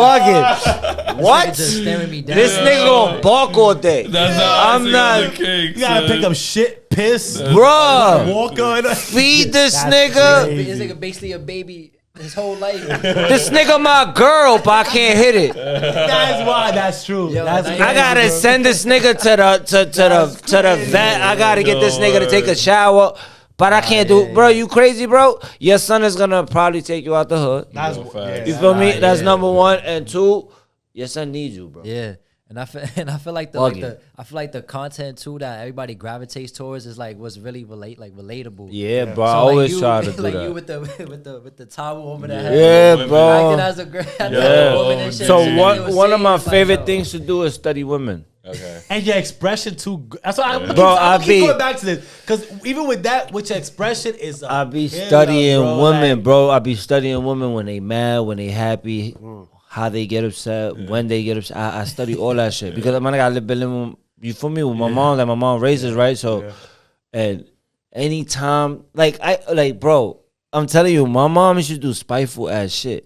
bugging. What?
Nigga just staring me down.
This nigga gonna bark all day.
That's how
I'm not,
You gotta pick up shit, piss,
bro.
walk on.
Feed this
That's
nigga.
crazy.
This nigga basically a baby his whole life.
This nigga my girl, but I can't hit it.
That's why. That's true.
Yo,
That's
now
crazy,
I gotta
bro.
send this nigga to the vet. I gotta get this nigga to take a shower. But I can't do, bro. You crazy, bro? Your son is gonna probably take you out the hood.
That's
facts.
You feel me?
Nah,
That's
yeah.
number one. And two, your son needs you, bro.
Yeah. And I feel like the content too that everybody gravitates towards is like what's really relatable.
Yeah, bro. I
So,
always
you,
try to do
like
that.
you with the towel over the
Yeah,
head.
bro.
Acting as a girl,
Yeah.
woman and shit.
So
And you
one
was
one of
saying,
my
like,
favorite
yo,
things to do is study women.
Okay.
And your expression too. That's why I'm
Bro, I
keep
be-
going back to this because even with that, with your expression is.
I be
killer,
studying
bro,
women,
like-
bro. I be studying women when they mad, when they happy, how they get upset, when they get upset. I study all that shit because man, I got been living. You feel me with my mom? Like my mom raises right, so and anytime bro. I'm telling you, my mom used to do spiteful ass shit.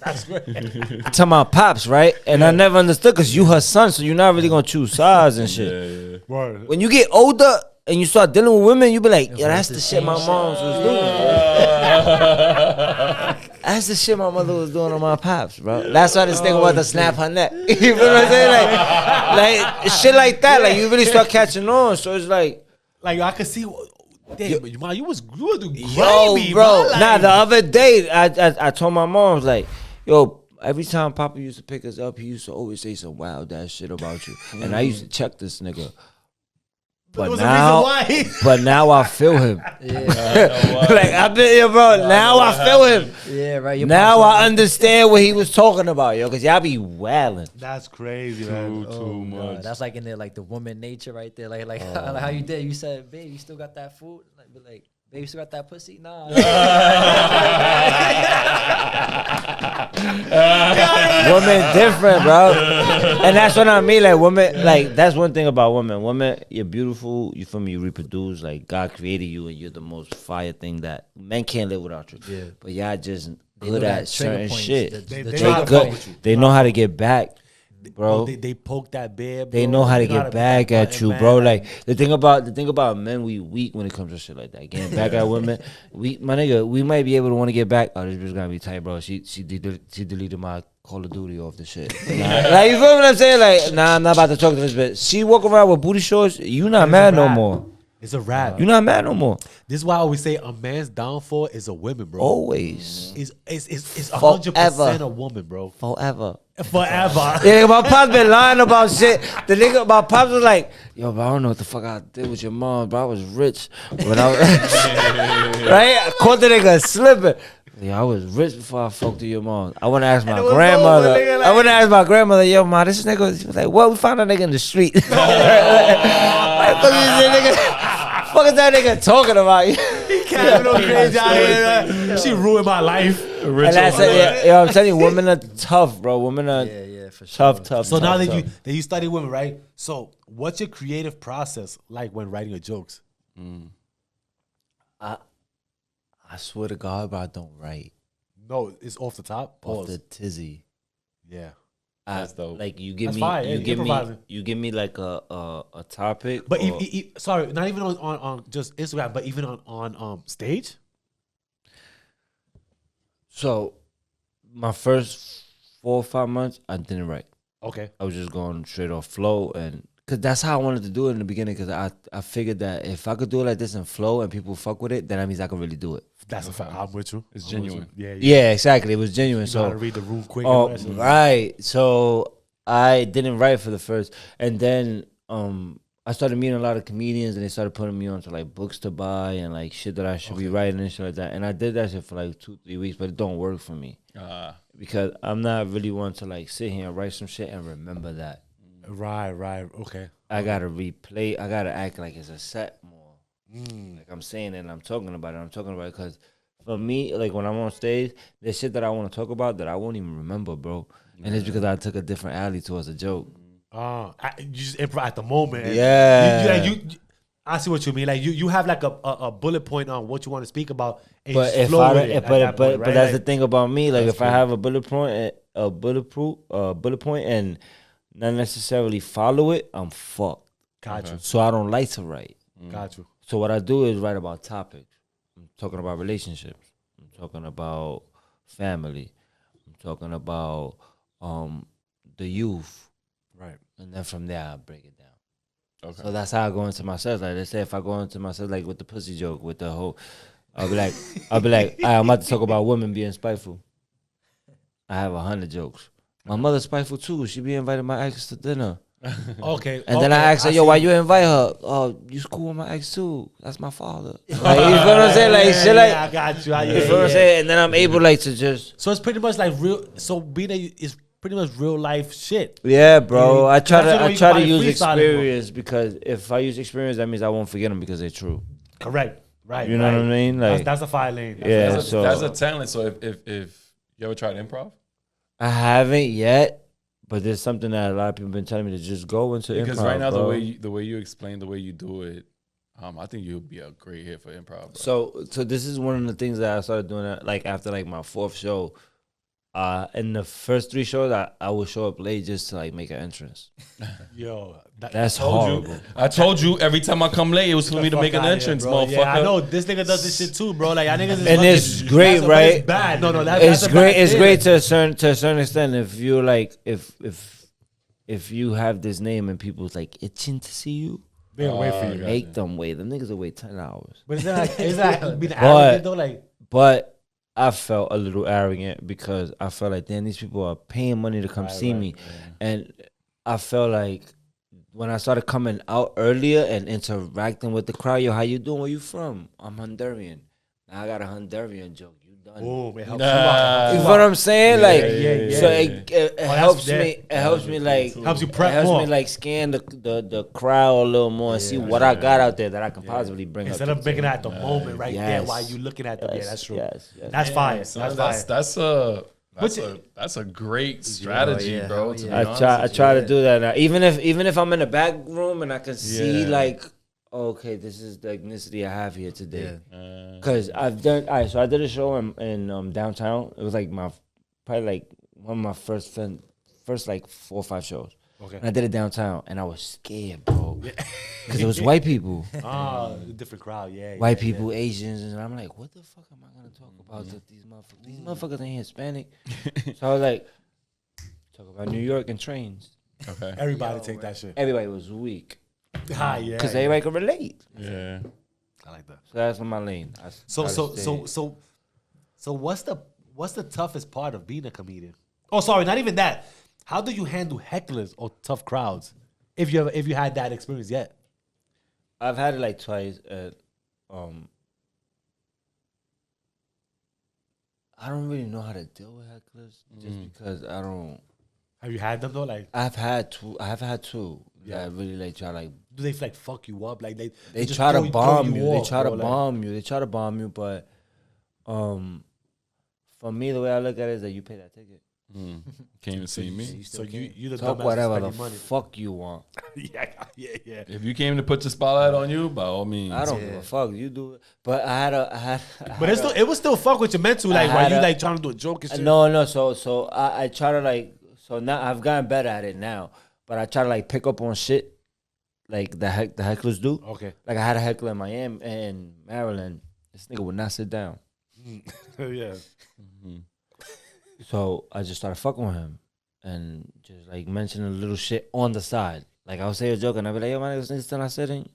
That's great.
To my pops, right? And I never understood because you her son, so you're not really gonna choose sides and shit.
Word.
When you get older and you start dealing with women, you be like, yeah, that's the shit my mom was doing. That's the shit my mother was doing on my pops, bro. That's why this nigga wanted to snap her neck. You feel what I'm saying? Like shit like that. Like you really start catching on. So it's like,
I could see. Damn, man, you was grimy,
yo, bro.
Like,
Nah, the other day I told my mom, I was like, yo, every time Papa used to pick us up, he used to always say some wild ass shit about you. And I used to check this nigga.
there
But
was
now,
a reason why.
but now I feel him.
Yeah,
Like I've been here, bro. Now I feel him.
yeah, right. Your
Now
pops
I understand what he was talking about, yo. Cause y'all be wailing.
That's crazy, man.
Too much.
That's like in there, like the woman nature right there. Like how you did. You said, babe, you still got that food? Like, babe, you still got that pussy? Nah.
Women different, bro. And that's what I mean. Like women, like that's one thing about women. Women, you're beautiful. You feel me? You reproduce. Like God created you, and you're the most fire thing that men can't live without you.
Yeah.
But y'all just
They
good
know
at
that trigger
certain
points,
shit.
the
They
They
know how to
good.
fuck with you.
They know how to get back, bro.
They poke that bear.
They
bro.
know how to
They
get back
be
at
button,
you,
man.
bro. Like the thing about men, we weak when it comes to shit like that. Getting back at women, my nigga, we might be able to want to get back. Oh, this bitch gonna be tight, bro. She deleted my Call of Duty off the shit. Like you feel what I'm saying? Like nah, I'm not about to talk to this bitch. She walk around with booty shorts. You not mad no
rap.
more.
It's a rap.
You not mad no more.
This is why I always say a man's downfall is a woman, bro.
Always,
It's 100% a woman, bro.
forever.
Forever.
Yeah, my pops been lying about shit. The nigga, my pops was like, yo, bro, I don't know what the fuck I did with your mom, bro. I was rich when I was right. I caught the nigga slipping. Yeah, I was rich before I fucked to your mom. I want to ask my
it was
grandmother.
over, nigga, like-
I want to ask my grandmother, yo, ma, this nigga. She was like, well, we found a nigga in the street. Like, fuck is that nigga talking about?
Can't no crazy out here, man. She ruined my life.
And that's it. Yo, I'm telling you, women are tough, bro. Women are
Yeah, for sure.
tough.
So
tough,
now
tough.
that you study women, right? So what's your creative process like when writing your jokes?
I swear to God, but I don't write
No, it's off the top.
off
Pause.
the tizzy.
Yeah.
That's dope.
Like you give
That's
me,
fine,
you
yeah,
give me,
improvising.
you give me like a topic.
But
or-
sorry, not even on just Instagram, but even on stage.
So my first 4 or 5 months, I didn't write.
Okay.
I was just going straight off flow, and because that's how I wanted to do it in the beginning. Because I figured that if I could do it like this and flow, and people fuck with it, then that means I can really do it.
That's a fact. I'm with you.
It's
I'm with
genuine.
you. Yeah.
Yeah, exactly. It was genuine.
You
So
gotta read the room quick.
oh,
and the rest.
right. So I didn't write for the first, and then I started meeting a lot of comedians, and they started putting me onto like books to buy and like shit that I should be writing and shit like that. And I did that shit for like 2-3 weeks, but it don't work for me because I'm not really one to like sit here and write some shit and remember that.
Right. Okay.
I gotta replay. I gotta act like it's a set more. Like I'm saying it and I'm talking about it. Because for me, like when I'm on stage, there's shit that I want to talk about that I won't even remember, bro. And it's because I took a different alley towards a joke.
You just improv at the moment. And
Yeah.
you, I see what you mean. Like you have like a bullet point on what you want to speak about. And
But
you
if
flow
I
with
don't,
it at
but
that point, right?
that's
Like,
the thing about me. Like
That's
if I have a bullet point and not necessarily follow it, I'm fucked.
got you.
So I don't like to write.
Got you.
So what I do is write about topics. I'm talking about relationships. I'm talking about family. I'm talking about the youth.
Right.
And then from there I break it down.
Okay.
So that's how I go into my sets. Like let's say if I go into my sets like with the pussy joke, with the whole I'll be like, I'm about to talk about women being spiteful. I have 100 jokes. My mother's spiteful too. She be inviting my ex to dinner.
Okay.
And then I asked her, yo, why you invite her? Oh, you school with my ex too. That's my father. Like, you feel what I'm saying? Like, shit like,
I got you.
you feel what I'm saying? And then I'm able like to just,
So it's pretty much like real. So being is pretty much real life shit.
yeah, bro. I try
That's the way
to
you can
use
freestyle it, bro.
experience because if I use experience, that means I won't forget them because they're true.
Correct. Right.
You know what I mean? Like,
That's a fire lane.
Yeah.
That's
so-
that's a talent. So if you ever tried improv,
I haven't yet, but there's something that a lot of people been telling me to just go into
because
improv,
right now
bro.
the way you explain, the way you do it, I think you'll be a great hit for improv. Bro.
So this is one of the things that I started doing like after like my 4th show. In the first 3 shows, I would show up late just to like make an entrance.
Yo,
That's
told
horrible.
you. I told you every time I come late, it was for me to make an entrance, motherfucker.
Yeah, I know this nigga does this shit too, bro. Like I niggas is
And
fucking-
it's great,
but
right?
It's bad. No,
It's
that's a
great.
bad
It's
thing.
great to a certain extent. If you like, if you have this name and people's like itching to see you,
They wait for you.
Gotcha.
make them wait. Them niggas will wait 10 hours.
But is that being arrogant though? Like
But I felt a little arrogant because I felt like, damn, these people are paying money to come see me. And I felt like when I started coming out earlier and interacting with the crowd, yo, how you doing? Where you from? I'm Honduran. Now I got a Honduran joke. You done.
boom, it helps
Nah.
you out.
You know what I'm saying? Like,
yeah.
so it helps
yeah.
me. It helps me like
Helps you
it
prep
helps
more.
me like scan the crowd a little more and see what I got out there that I can possibly bring
Instead
up.
of making it at the moment right there
Yes.
while you looking at them. Yeah,
Yes,
that's true.
yes, yes.
That's fire.
Son,
That's fire.
that's a great strategy,
yeah.
bro.
Oh,
to be
yeah.
honest
I
with
try
you.
to do that now. Even if I'm in the back room and I can see
Yeah.
like, okay, this is the ethnicity I have here today.
Yeah.
Cause I've done. All right, so I did a show in downtown. It was like probably like one of my first like 4 or 5 shows.
Okay.
And I did it downtown, and I was scared, bro, because it was white people.
Different crowd. Yeah.
White people, Asians, and I'm like, what the fuck am I gonna talk about to these motherfuckers? These motherfuckers ain't Hispanic. So I was like, talk about New York and trains.
Okay.
Everybody take that shit.
Everybody was weak
Yeah.
because everybody could relate.
Yeah.
I like that.
So that's my lane.
So what's the toughest part of being a comedian? Oh, sorry, not even that. How do you handle hecklers or tough crowds? If you had that experience yet?
I've had it like twice. I don't really know how to deal with hecklers just because I don't.
Have you had them though? Like,
I've had two. Yeah, really like try like
do they like fuck you up? Like they just
try to
throw
bomb you. They
off,
try to
bro, like-
bomb you. They try to bomb you, but for me, the way I look at it is that you pay that ticket.
Can't even see me.
So you the
Talk
dumbass
whatever the
spending money.
fuck you want.
yeah.
If you came to put the spotlight on you, by all means.
I don't give a fuck. You do it. But I had.
But it was still fuck with your mental. Like
I
while
had
you
a-
like trying to do a joke and shit.
No. So I try to like. So now I've gotten better at it now. But I try to like pick up on shit, like the hecklers do.
Okay.
Like I had a heckler in Miami and Maryland. This nigga would not sit down.
Yeah.
So I just started fucking with him and just like mentioning a little shit on the side. Like I would say a joke and I'd be like, yo, man, this nigga still not sitting.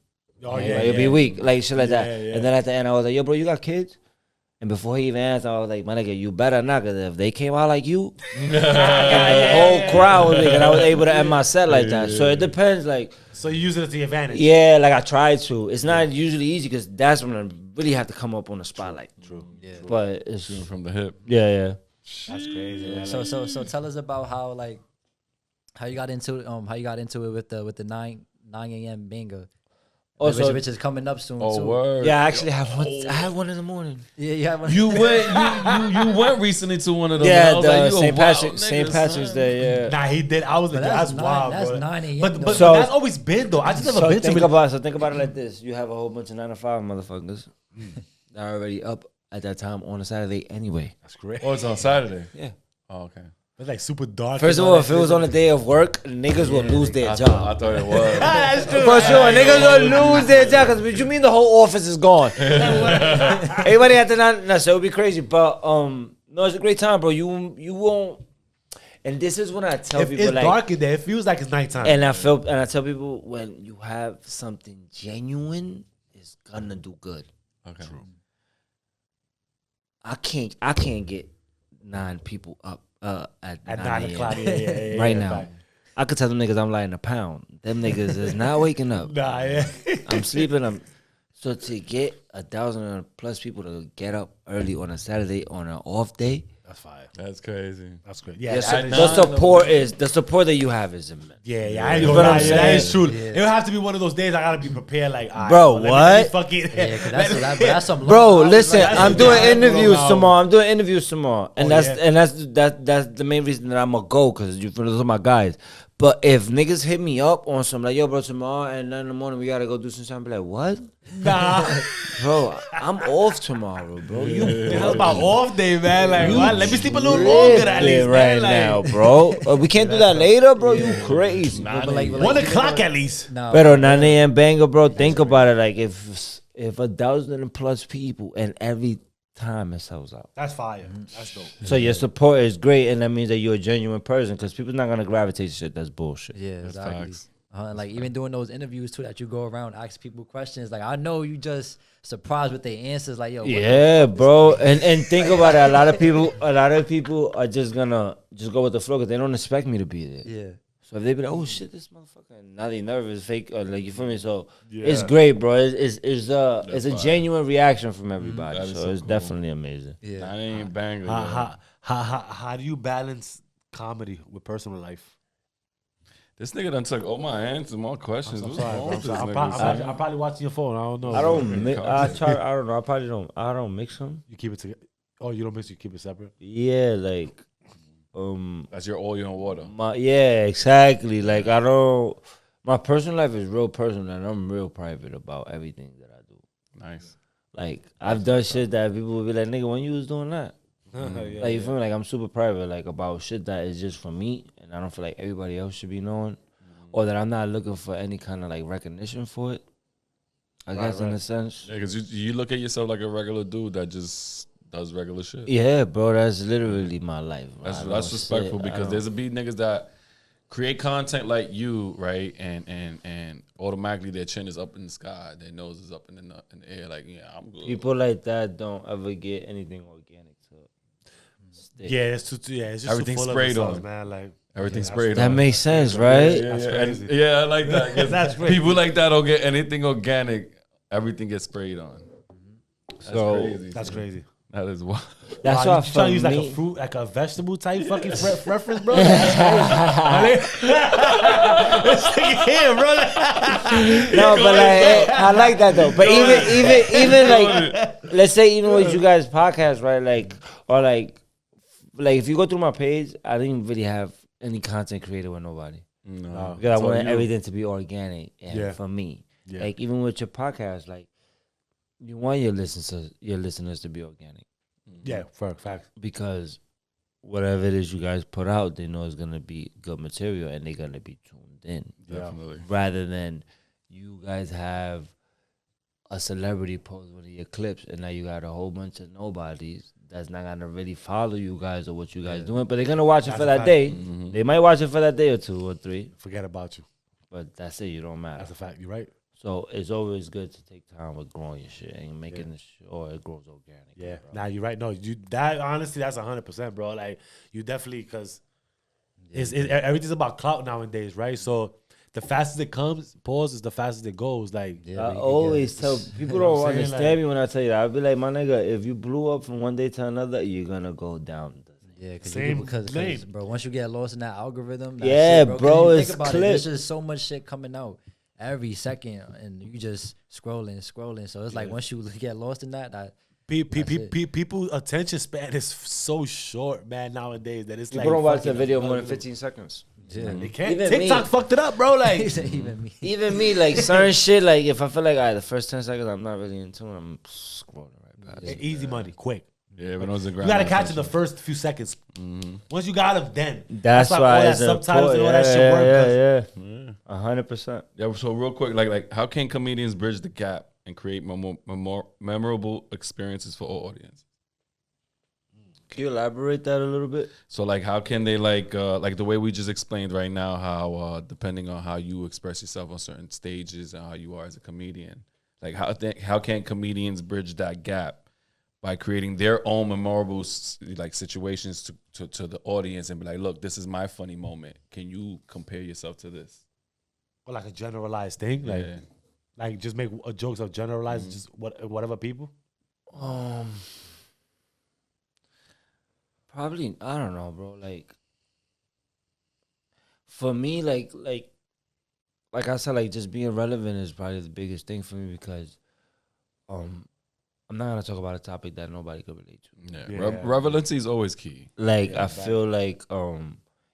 Oh
Like,
yeah.
it'll be weak, like shit like that.
Yeah.
And then at the end, I was like, yo, bro, you got kids? And before he even answered, I was like, my nigga, you better not, because if they came out like you, and the whole crowd was like, and I was able to end my set like that. So it depends, like.
So you use it to your advantage.
Yeah, like I tried to. It's not usually easy because that's when I really have to come up on the spotlight.
True.
Yeah.
But it's
Shooting from the hip.
yeah.
That's crazy. Man.
So tell us about how you got into it with the 9 a.m. banger.
Also,
which is coming up soon
Oh,
too.
word.
yeah, I actually have one. I had one in the morning.
Yeah, you have one.
You went recently to one of those.
Yeah,
and I was
the
like, you a
St.
wild
St.
nigga,
Patrick's
son.
Day. Yeah.
Nah, he did. I was like,
But
that's
that's
wild,
nine-
bro.
that's 9 a.m.
But
though.
So-
that's always been though. I just never been to it.
Think about it like this: you have a whole bunch of 9 to 5 motherfuckers that are already up at that time on a Saturday anyway.
That's great.
Oh, it's on Saturday.
Yeah.
Oh, okay.
It's like super dark.
First of
and
all,
that
if it was
shit.
on a day of work, niggas will lose their
I
job.
thought it was.
That's true.
For sure, niggas will lose their job. Cause what you mean the whole office is gone? Everybody at the 9, no, so it would be crazy. But no, it's a great time, bro. You won't. And this is when I tell
If
people
it's
like,
dark in there, it feels like it's nighttime.
and I tell people when you have something genuine, it's gonna do good.
Okay.
I can't get 9 people up at
9
a.m.
o'clock. Yeah,
right
yeah,
now.
fact.
I could tell them niggas I'm lying a pound. Them niggas is not waking up.
Nah, yeah.
I'm sleeping. So to get 1,000 plus people to get up early on a Saturday on an off day,
That's fire.
That's crazy.
That's great. Yeah,
yes,
that is-
the support that you have is immense.
yeah. I ain't
You
gonna
know what
lie.
I'm
Yeah, that is
saying?
true. It'll have to be one of those days I gotta be prepared. Like, all right,
Bro,
let me
what?
fucking,
Yeah, 'cause that's some long
Bro,
hours,
listen,
like,
I'm
that's
doing
a
interviews
long
tomorrow. I'm doing interviews tomorrow, and
Oh,
that's the main reason that I'm gonna go because you for those are my guys. But if niggas hit me up on some like, yo, bro, tomorrow at 9 in the morning we gotta go do some shit, I'm be like, what?
Nah,
Bro, I'm off tomorrow, bro. You
it's my off day, man. Like, what? Let me sleep a little longer at least,
right
man. Like,
now, bro. We can't do that later, bro. You crazy.
But like,
1
even
o'clock
though-
at least.
No,
Pero 9 a.m. banger, bro. Think about it. Like if 1,000 plus people and every time it sells out.
That's fire. That's dope.
So your support is great, and that means that you're a genuine person because people's not gonna gravitate to shit that's bullshit.
Yeah,
That's
exactly.
facts.
And like even doing those interviews too, that you go around ask people questions. Like I know you just surprised with their answers. Like yo, what the
Yeah,
fuck is
bro. And think about it. A lot of people are just gonna go with the flow because they don't expect me to be there.
Yeah.
So if they be like, oh shit, this motherfucker, and now they nervous, fake, or like you feel me. So
Yeah.
it's great, bro. It's a
fire.
genuine reaction from everybody.
That is
So
so
it's
cool.
definitely amazing.
Yeah.
That ain't banger. yo.
How do you balance comedy with personal life?
This nigga done took all my answers, my questions.
I'm
What's
sorry,
wrong
bro.
with this
I'm
nigga, son?
probably watching your phone. I don't know.
I don't.
man.
I don't know. I probably don't. I don't mix them.
You keep it together. Oh, you don't mix. You keep it separate.
Yeah, like
That's your oil and water.
yeah, exactly. Like I don't. My personal life is real personal, and I'm real private about everything that I do.
Nice.
Like I've done shit that people will be like, "Nigga, when you was doing that?"
Yeah,
Like you feel me? Like I'm super private, like about shit that is just for me, and I don't feel like everybody else should be knowing, or that I'm not looking for any kind of like recognition for it. I guess in a sense.
Yeah, because you look at yourself like a regular dude that just does regular shit.
Yeah, bro, that's literally my life. Bro. I
That's
don't
respectful
sit- I
because
don't-
there's a be niggas that create content like you, right? And automatically their chin is up in the sky, their nose is up in the air. Like, yeah, I'm good.
people like that don't ever get anything organic to stick.
Yeah, it's too. Yeah, it's just
Everything's
too full
sprayed
of themselves,
on.
man. Like
Everything
yeah,
sprayed
That
on.
makes sense, right?
Yeah,
That's
yeah,
crazy.
and- yeah, I like that. 'cause
That's crazy.
People like that don't get anything organic. Everything gets sprayed on. That's
So-
crazy.
That's crazy.
That is wild.
That's
Wow,
why
you
for
trying to use like a
me,
fruit, like a vegetable type fucking reference, bro? That's crazy. This nigga here, bro.
no, but like I like that though. But even like, let's say even with you guys podcast, right? Like or like if you go through my page, I didn't really have any content created with nobody
No.
because I
It's all
wanted
you.
everything to be organic and
Yeah.
for me.
Yeah.
Like even with your podcast, like you want your listeners to be organic
Yeah, for a fact.
because whatever it is you guys put out, they know it's gonna be good material and they're gonna be tuned in.
Definitely.
Rather than you guys have a celebrity post one of your clips, and now you got a whole bunch of nobodies that's not gonna really follow you guys or what you guys doing, but they're gonna watch it
That's
for
a
that
fact.
day.
Mm-hmm.
They might watch it for that day or 2 or 3,
Forget about you.
but that's it. You don't matter.
That's a fact. You're right.
So it's always good to take time with growing your shit and making sure it grows organic.
Yeah.
bro.
Nah, you're right. No, that honestly, that's 100%, bro. Like you definitely because everything's about clout nowadays, right? So the fastest it comes, pause is the fastest it goes. Like
Yeah,
I
but you can
always
get-
tell people
You know what
don't
I'm saying?
understand
Like-
me when I tell you that. I'll be like, my nigga, if you blew up from one day to another, you're gonna go down.
Yeah, cause
Same
because
lane.
bro, once you get lost in that algorithm, that
Yeah,
shit, 'cause
bro,
you
it's
think about
clip.
there's just so much shit coming out every second, and you just scrolling. So it's like once you get lost in that
people's attention span is so short, man, nowadays that it's
People
like
don't watch
fucking
the video more than
unbelievable.
15 seconds.
yeah.
They can't.
Even
TikTok
me.
fucked it up, bro. Like
even me.
Even me, like certain shit, like if I feel like, all right, the first 10 seconds I'm not really into it, I'm scrolling right past.
easy money, quick.
Yeah, when I was in
You gotta catch in the first few seconds.
Mm-hmm.
Once you got them, then
That's why
all that
it's
subtitles and all
important.
that shit work. 'cause
Yeah, 100%.
Yeah, so real quick, like how can comedians bridge the gap and create memorable experiences for all audience?
Can you elaborate that a little bit?
So like how can they like the way we just explained right now, how depending on how you express yourself on certain stages and how you are as a comedian, like how can comedians bridge that gap by creating their own memorable like situations to the audience and be like, look, this is my funny moment. Can you compare yourself to this?
or like a generalized thing, like just make jokes of generalized, just whatever people.
Probably, I don't know, bro. Like, for me, like I said, like just being relevant is probably the biggest thing for me because, I'm not gonna talk about a topic that nobody could relate to.
Yeah,
Yeah.
relevancy is always key.
Like I feel like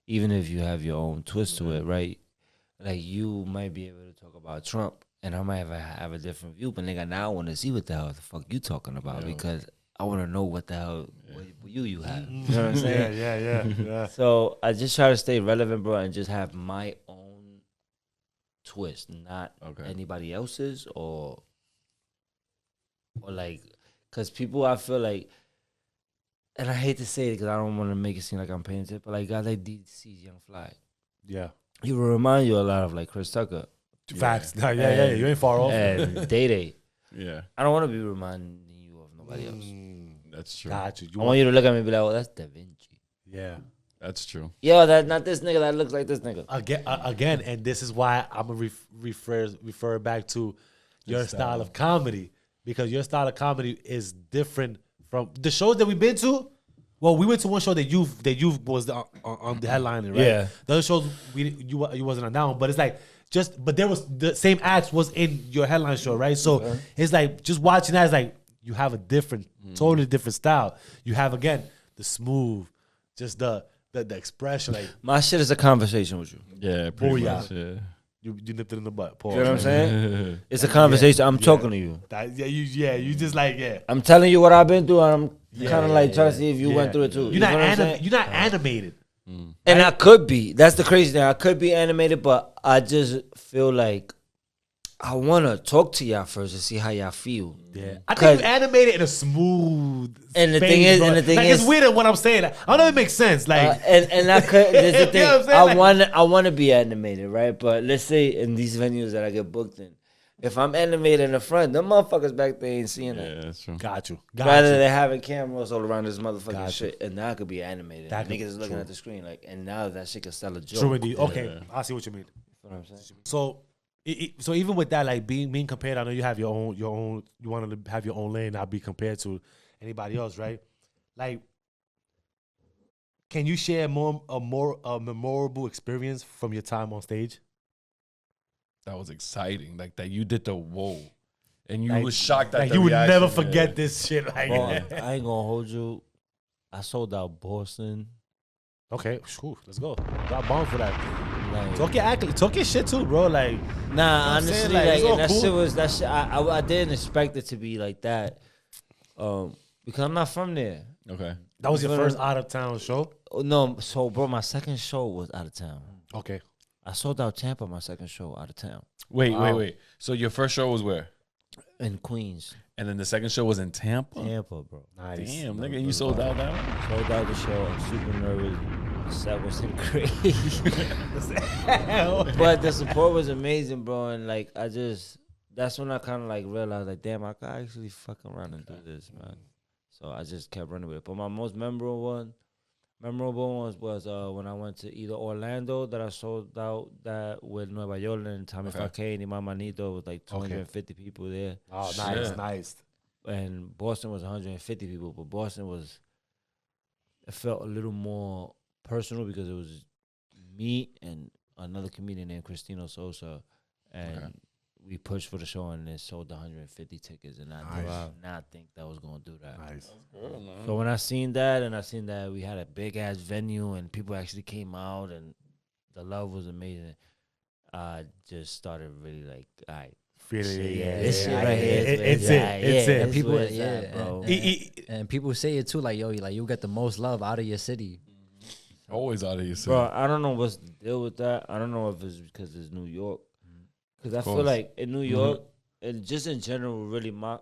even if you have your own twist to it, right? Like you might be able to talk about Trump, and I might have a different view, but nigga, now I want to see what the hell the fuck you talking about because I want to know what the hell what you have. You know what I'm saying?
Yeah.
So I just try to stay relevant, bro, and just have my own twist, not anybody else's or like, cause people, I feel like, and I hate to say it because I don't want to make it seem like I'm paying attention, but like guys like DC's Young Fly,
Yeah.
he will remind you a lot of like Chris Tucker
Facts. Yeah. You ain't far off.
and Day Day.
Yeah,
I don't want to be reminding you of nobody else.
that's true.
Got you.
I want you to look at me and be like, oh, that's Da Vinci.
Yeah.
That's true.
Yo, that's not this nigga that looks like this nigga.
Again, and this is why I'm gonna refer back to your style of comedy, because your style of comedy is different from the shows that we've been to. Well, we went to one show that you was on the headliner, right?
Yeah.
The other shows you wasn't on that one, but it's like but there was the same acts was in your headline show, right? So it's like just watching that is like you have a different, totally different style. You have again the smooth, just the expression, like
My shit is a conversation with you.
Yeah, pretty
Booyah.
much. Yeah.
you nipped it in the butt. Pause.
You know what I'm saying? It's a conversation. I'm talking to you.
You just like
I'm telling you what I've been through, and I'm kind of like trying to see if you went through it too.
You're
You
not
know what I'm saying?
you're not animated.
And I could be. That's the crazy thing. I could be animated, but I just feel like I want to talk to y'all first and see how y'all feel.
Yeah, I think you animated in a smooth.
And the
space,
thing is-
bro.
and the thing
like,
is-
it's weird what I'm saying. I don't know if it makes sense. Like,
and I could. There's the
You know what I'm
thing.
saying?
I want to be animated, right? But let's say in these venues that I get booked in, if I'm animated in the front, them motherfuckers back there ain't seeing it.
Yeah, that's true.
got you.
Rather than having cameras all around this motherfucking
Gotcha.
shit, and now I could be animated.
That
Niggas
could-
is looking
true.
at the screen like, and now that shit can sell a joke.
True indeed.
You
Okay, I see what you mean.
know what I'm saying?
So, so even with that, like being compared, I know you have your own. You want to have your own lane, not be compared to anybody else, right? Like, can you share a more memorable experience from your time on stage?
That was exciting. Like that you did the whoa. And you
Like-
was shocked at
Like
the
you would
reaction.
never
Yeah.
forget this shit. Like,
Bro, I ain't gonna hold you. I sold out Boston.
okay, whew, let's go. Drop bomb for that.
Like,
Talk your shit too, bro. Like,
nah,
I'm saying,
honestly,
like,
like,
it's all
and that
cool.
shit was that shit. I didn't expect it to be like that, because I'm not from there.
Okay.
that was your
You know
first
what
out of town show.
Oh, no, so bro, my second show was out of town.
Okay,
I sold out Tampa. My second show out of town.
Wait.
Wow.
So your first show was where?
in Queens,
And then the second show was in Tampa.
Tampa, bro.
Nice.
Damn, nigga, you sold out that one?
Sold out the show. I'm super nervous. The set wasn't great, but the support was amazing, bro. And like, that's when I kind of like realized, like, damn, I could actually fuck around and do this, man. So I just kept running with it. But my most memorable one was when I went to either Orlando that I sold out that with Nueva York and Tommy Fake and Imam Manito with like 250 people there.
Oh, nice, nice.
And Boston was 150 people, but it felt a little more personal because it was me and another comedian named Cristino Sosa, and we pushed for the show and it sold 150 tickets, and I did not think that was gonna do that.
Nice.
So when I seen that we had a big ass venue and people actually came out and the love was amazing, I just started really like, all right.
This
shit right here.
It's it.
And people,
bro.
And people say it too, like, yo, like you get the most love out of your city.
Always out of your city.
Bro, I don't know what's the deal with that. I don't know if it's because it's New York. Because I feel like in New York, and just in general, really, my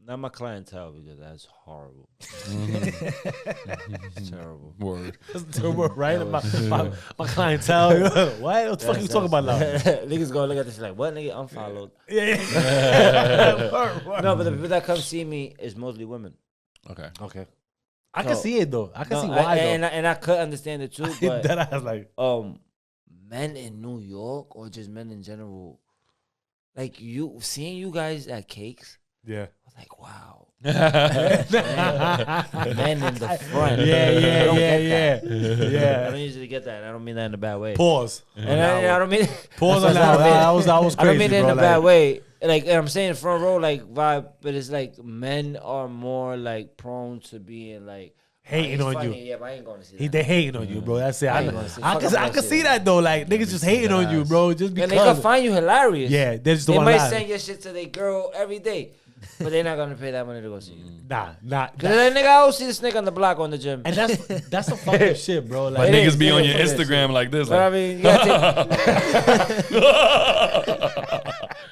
not my clientele, because that's horrible. It's terrible.
Word.
That's terrible, right? My clientele. What the fuck are you talking about now?
Niggas gonna look at this like, what, nigga? Unfollowed.
Yeah.
No, but the people that come see me is mostly women.
Okay.
I can see it though. I can see why though.
And I could understand it too, but
that I was like,
men in New York or just men in general, like seeing you guys at Cakes,
yeah.
I was like, wow. Men in the front.
Yeah.
I don't usually get that. I don't mean that in a bad way.
Pause.
And I don't mean
Pause on that. That was crazy.
I don't mean it in
bro,
a bad way. Like, I'm saying front row, like, vibe, but it's like men are more like prone to being like
hating on
funny.
you.
Yeah, but I ain't going to see that.
They hating on you, bro. That's it. I can
see
see that though. Like niggas just hating on you, bro. Just because.
And they can find you hilarious.
Yeah, they just
they
don't
might
lie.
send your shit to their girl every day, but they're not gonna pay that money to go see you.
Nah.
Cause that nigga, I will see this nigga on the block on the gym.
And that's some fucking shit, bro. Like
But niggas be on your
It is.
Instagram like this.
But I
Like,
mean, you gotta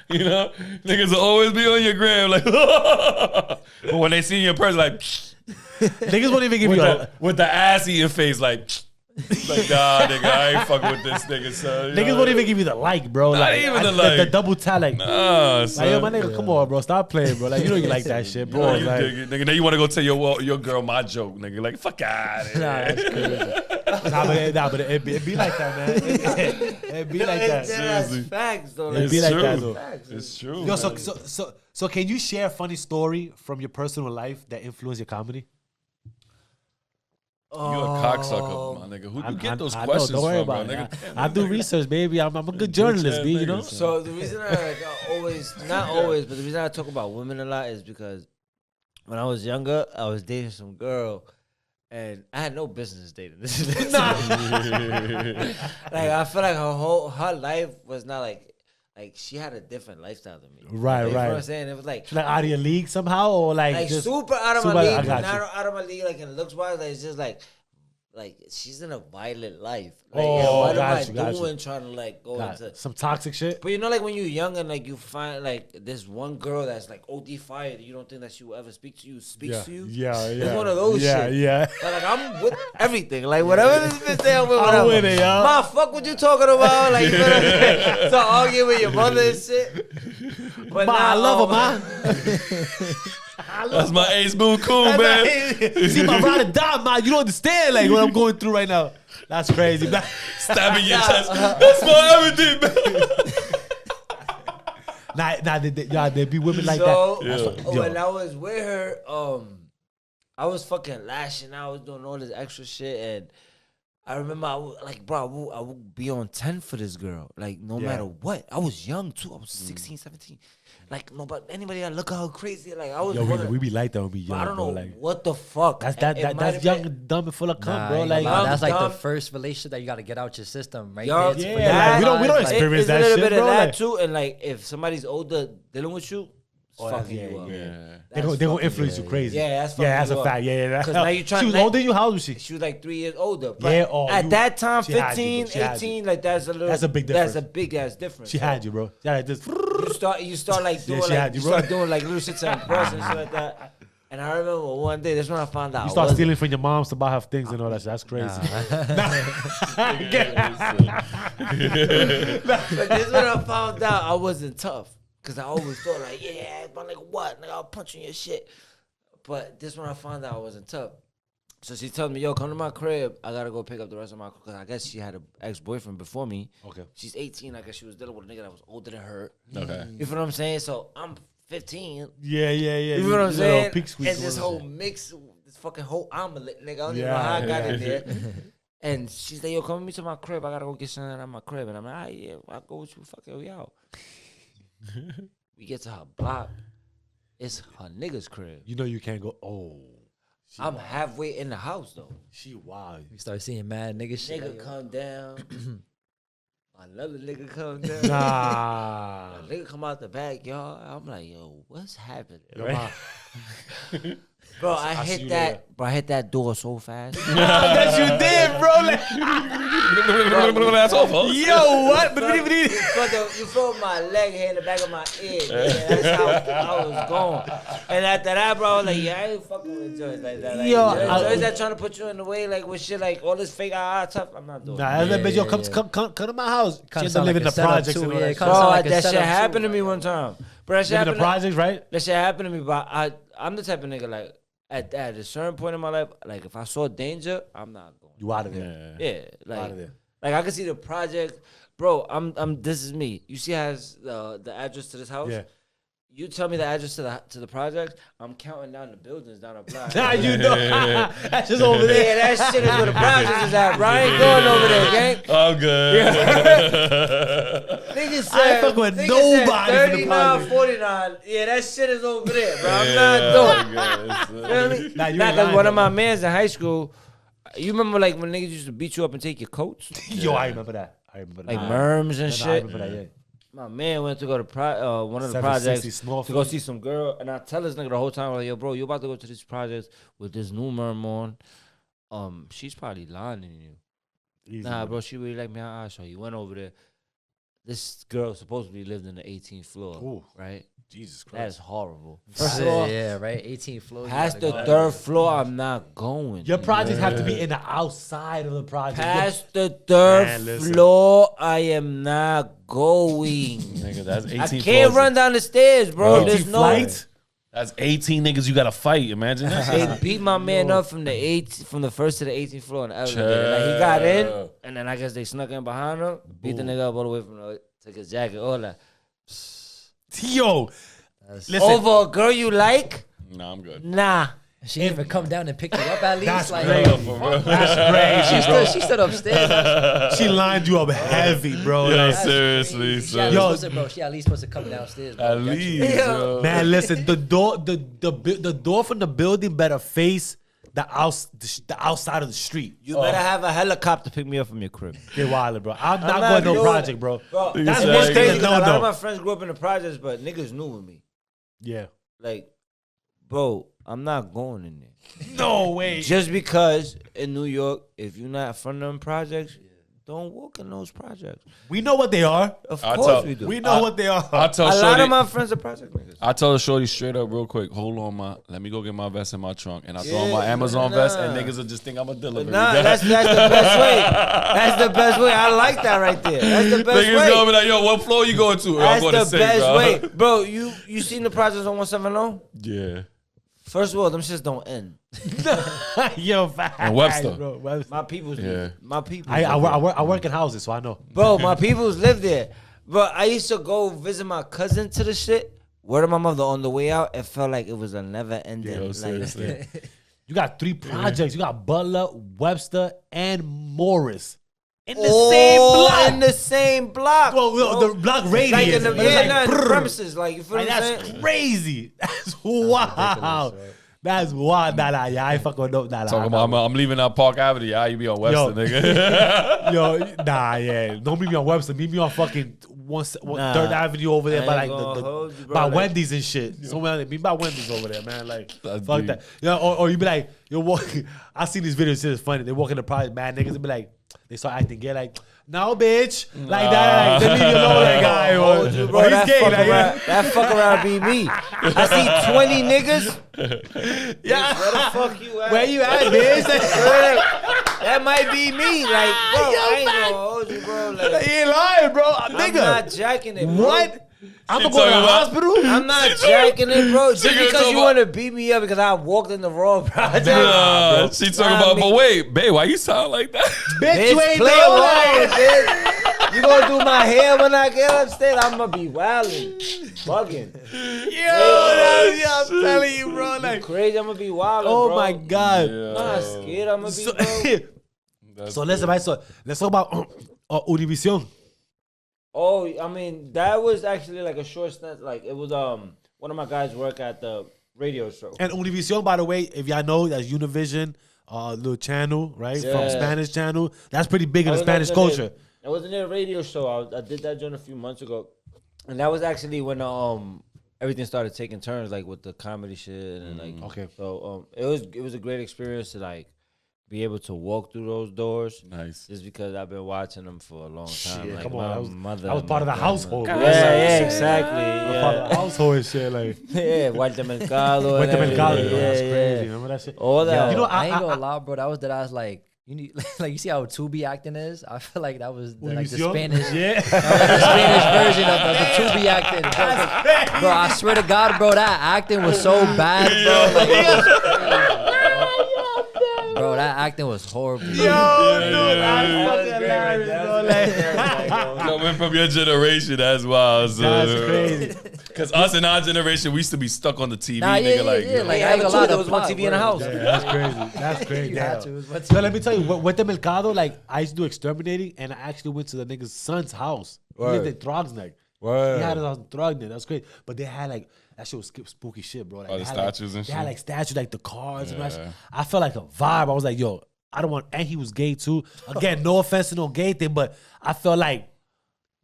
you know, niggas will always be on your gram like. But when they see you in person, like
niggas won't even give you
with the ass eating face, like nah, nigga, I ain't fucking with this nigga, son.
niggas won't even give you the like, bro.
Not
Like
even the like.
the double tap, like.
Nah,
Like,
son.
yo, my nigga, come on, bro. Stop playing, bro. Like, you know you like that shit, bro.
Bro, you
Like,
dig it, nigga. Then you want to go tell your girl my joke, nigga. Like, fuck out of here.
that's crazy.
but it be like that, man. It be like that.
Seriously.
That's facts, though.
It
It's
be like
true.
that, though.
It's true.
Yo,
man.
so can you share a funny story from your personal life that influenced your comedy?
You a cocksucker, my nigga. Who you get those questions
don't worry
from, bro,
about it.
nigga?
I do research, baby. I'm a good journalist, B. You know.
So the reason I always, not always, but the reason I talk about women a lot is because when I was younger, I was dating some girl, and I had no business dating this. Like I feel like her life was not like she had a different lifestyle than me.
Right,
You know
right.
what I'm saying? It was like
She's like out of your league somehow, or like just
super out of
super-
my
I
league,
got
but
you.
not out of my league. Like in looks wise, like it's just like she's in a violent life. Like,
Oh,
what
got
am
you, got
I
you.
doing trying to like go
got
into?
some toxic shit.
But you know, like when you're young and like you find like this one girl that's like OD fired, you don't think that she will ever speak to you, speaks to you.
Yeah.
It's one of those shit.
Yeah.
Like I'm with everything. Like whatever this bitch say, I'm with
I'm
whatever.
with it, yo.
Ma, fuck what you talking about. Like you know what I'm saying? So argue with your mother and shit. But
Ma, I love her, ma.
That's my ace boon cool, man.
See my ride or die, ma. You don't understand like what I'm going through right now. That's crazy.
Stabbing your chest. That's my everything, man.
There be women like
So
that.
when I was with her, I was fucking lashing out, I was doing all this extra shit, and I remember I would be on 10 for this girl, like no matter what. I was young too. I was 16, 17. Like anybody that look at her crazy, like I was.
Yo, we be like that when we young,
I don't know
bro. Like
what the fuck.
that's
It might
that's
have
young,
been-
and dumb, and full of cum,
Nah,
bro. Like
that's like the
dumb.
first relationship that you got to get out your system, right?
Yo,
there.
yeah, like, we don't
It-
experience
it's
that
a little
shit,
bit
bro.
of that
Like-
too, and like if somebody's older dealing with you, fucking
yeah,
you up.
Yeah.
They gonna influence you crazy.
Yeah, that's fucking
yeah, that's
you
a
up.
fact. Yeah,
Because now you trying.
She was older than you. How old was she?
She was like 3 years older. But
Yeah, oh,
at that time,
she had you,
15,
bro. She had
18, like that's a little.
That's a big difference.
That's a big ass difference.
She had you, bro. Yeah, this.
You start like doing
she had you, bro.
start doing like little shit to impress and shit like that. And I remember one day, that's when I found out.
You start stealing from your moms to buy her things and all that shit. That's crazy.
But this is when I found out I wasn't tough. Because I always thought like, yeah, but like what? Nigga, I'll punch you in your shit. But this when I found out I wasn't tough. So she told me, yo, come to my crib. I got to go pick up the rest of my, because I guess she had an ex-boyfriend before me.
Okay.
She's 18. I guess she was dealing with a nigga that was older than her.
Okay.
You feel what I'm saying? So I'm 15.
Yeah.
You feel what I'm saying?
Pig
And
squeak
this
going
whole
on.
mix, this fucking whole omelet, nigga. I don't even
Yeah,
know how I got
yeah.
in there. And she's like, yo, come with me to my crib. I got to go get something out of my crib. And I'm like, ah, yeah, I'll go with you. Fuck it, we out. We get to her block. It's her nigga's crib.
You know you can't go. Oh,
I'm halfway in the house, though.
she wild.
We start seeing mad nigga shit.
Nigga come down. Another nigga come down.
Nah.
A nigga come out the backyard. I'm like, yo, what's happening?
Yo,
Right? Bro, I
see
hit
you
that.
later.
Bro, I hit that door so fast.
That you did, bro.
That's all, folks.
Yo, what?
You feel my leg here in the back of my ear. Yeah, that's how I was going. And after that, bro, I was like, yeah, I ain't fucking with joints like that. Like,
Yo,
joints that trying to put you in the way, like with shit, like all this fake tough. I'm not doing.
Nah, that bitch, yo, come to my house. She ended up living in the projects and all that shit.
Kinda
Bro,
sound like a
that shit
setup
happened
too,
to me one time. Bro, that shit
Living in
happened.
the projects, right?
That shit happened to me, but I'm the type of nigga like at a certain point in my life, like if I saw danger, I'm not going.
You out of there.
Yeah, like
Out of there.
like I can see the project, bro. I'm. This is me. You see, how has the address to this house.
Yeah.
You tell me the address to the project. I'm counting down the buildings down the block.
Nah, you know. That's just over there.
Yeah, that shit is where the project is at, bro. I ain't going over there, gang.
I'm good.
Niggas
I ain't
said,
fucking with
niggas
nobody
said
in the
39,
project.
49. Yeah, that shit is over there, bro. I'm not doing it. You know what I mean?
Nah, you
Nah,
ain't
cause
lying,
one of
though.
my mans in high school, you remember like when niggas used to beat you up and take your coats?
Yo, I remember that. I remember that.
Like merms and
I
shit.
remember that, yeah.
My man went to go to one of the
760
projects
Small
to go
Field.
see some girl, and I tell this nigga the whole time, like, yo, bro, you about to go to this project with this new merm on. She's probably lying to you.
Easy,
Nah, bro, she really like me. I'll show you. Went over there. This girl supposedly lived in the 18th floor,
Ooh.
right?
Jesus
That is
Christ.
horrible.
First
First of all,
yeah, right. 18 floors.
past the third floor, I'm not going.
Your projects have to be in the outside of the project.
Past the third
Man, listen.
floor, I am not going.
Nigga, that's 18
I can't
floors.
run down the stairs, bro.
Bro,
There's no.
flight?
That's 18 niggas you gotta fight. Imagine that.
They beat my man up from the first to the 18th floor in the elevator. Like he got in, and then I guess they snuck in behind him, beat the nigga up all the way took his jacket, all that.
Yo, listen.
Over a girl you like?
Nah, I'm good.
Nah.
She didn't even come down and pick you up at least.
That's
Like,
crazy. That's crazy, bro.
she stood upstairs.
She lined you up heavy, bro.
Yo,
Like,
seriously,
She at
son.
least supposed to, bro. She at least supposed to come downstairs. Bro.
At
Get you.
least,
Yeah.
yo.
man, listen. The door from the building better face the outside of the street.
You better have a helicopter pick me up from your crib.
Get wild, bro. I'm not
not
going to no
doing
project,
it.
bro.
Bro,
That's
said,
one
"Hey,
it's
thing
crazy
to
'cause a lot
know,
of my
though.
friends grew up in the projects, but niggas knew with me.
Yeah.
Like, bro, I'm not going in there.
No way.
Just because in New York, if you're not from them projects, don't walk in those projects.
We know what they are.
Of
I
course
tell-
we do.
We know what they are.
I tell
A lot
Shorty,
of my friends are project niggas.
I tell the Shorty straight up real quick, hold on, let me go get my vest in my trunk. And I throw on
Yeah,
my Amazon
nah.
vest and niggas will just think I'm a delivery
Nah,
guy.
that's the best way. That's the best way. I like that right there. That's the best
Niggas
way.
gonna be like, yo, what floor you going to? I'm
That's
going to
the
say,
best
bro.
way. Bro, you seen the projects on 170?
Yeah.
First of all, them shits don't end.
Yo, fact,
And Webster.
bro. Webster.
My people's
Yeah.
my people.
I work in houses, so I know.
Bro, my peoples live there. But I used to go visit my cousin to the shit. Word of my mother, on the way out, it felt like it was a never ending.
Yo,
like,
seriously.
You got 3 projects. You got Butler, Webster, and Morris in the
all
same block.
in the same block.
Well,
bro.
the block radius.
Like in the,
but it's like,
in the
brrr.
premises. Like, you feel
Like,
what I'm
that's
saying?
crazy. That's wild. That's wild. Nah, yeah, I ain't fucking with no. Nah,
Talking about, I'm leaving out Park Avenue. Yeah, you be on Webster,
Yo.
nigga.
Yo, nah, yeah. Don't meet me on Webster. Meet me on fucking
Nah,
Third Avenue over there
I
by
ain't
like
gonna hold you, bro,
by
like-
Wendy's and shit. Somewhere be by Wendy's over there, man. Like
That's
fuck
deep.
that. Yeah, or you be like, you're walking. I see these videos. It's funny. They walk in the private mad niggas and be like, they start acting gay, like, no, bitch, like that. Like, they leave you alone, that guy.
Hold you, bro.
Or he's
That
gay,
fuck
like, yeah.
around, that fuck around be me. I see 20 niggas.
Yeah.
Where the fuck you at?
Where you at, bitch?
That might be me. Like, bro, I ain't gonna hold you, bro. Like,
He ain't lying, bro.
I'm
Nigga.
not jacking it, bro.
What? I'm gonna go to
talking
the
about-
hospital?
I'm not jacking it, bro. Just
She gonna
because
talk
you
about-
want to beat me up because I walked in the wrong project.
She talking
Nah,
about,
me-
but wait, babe, why you sound like that?
Bitch, you
Bitch,
ain't
play
know
along
that.
with this. You gonna do my hair when I get upstairs? I'm gonna be wilding, bugging.
I'm telling you, bro. Like,
Crazy, I'm gonna be wilding,
oh
bro.
my God.
I'm not scared, I'm gonna be,
So,
bro.
so listen, right? So let's talk about Univision.
Oh, I mean, that was actually like a short stint. Like, it was one of my guys work at the radio show.
And Univision, by the way, if y'all know, that's Univision, little channel, right? From
Yeah.
Spanish channel. That's pretty big in
I
the
was
Spanish
actually-
culture.
I was in their radio show. I did that joint a few months ago, and that was actually when everything started taking turns, like with the comedy shit and like.
Okay.
So it was a great experience to like be able to walk through those doors.
Nice.
Just because I've been watching them for a long time.
Shit,
like
come on,
my
that was-
mother.
that was part of the household,
Yeah,
bro.
yeah, exactly.
Part of
Yeah,
the household and shit, like.
yeah. Walter Mercado.
Went to
and
Mercado,
everything.
bro. That's
Yeah,
crazy.
yeah.
Remember that shit?
All that.
You know,
I ain't gonna lie, bro. That was that I was like, you need like you see how 2B acting is. I feel like that was like the
Univision?
Spanish,
Yeah.
the Spanish version of the 2B acting. Bro, I swear to God, bro, that acting was so bad, bro. Like, it was bro, that acting was horrible.
Yo, dude, I fucking hilarious, bro. Like,
Coming from your generation, that's wild.
that's crazy.
Because us in our generation, we used to be stuck on the TV,
Nah,
nigga.
yeah,
like,
yeah,
yo.
like,
Yeah,
I ain't gonna lie,
there
the
was one
plot,
TV in the
word.
house.
Yeah, that's crazy. That's crazy.
You had
Damn.
to. It was what
So let me tell you, went to Mercado, like, I used to do exterminating, and I actually went to the nigga's son's house. He lived in Throgsneck. He had his house in Throgsneck. That's great. But they had, like, that shit was spooky shit, bro. Like,
Oh,
they
the
had,
statues
like,
and
They had,
shit?
like, statues, like, the cars and that shit.
Yeah.
I felt like a vibe. I was like, yo, I don't want, and he was gay, too. Again, no offense to no gay thing, but I felt like,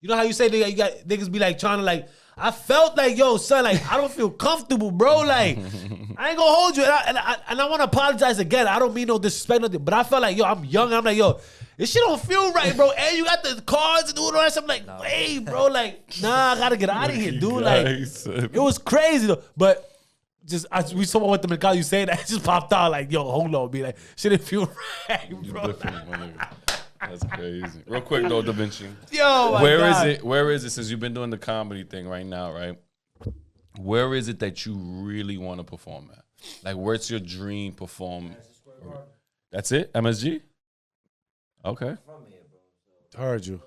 you know how you say nigga, you got niggas be like trying to like. I felt like, yo, son, like I don't feel comfortable, bro. Like I ain't gonna hold you, and I want to apologize again. I don't mean no disrespect, nothing, but I felt like, yo, I'm young. I'm like, yo, this shit don't feel right, bro. And you got the cards and all that stuff. I'm like, hey, bro, like, nah, I gotta get out of here, dude. Like, it was crazy though, but. Just we saw what the Mercado you say that it just popped out like, yo, hold on, be like, shit didn't feel right, bro.
Different, my nigga. That's crazy. Real quick though, Da Vinci.
Yo, my
Where is
God.
it? Where is it? Since you've been doing the comedy thing right now, right? Where is it that you really want to perform at? Like, where's your dream perform? That's it? MSG? Okay.
Heard you.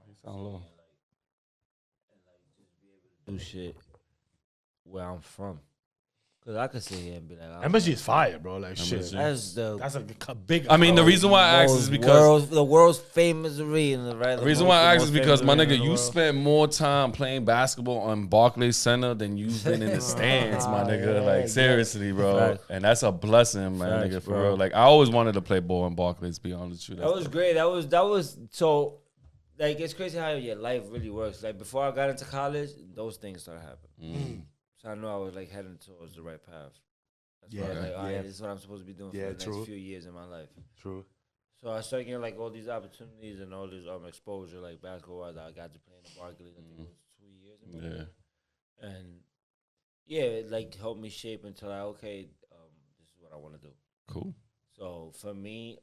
You sound low.
Do shit where I'm from. Cause I could sit here and be like,
MSG is fire, bro. Like shit.
MSG.
that's
That's a big.
I mean, the reason why I ask is because
the world's famous arena, right?
the reason why I ask is because my nigga, you spent more time playing basketball on Barclays Center than you've been in the stands, my nigga. Like seriously, bro.
Facts.
And that's a blessing, my
Facts,
nigga, for
bro.
real. Like I always wanted to play ball in Barclays. Be honest with you.
That was great. That was so. Like it's crazy how your life really works. Like before I got into college, those things started happening. So I knew I was like heading towards the right path. That's why I was like, all right, this is what I'm supposed to be doing for the next few years in my life.
True.
So I started getting like all these opportunities and all this exposure, like basketball. I got to play in the Barclays. I think it was 2 years. In my life. And yeah, it like helped me shape until I this is what I want to do.
Cool.
So for me,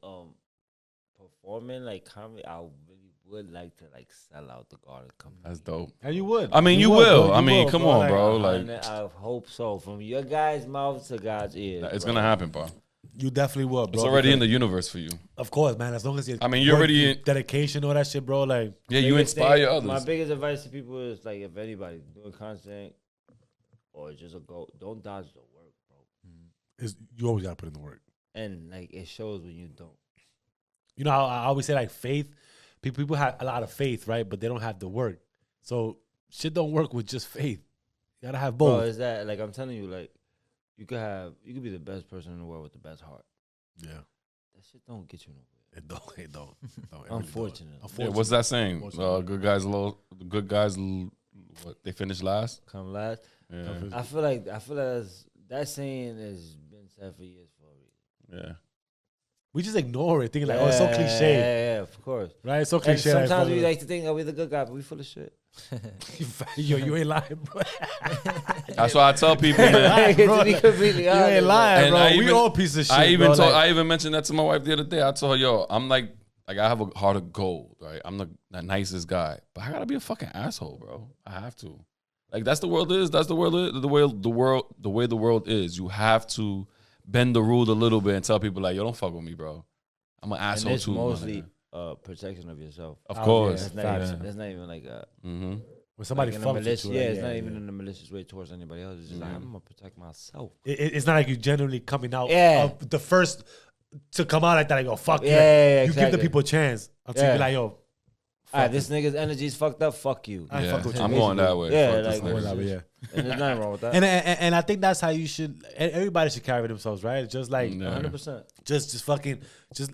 performing like comedy, I really would like to like sell out the Garden Company.
That's dope.
And you would.
I mean, you
would,
will.
bro.
I
You
mean,
will,
come on, bro.
And
Like,
I hope so. From your guys' mouth to God's ears.
it's
bro.
gonna happen, bro.
You definitely will, bro.
It's already in
because-
the universe for you.
Of course, man. As long as you.
I mean, you're
work,
already
you-
in-
dedication, all that shit, bro. Like,
Yeah, you
Biggest
inspire
thing-
others.
My biggest advice to people is like, if anybody doing content or just a go, don't dodge the work, bro.
you always gotta put in the work.
And like it shows when you don't.
You know how I always say like faith. People have a lot of faith, right? But they don't have the work. So shit don't work with just faith. You gotta have
Bro,
both.
is that like I'm telling you, like you could be the best person in the world with the best heart.
Yeah.
That shit don't get you nowhere.
It don't. It really
Unfortunately.
don't.
Yeah, what's that saying?
Unfortunately.
Good guys. What they finished last?
Come last.
Yeah,
I feel like that saying has been said for years for a reason.
yeah.
We just ignore it, thinking like, oh, it's so cliche,
Yeah, of course.
right? It's so
And
cliche.
sometimes we like to think, oh, we're the good guy, but we full of shit.
Yo, you ain't lying, bro.
That's why I tell people, man.
Like,
bro,
to be completely
You
honest,
ain't lying,
And
bro.
I
We
even-
all piece of shit.
I even
bro.
I even mentioned that to my wife the other day. I told her, yo, I'm like I have a heart of gold, right? I'm the nicest guy, but I gotta be a fucking asshole, bro. I have to. Like that's the world is. That's the world. The way the world is. You have to bend the rule a little bit and tell people like, yo, don't fuck with me, bro. I'm an
And
asshole
it's
too.
mostly protection of yourself.
Of
Oh,
course.
yeah.
That's not even like a
Mm-hmm.
when somebody
like in a
fucks with
malicious,
you,
yeah,
like,
it's not even in a malicious way towards anybody else. It's just like, I'm gonna protect myself.
It's not like you generally coming out
Yeah.
of the first to come out like that. Like, oh fuck
Yeah,
yeah.
yeah,
You give the
exactly.
people a chance until you
Yeah.
be like, yo,
All right, this nigga's energy is fucked up. Fuck you.
I
Yeah,
fuck with you.
I'm going that way.
Yeah,
Fuck this
like,
nigga.
Well, yeah.
And there's nothing wrong with that.
And I think that's how you should. Everybody should carry themselves, right? Just like
Yeah.
100%.
just fucking just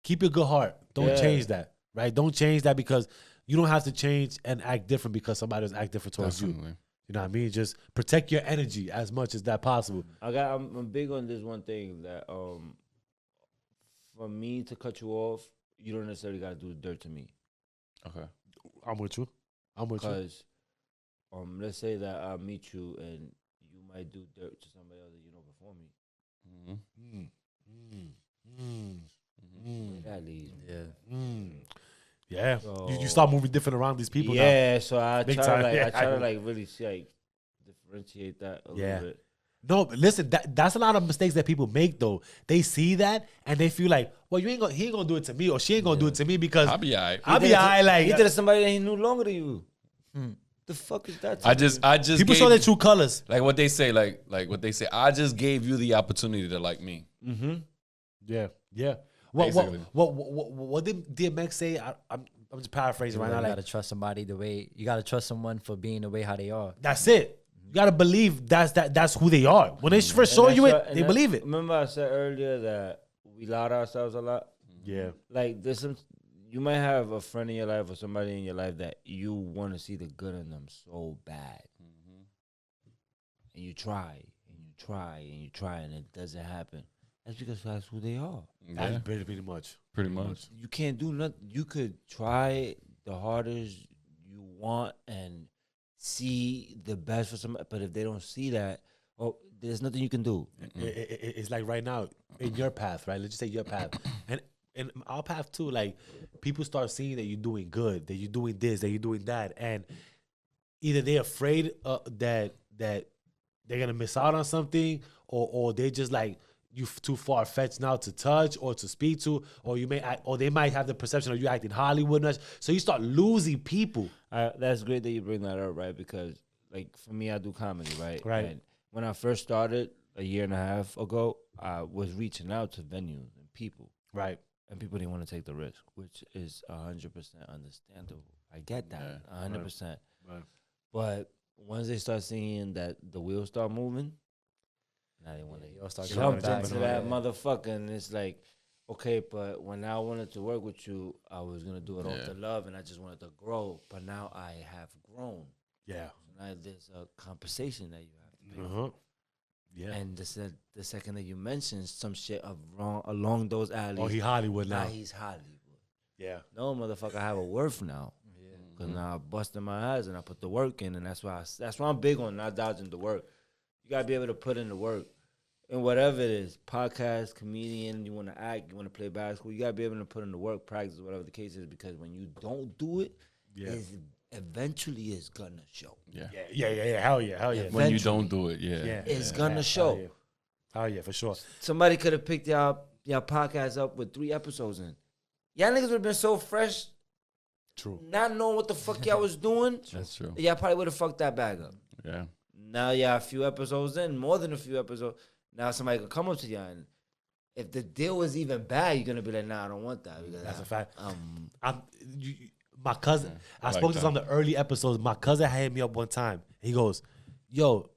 keep your good heart. Don't
Yeah.
change that, right? Don't change that because you don't have to change and act different because somebody else act different towards you.
Definitely.
You know what I mean? Just protect your energy as much as that possible.
I'm big on this one thing that for me to cut you off, you don't necessarily gotta do the dirt to me.
Okay.
I'm with you.
Because let's say that I meet you and you might do dirt to somebody else that you know before me.
Mm-hmm.
Where that leads me.
Yeah.
So-
You start moving different around these people now.
Yeah, so I
Big
try
time.
to like
Yeah,
I try
I
to
know.
like really see like differentiate that a
Yeah.
little bit.
No, but listen, that's a lot of mistakes that people make though. They see that and they feel like, well, he ain't gonna do it to me or she ain't gonna do it to me because
I'll be alright.
I'll be alright. Like
He did it to somebody that he knew longer than you. The fuck is that?
I just
people
gave,
show their true colors.
like what they say, like what they say. I just gave you the opportunity to like me.
Yeah.
Basically.
What did DMX say? I'm just paraphrasing right
You
now. Like,
gotta trust somebody the way you gotta trust someone for being the way how they are.
that's it. You gotta believe that's who they are. When they first show you it, they believe it.
Remember I said earlier that we lie to ourselves a lot.
Yeah.
Like there's some, you might have a friend in your life or somebody in your life that you want to see the good in them so bad, and you try and you try and you try and it doesn't happen. That's because that's who they are.
Yeah,
That's pretty much.
pretty much.
You can't do nothing. You could try the hardest you want and see the best for somebody, but if they don't see that, oh, there's nothing you can do.
It's like right now in your path, right? Let's just say your path, and in our path too. Like people start seeing that you're doing good, that you're doing this, that you're doing that, and either they're afraid that they're gonna miss out on something, or they just like you too far fetched now to touch or to speak to, or you may act, or they might have the perception of you acting Hollywood nuts. So you start losing people.
That's great that you bring that up, right? Because like for me, I do comedy, right?
Right.
And when I first started a year and a half ago, I was reaching out to venues and people,
Right.
and people didn't want to take the risk, which is 100% understandable. I get that, 100%.
Right.
But once they start seeing that the wheels start moving, now they want
You'll start
to
going
jump
back
into
to
that
it.
motherfucker, and it's like, okay, but when I wanted to work with you, I was gonna do it off the love, and I just wanted to grow. But now I have grown.
Yeah.
Now there's a compensation that you have to pay.
Uh-huh. Yeah.
And the second that you mentioned some shit along those alleys,
Oh, he Hollywood now.
now he's Hollywood.
Yeah.
No, motherfucker, I have a worth now. Because now I busted my ass and I put the work in, and that's why I'm big on not dodging the work. You gotta be able to put in the work. And whatever it is, podcast, comedian, you wanna act, you wanna play basketball, you gotta be able to put in the work, practice, whatever the case is, because when you don't do it, it's eventually it's gonna show.
Yeah.
Yeah. Hell yeah.
When you don't do it, yeah.
It's gonna show.
Oh yeah, for sure.
Somebody could have picked y'all podcast up with 3 episodes in. Y'all niggas would have been so fresh,
True.
not knowing what the fuck y'all was doing.
That's true.
Y'all probably would have fucked that bag up.
Yeah.
Now y'all a few episodes in, more than a few episodes. Now somebody can come up to y'all, and if the deal was even bad, you're gonna be like, nah, I don't want that. Because
That's a fact.
I'm
My cousin, I
like
spoke to
that.
some of the early episodes. My cousin had me up one time. He goes, yo,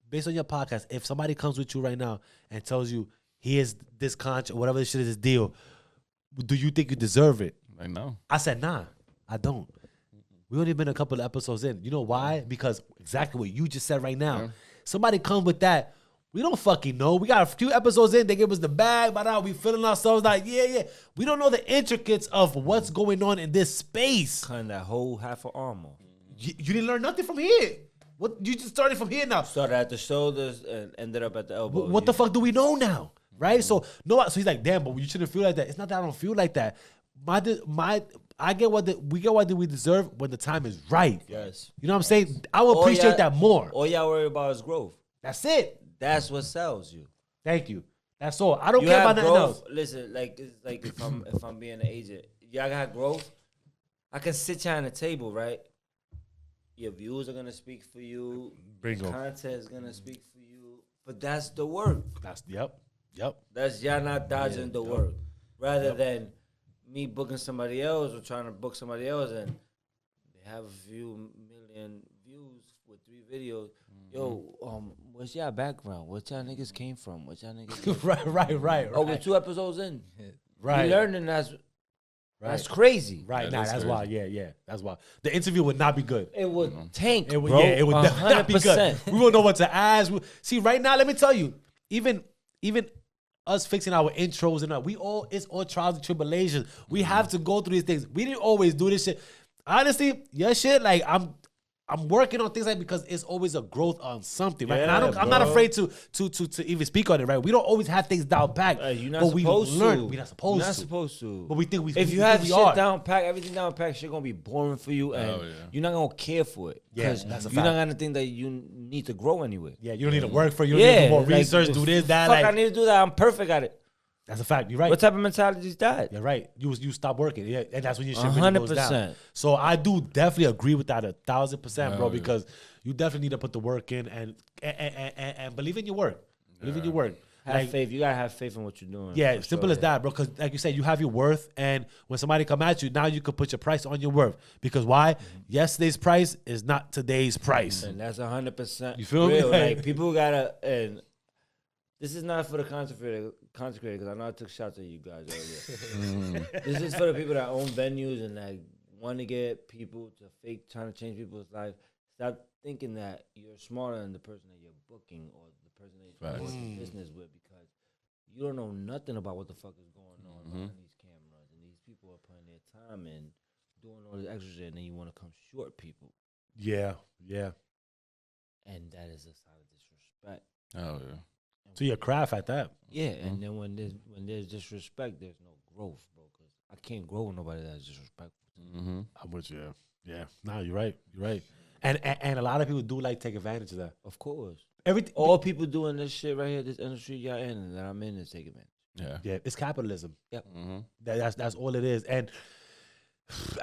based on your podcast, if somebody comes with you right now and tells you he is this contract, whatever this shit is, this deal, do you think you deserve it?
Like, no.
I said, nah, I don't. We only been a couple of episodes in. You know why? Because exactly what you just said right now.
Yeah.
Somebody come with that. We don't fucking know. We got a few episodes in. They give us the bag. But now we feeling ourselves like, yeah. We don't know the intricates of what's going on in this space.
Kind of that whole half of armor.
You didn't learn nothing from here. What you just started from here now.
Started at the shoulders and ended up at the elbow.
What the fuck do we know now? Right? So no. So he's like, damn, but you shouldn't feel like that. It's not that I don't feel like that. We get what we deserve when the time is right.
Yes.
You know what I'm saying? I will appreciate that more.
All y'all worry about is growth.
That's it.
That's what sells you.
Thank you. That's all. I don't
You
care
have
about nothing
growth.
else.
Listen, like it's like if I'm being an agent, y'all got growth. I can sit you on the table, right? Your views are gonna speak for you.
Bingo.
Content is gonna speak for you. But that's the work.
That's yep.
That's y'all not dodging the work. Rather than me booking somebody else or trying to book somebody else and they have a few million views with 3 videos. Yo, what's y'all background? What y'all niggas came from? What y'all niggas
right.
Oh, we're 2 episodes in.
Right.
You learning that's crazy.
Right.
Yeah,
Nah,
that's
that's
crazy.
why. Yeah. That's why. The interview would not be good.
It would tank,
It would,
bro.
it would definitely not be good.
100%.
We won't know what to ask. See, right now, let me tell you, even us fixing our intros and it's all trials and tribulations. We have to go through these things. We didn't always do this shit. Honestly, your shit, like I'm working on things like because it's always a growth on something, right?
Yeah,
And I'm not
bro.
afraid to even speak on it, right? We don't always have things down pat.
You're not
but we
supposed
learn.
to.
We're not supposed
You're not
to.
supposed to.
But we think we.
If
we
you
think
have
we
shit
are.
down packed, everything down packed, shit gonna be boring for you, and
yeah.
you're not gonna care for it.
Yeah,
Because
that's a
you're not
fact.
gonna think that you need to grow anyway.
Yeah, you don't need to work for it. You don't need to do more
like,
research,
the
do this, that.
Fuck,
Like,
I need to do that. I'm perfect at it.
that's a fact. You're right.
What type of mentality is that?
You're right. You stop working. Yeah, and that's when your shit really goes down.
100%.
So I do definitely agree with that 1,000%, bro,
Yeah.
because you definitely need to put the work in and believe in your work. Believe in your work.
Have
Like,
faith. You gotta have faith in what you're doing.
yeah,
for
simple
sure.
as that, bro. Because like you said, you have your worth, and when somebody come at you, now you can put your price on your worth. Because why? Yesterday's price is not today's price.
And that's 100%.
You feel me?
real. Like people gotta. And this is not for the consecrated because I know I took shots at you guys earlier. This is for the people that own venues and like want to get people to fake trying to change people's life. Stop thinking that you're smarter than the person that you're booking or the person that you're
Facts.
doing business with because you don't know nothing about what the fuck is going on behind these cameras and these people are putting their time in doing all this extra shit and then you want to come short people
Yeah.
and that is a sign of disrespect.
Oh yeah.
To your craft at that.
Yeah, and then when there's disrespect, there's no growth, bro. Because I can't grow with nobody that's disrespectful.
Mm-hmm.
I'm with you. Yeah. Nah, you're right. You're right. And a lot of people do like take advantage of that.
Of course,
Everything.
all people doing this shit right here, this industry y'all in and that I'm in, is take advantage.
Yeah.
Yeah, it's capitalism.
Mm-hmm.
That's all it is. And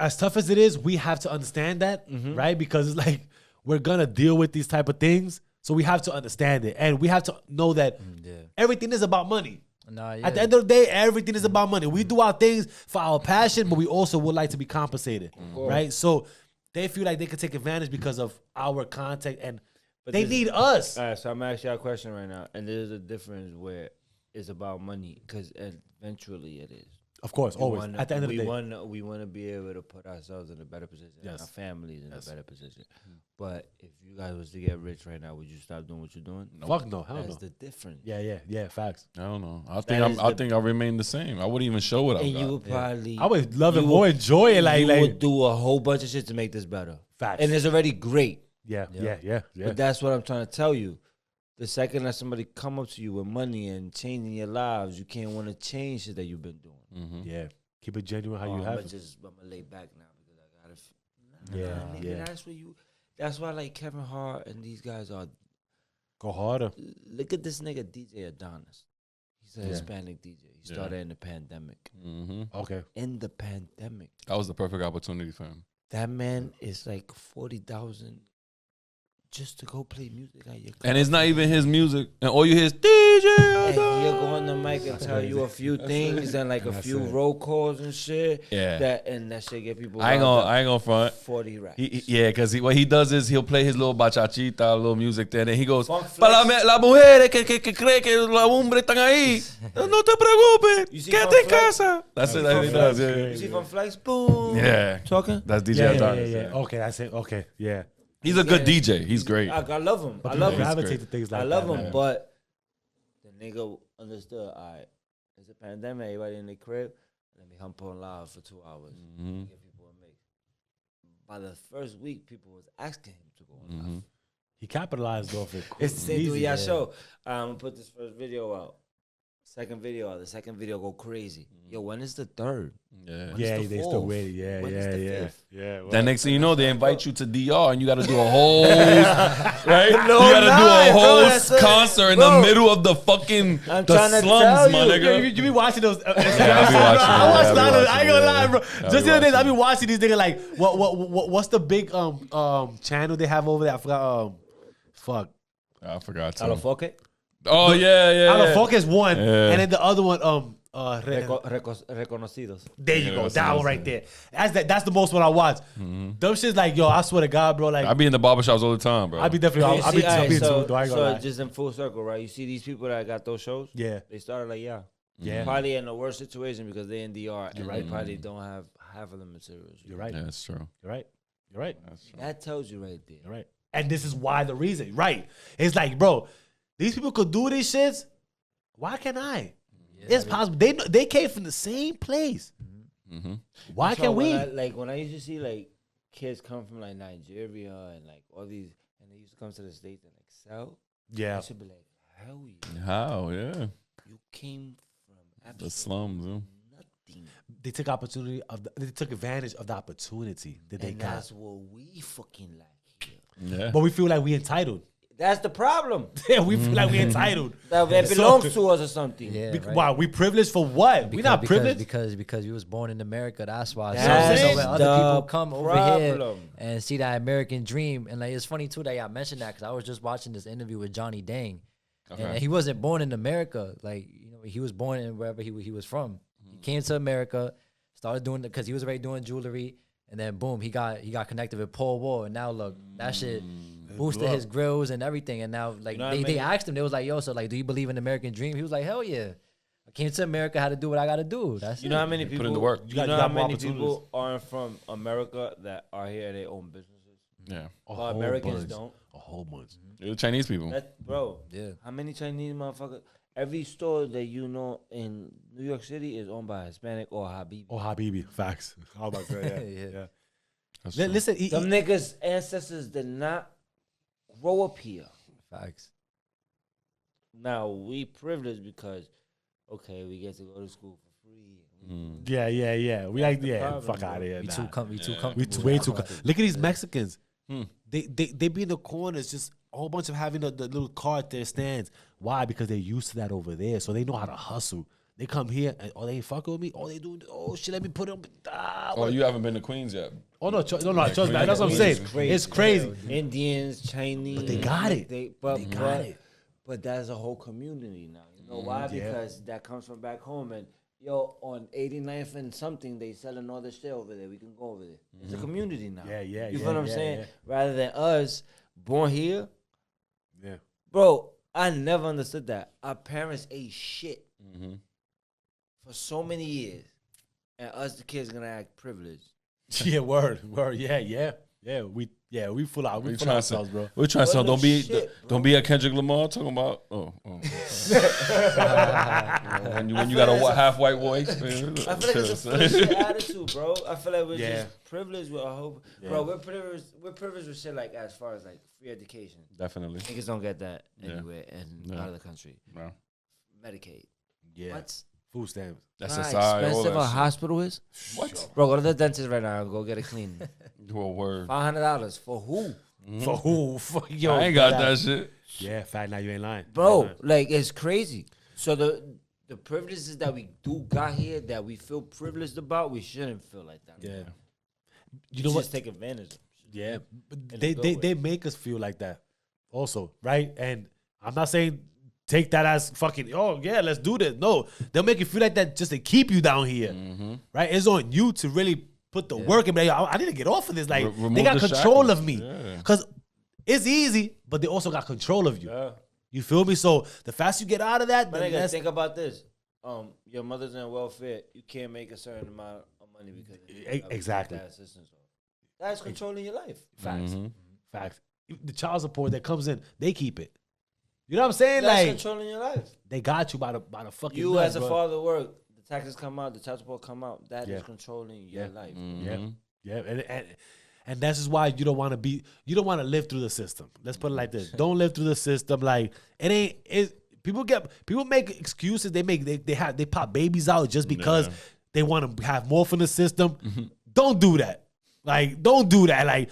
as tough as it is, we have to understand that, right? Because it's like we're gonna deal with these type of things, so we have to understand it, and we have to know that everything is about money.
Nah, yeah.
At the end of the day, everything is about money. We do our things for our passion, but we also would like to be compensated, right? So they feel like they can take advantage because of our content, and they need us.
All right, so I'm asking y'all a question right now, and there's a difference where it's about money because eventually it is.
Of course, always. At the end of the day,
we want to be able to put ourselves in a better position, and
Yes.
our families in a better position. But if you guys was to get rich right now, would you stop doing what you're doing?
fuck no, hell
That's
no.
the difference.
Yeah, facts.
I don't know. I
That
think
is
I
the-
think I remain the same. I wouldn't even show what I've
And
got.
you would probably
I would love it
you
more,
would-
enjoy it,
you
like
would do a whole bunch of shit to make this better.
facts.
And it's already great.
Yeah.
But that's what I'm trying to tell you. The second that somebody come up to you with money and changing your lives, you can't want to change shit that you've been doing.
Mm-hmm.
Yeah. Keep it genuine how you
I'm
have
gonna
it.
lay back now because I gotta.
Yeah,
nigga,
yeah.
That's why like Kevin Hart and these guys are.
Go harder.
Look at this nigga DJ Adonis. He's a Hispanic DJ. He started in the pandemic.
Mm-hmm.
Okay.
In the pandemic,
That was the perfect opportunity for him.
that man is like 40,000 just to go play music at your club.
And it's not even his music, and all you hear is DJ.
And he'll go on the mic and tell you a few things and like a few roll calls and shit.
Yeah.
That shit get people.
I ain't gonna front.
40 racks.
Yeah, because what he does is he'll play his little bachachita, little music there, and then he goes,
Funk flex.
para las mujeres que creen que los hombres están ahí, no te preocupes,
You see
quédate
Funk
en
Flex?
casa. That's it. That he does.
You see from Flex, boom.
Yeah.
Talking.
That's DJ
Yeah,
Adonis.
yeah. Okay, that's it. Okay, yeah.
He's a good DJ. He's great.
I love him. I
People
love him.
gravitate to things like
I love
that,
him,
man.
but the nigga understood. All right, it's a pandemic. Everybody in the crib. Let me hump on live for 2 hours. Give people a mix. By the first week, people was asking him to go on live.
He capitalized off it.
It's the same thing with
Easy,
y'all
yeah.
show. I'm gonna put this first video out. Second video out. The second video go crazy. Yo, when is the third?
Yeah.
Yeah,
the
they still
fourth?
waiting. Yeah,
When is the
yeah.
fifth?
Yeah.
Then next thing you know, they invite you to DR and you got to do a whole, right? You got to do
lie,
a
bro,
whole
that's a-
concert in
bro.
the middle of the fucking
I'm
the
trying to
slums,
tell
my
you.
nigga.
You be watching those.
I be watching
I
it,
watch
yeah,
a lot
I
of.
be
I ain't gonna lie,
watching
bro.
it, yeah.
Just the other days, I be
watching
watching these niggas like what's the big channel they have over there? I forgot. Fuck.
I forgot to.
Alofoque?
Oh yeah, yeah.
Out of Focus one,
Yeah.
and then the other one.
Reconocidos.
There you
Yeah,
go.
that's
That
what
one
I'm
right there. That's the most one I watch. Them shit's like, yo, I swear to God, bro. Like,
I be in the barbershops all the time, bro.
I be definitely. I be in
so,
too. I ain't gonna lie.
just in full circle, right? You see these people that got those shows?
Yeah.
They started like,
Yeah.
probably in a worse situation because they in DR and
right.
they probably don't have half of the materials.
You're right.
Yeah, that's true.
You're right. You're right.
That's true.
That tells you right there.
You're right. And this is why the reason. Right. It's like, bro, these people could do these shits. Why can't I? It's possible. They came from the same place. Why
So
can't we?
when I used to see like kids come from like Nigeria and like all these, and they used to come to the States and excel, I
Yeah.
should be like, hell yeah,
How? Yeah.
you came from
The
absolutely
slums. Yeah.
nothing.
They took they took advantage of the opportunity that they
And
got.
that's what we fucking like here.
Yeah.
But we feel like we entitled.
That's the problem.
Yeah, we feel like we entitled.
That it
So-
belongs to us or something.
Yeah, right.
Wow, we privileged for what? We not privileged.
because you was born in America. That's why.
That's
So when other
the
people come over here
problem.
and see that American dream, and like it's funny too that y'all mentioned that because I was just watching this interview with Johnny Dang, and he wasn't born in America. Like he was born in wherever he was from. He came to America, started doing because he was already doing jewelry, and then boom, he got connected with Paul Wall, and now look, that shit boosted his grills and everything, and now like
You know what I
they
mean?
asked him, they was like, yo, so like, do you believe in the American dream? He was like, hell yeah. I came to America, had to do what I got to do. That's
You know how many people
in the work.
You,
got-
know
you
how
got more
many people aren't from America that are here they own businesses,
Yeah.
A
but
whole
Americans
bunch.
don't.
A whole bunch.
You're the Chinese people.
That bro,
Yeah.
How many Chinese motherfuckers? Every store that you know in New York City is owned by a Hispanic or Habibi.
Oh, Habibi. Facts. How about that? Yeah.
Yeah.
yeah.
That's
Li-
true.
Listen,
Them niggas' ancestors did not grow up here.
Facts.
Now we privileged because, okay, we get to go to school for free.
yeah. We like,
the
yeah,
problem,
fuck
bro.
out of here.
We
Nah.
too comfortable.
We too, way too. Look at these Mexicans.
Hmm.
They be in the corners, just a whole bunch of having the little cart there stands. Why? Because they're used to that over there, so they know how to hustle. They come here and they ain't fucking with me. All they do, oh shit, let me put them.
Oh, you haven't been to Queens yet.
Oh no, trust me. That's what I'm
Queens
saying.
is
crazy.
It's crazy.
Indians, Chinese,
But they got it.
They
They got it.
But that's a whole community now. You know why?
yeah.
Because that comes from back home. And yo, on 89th and something, they selling all the shit over there. We can go over there. It's a community now.
Yeah, yeah,
You
yeah,
feel what I'm
yeah,
saying?
yeah.
Rather than us born here,
Yeah.
bro. I never understood that. Our parents ate shit for so many years, and us the kids gonna act privileged.
Yeah, word. We full out. We
We
full
trying
ourselves,
to,
bro.
we're trying to
Well,
don't
no
be
shit,
don't be a Kendrick Lamar talking about when you got a half white voice.
I feel like it's a privileged attitude, bro. I feel like we're just privileged with a whole. Bro, we're privileged with shit like as far as like free education.
Definitely.
Niggas don't get that
Yeah.
anywhere and out of the country.
No.
Medicaid.
Yeah.
What?
Food stamps.
That's
How
a side. All
expensive a
that shit.
hospital is?
What?
Bro, go to the dentist right now and go get it clean.
Well, word.
$500 for who?
For who? For yo.
I ain't got
fat
that
ass.
shit.
Yeah, fat. Now you ain't lying.
Bro, like it's crazy. So the privileges that we do got here that we feel privileged about, we shouldn't feel like that.
Yeah. You
You
know what?
just take advantage of.
Yeah, but
In a
they
good
they
way.
make us feel like that, also, right? And I'm not saying take that as fucking. Oh yeah, let's do this. No, they'll make you feel like that just to keep you down here, right? It's on you to really put the work in. Like, I need to get off of this. Like
Remove
they got
the
control
shackles.
of me,
Yeah.
because it's easy, but they also got control of you.
Yeah.
You feel me? So the faster you get out of that,
But
the
nigga,
less.
think about this. Your mother's in welfare. You can't make a certain amount of money because you have
Exactly.
that assistance. That's controlling your life.
Facts, facts. The child support that comes in, they keep it. You know what I'm saying?
That's
Like
controlling your life.
they got you by the fucking.
You
nuts,
as a
bro.
father work. The taxes come out. The child support come out. That is
Yeah.
controlling your life.
Yeah, yeah, and that's just why you don't want to be. You don't want to live through the system. Let's put it like this: don't live through the system. Like it ain't. People make excuses. They pop babies out just because they want to have more from the system. Don't do that. Like don't do that. Like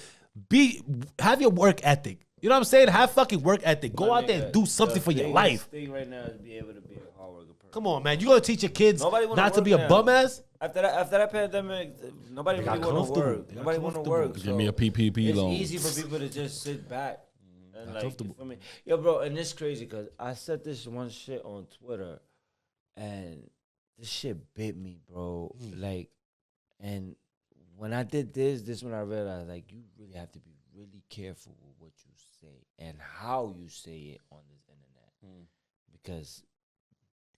have your work ethic. You know what I'm saying? Have fucking work ethic. Go out there and do something for your life.
The thing right now is be able to be a hard worker person.
Come on, man. You gonna teach your kids
Nobody wanna
not to
work
be a
now.
bum ass?
After that pandemic, nobody
got
really want to
comfortable.
work.
They got
Nobody want to
comfortable.
work.
Give me a PPP
it's
loan.
easy for people to just sit back and like,
comfortable.
you feel me? Yo, bro, and it's crazy because I said this one shit on Twitter, and this shit bit me, bro. Like, and when I did this when I realized, like, you really have to be really careful with what you say and how you say it on this internet because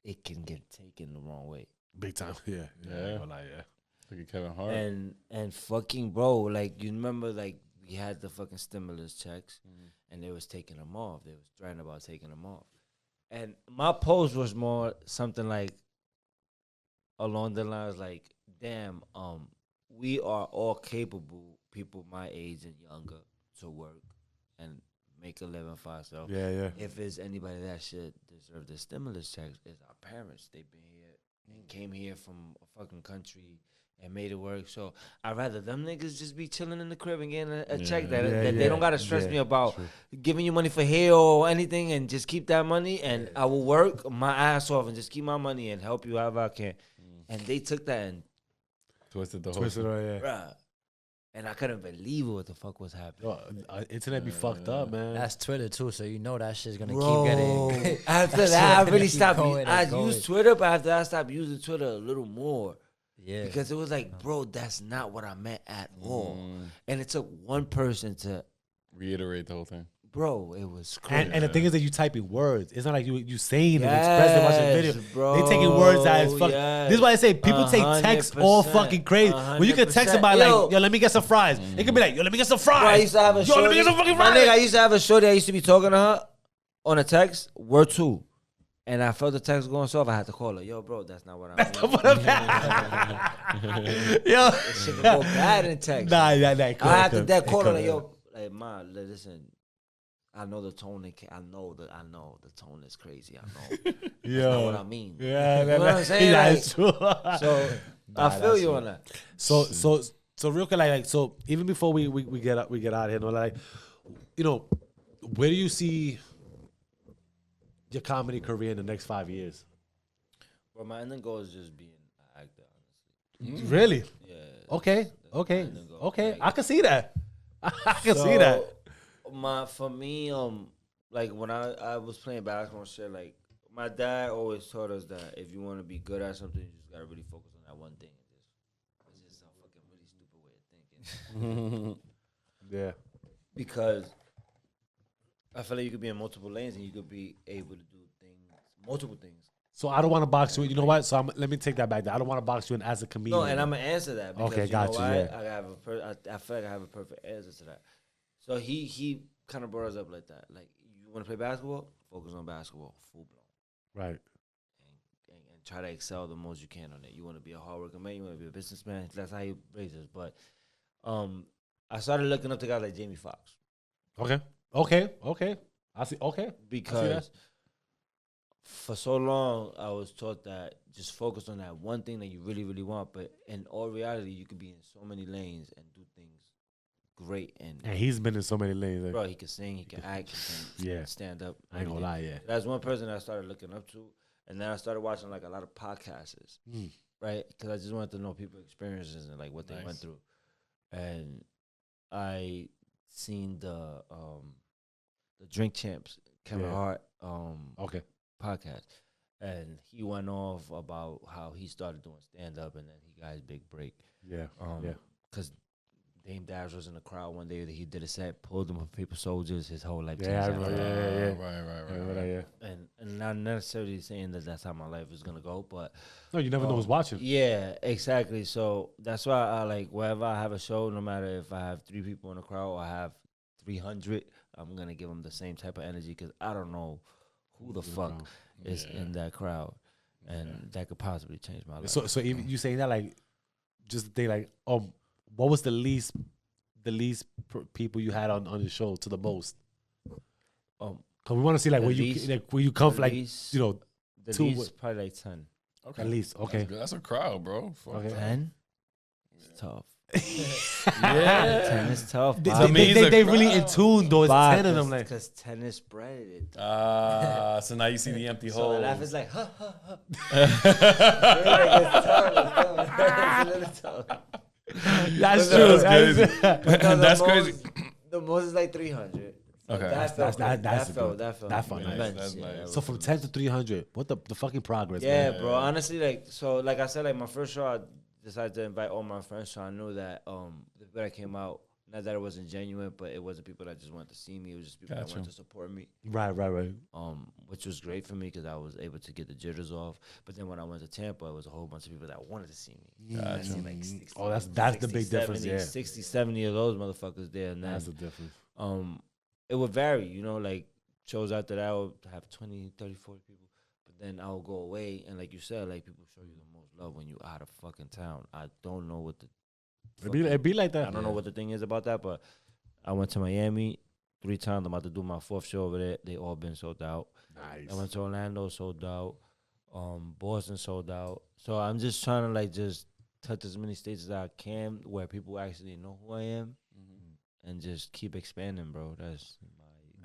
it can get taken the wrong way.
Big time. Yeah.
Yeah.
Like, yeah.
Look at Kevin Hart.
And fucking bro, like you remember, like we had the fucking stimulus checks, and they was taking them off. They was threatening about taking them off, and my post was more something like along the lines like, "Damn, we are all capable, people my age and younger, to work and make a living for ourselves.
Yeah, yeah.
If there's anybody that should deserve the stimulus checks, it's our parents. They've been here and came here from a fucking country and made it work. So I'd rather them niggas just be chilling in the crib and getting a check that,
Yeah,
that they don't gotta stress
yeah,
me about
true.
giving you money for hair or anything, and just keep that money, and I will work my ass off and just keep my money and help you however I can. And they took that and
Twisted the whole
Twisted
shit.
on, yeah.
bruh, and I couldn't believe what the fuck was happening.
Yo, internet be fucked up, man.
That's Twitter too, so you know that shit's gonna
Bro,
keep getting.
after
shit
that, I
gonna
really
keep
stopped.
going and
I
going.
used Twitter, but after that, I stopped using Twitter a little more.
Yeah,
Because it was like, bro, that's not what I meant at all. And it took one person to,
Reiterate the whole thing.
bro, it was crazy.
And the thing is that you typing words. It's not like you saying and expressing watching video.
bro,
They taking words as fuck.
yes.
This is why I say people take text all
100%,
fucking crazy. When you can text
100%.
somebody like,
Yo.
yo, let me get some fries. It could be like, yo, let me get some fries.
Bro, I used to have a
yo,
shorty.
let me get some fucking
My nigga, I
fries.
used to have a shorty. I used to be talking to her on a text, word two. And I felt the text going soft. I had to call her. Yo, bro, that's not what I meant.
Yo.
Shit could go bad in text.
Nah.
I had to that call her.
her.
Like, yo, like, ma, listen. I know the tone. I know the tone is crazy. I know. That's not what I mean.
Yeah,
You know what I'm saying?
Yeah,
Like,
it's true.
So I feel
that's
you
true.
on that.
So real quick, like so even before we get out of here, you know, like, you know, where do you see your comedy career in the next 5 years?
But my ending goal is just being an actor, honestly.
Really?
Yeah.
Okay.
Like-
I can see that. I can see that.
For me, like when I was playing basketball and shit, like my dad always taught us that if you want to be good at something, you just gotta really focus on that one thing. It's just a fucking really stupid way of thinking.
Yeah.
Because I feel like you could be in multiple lanes and you could be able to do multiple things.
So I don't want to box you in. You know what? So let me take that back. I don't want to box you in as a comedian.
No, and I'm gonna answer that. Because
Okay,
you
got
know
you,
why?
yeah.
I feel like I have a perfect answer to that. So he kind of brought us up like that. Like, you want to play basketball? Focus on basketball, full blown,
Right.
and try to excel the most you can on it. You want to be a hard worker man. You want to be a businessman. That's how he raised us. But I started looking up to guys like Jamie Foxx
Okay. I see. Okay.
because for so long I was taught that just focus on that one thing that you really, really want. But in all reality, you could be in so many lanes and do things great. And
he's been in so many lanes. Like,
bro, he can sing, he can act, he can
Yeah.
stand up.
I ain't gonna lie, yeah.
That's one person I started looking up to, and then I started watching like a lot of podcasts, right? Because I just wanted to know people's experiences and like what they went through. And I seen the Drink Champs Kevin Hart
Okay.
podcast, and he went off about how he started doing stand up, and then he got his big break.
Yeah.
Because Dame Dash was in the crowd one day that he did a set, pulled him for Paper Soldiers. His whole life changed.
Yeah, I
after
remember.
that.
Right. Yeah.
And not necessarily saying that that's how my life is gonna go, but
No, you never know who's watching.
yeah, exactly. So that's why I like wherever I have a show, no matter if I have 3 people in the crowd or I have 300, I'm gonna give them the same type of energy because I don't know who the fuck is in that crowd, and that could possibly change my life.
So even you saying that, like, just think like, what was the least people you had on the show to the most? Cause we want to see like where you come from, like,
least-
you know,
the
two-
least probably like 10.
Okay.
at least. Okay.
That's good. That's a crowd, bro. Fuck
Okay.
that.
10? It's tough.
Yeah.
10 is tough.
They,
To me, it's a
they really in
crowd.
tune though. It's 10 of them, like.
Because 10 is spread.
So now you see the empty
So
hole.
the laugh is like, ha, ha, ha. It's a little tough.
That's true.
crazy.
Because
That's
the
crazy.
The most is like 300. So
Okay.
That felt
good.
that felt
That felt nice.
immense.
That's
Yeah,
nice.
that
So
was
from
immense.
10 to 300, what the fucking progress?
Yeah,
man.
bro. Honestly, like I said, like my first show, I decided to invite all my friends, so I knew that the bit that came out, not that it wasn't genuine, but it wasn't people that just wanted to see me. It was just people that
Gotcha.
wanted to support me.
Right.
Which was great for me because I was able to get the jitters off. But then when I went to Tampa, it was a whole bunch of people that wanted to see me. I seen like 60,
Oh, that's the
60,
big difference.
70,
Yeah,
60, 70 of those motherfuckers there. And then
that's the difference.
it would vary, you know, like shows after that I would have 20, 30, 40 people. But then I would go away, and like you said, like people show you the most love when you out of fucking town. I don't know what the
It be like that.
I don't know what the thing is about that, but I went to Miami 3 times. I'm about to do my 4th show over there. They all been sold out.
Nice.
I went to Orlando, sold out. Boston sold out. So I'm just trying to like just touch as many states as I can where people actually know who I am, and just keep expanding, bro. That's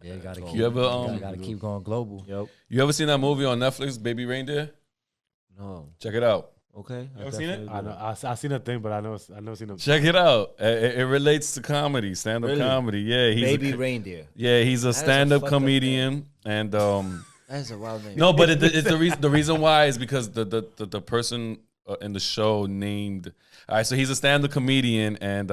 my
Yeah, gotta
goal.
keep.
You ever,
gotta keep going global.
Yep.
You ever seen that movie on Netflix, Baby Reindeer?
No.
Check it out.
Okay.
You ever seen it?
I know. I seen a thing, but I never seen them.
Check it out. It relates to comedy, stand-up
Really?
comedy. Yeah, he's
Baby
a,
Reindeer.
yeah, he's a
a
stand-up
fucked up
comedian, and
That's a wild name.
no, but it's the reason why is because the person in the show named. All right, so he's a stand-up comedian, and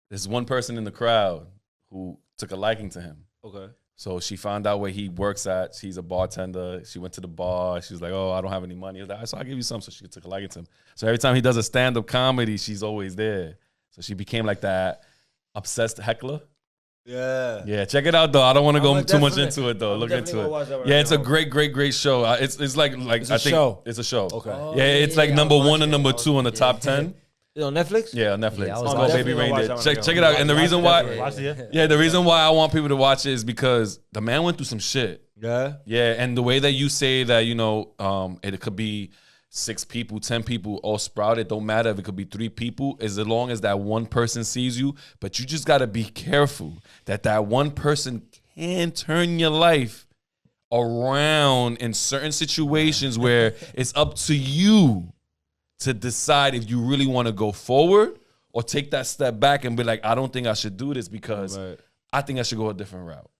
there's one person in the crowd who took a liking to him.
Okay.
So she found out where he works at. He's a bartender. She went to the bar. She was like, "Oh, I don't have any money." I was like, "So I'll give you some." So she took a liking to him. So every time he does a stand-up comedy, she's always there. So she became like that obsessed heckler.
Yeah.
Yeah, check it out though. I don't want to go
I'ma
too much
definitely-
into it though.
I'm
Look
definitely
into
gonna watch that
it.
when
Yeah,
I
it's
get
a home. great show. It's like
It's
I
a
think
show.
it's a show.
Okay.
Yeah, it's like
yeah,
number
I'll watch
1 and
it.
number 2 on the top 10.
Is it on Netflix?
Yeah, on Netflix.
Yeah, I
It's
was
called
definitely
Baby
gonna watch
Reindeer.
that when I
Check
get
it
home.
out. And the reason why,
Watch it.
yeah, the reason why I want people to watch it is because the man went through some shit.
Yeah.
Yeah, and the way that you say that, you know, it could be 6 people, 10 people all sprouted. Don't matter if it could be 3 people, as long as that one person sees you. But you just got to be careful that one person can turn your life around in certain situations where it's up to you to decide if you really want to go forward or take that step back and be like, I don't think I should do this because I think I should go a different route.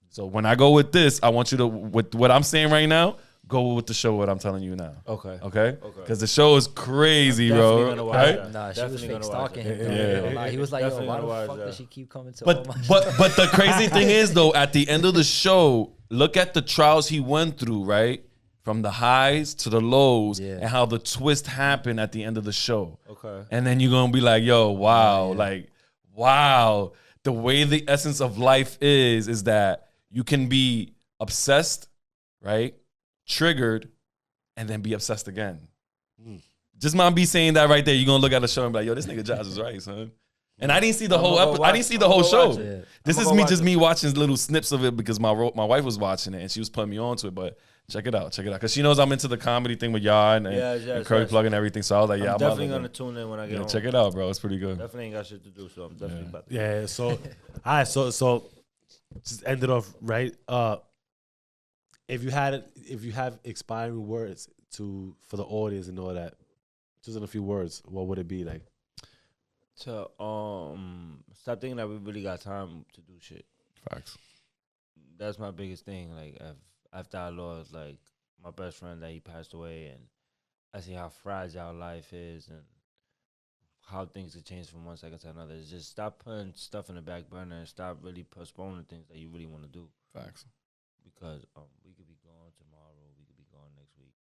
So when I go with this, I want you to, with what I'm saying right now, go with the show, what I'm telling you now.
Okay.
Okay? Because the show is crazy,
Definitely
bro.
gonna watch
Right?
that.
Nah, she was
Definitely
fake
gonna watch
stalking
it.
him. though.
Yeah.
I ain't gonna lie. He was like, yo,
Definitely
why the
gonna watch
fuck
that.
does she keep coming to all my
But the crazy thing is though, at the end of the show, look at the trials he went through, right? From the highs to the lows,
Yeah.
and how the twist happened at the end of the show.
Okay.
And then you're gonna be like, yo, wow, like, wow. The way the essence of life is that you can be obsessed, right? Triggered, and then be obsessed again. Just mind be saying that right there. You're gonna look at the show and be like, yo, this nigga Josh is right, son. And I didn't see the whole episode. I didn't see the whole show.
it.
This
I'ma
is
go
me
watch
just
it.
me watching little snips of it because my wife was watching it and she was putting me on to it. But check it out. Because she knows I'm into the comedy thing with y'all and Curry Plug and everything. So I was like, yeah,
I'm
I'm
definitely
gonna
gonna tune in when I get home.
check it out, bro. It's pretty good.
Definitely ain't got shit to do, so I'm definitely about to.
Yeah. So, all right. So, just end it off right. If you have expiring words for the audience and all that, just in a few words, what would it be like?
To stop thinking that we really got time to do shit.
Facts.
That's my biggest thing. Like after I lost like my best friend that he passed away, and I see how fragile life is and how things can change from one second to another. It's just stop putting stuff in the back burner and stop really postponing things that you really want to do.
Facts.
Because we could be gone tomorrow, we could be gone next week,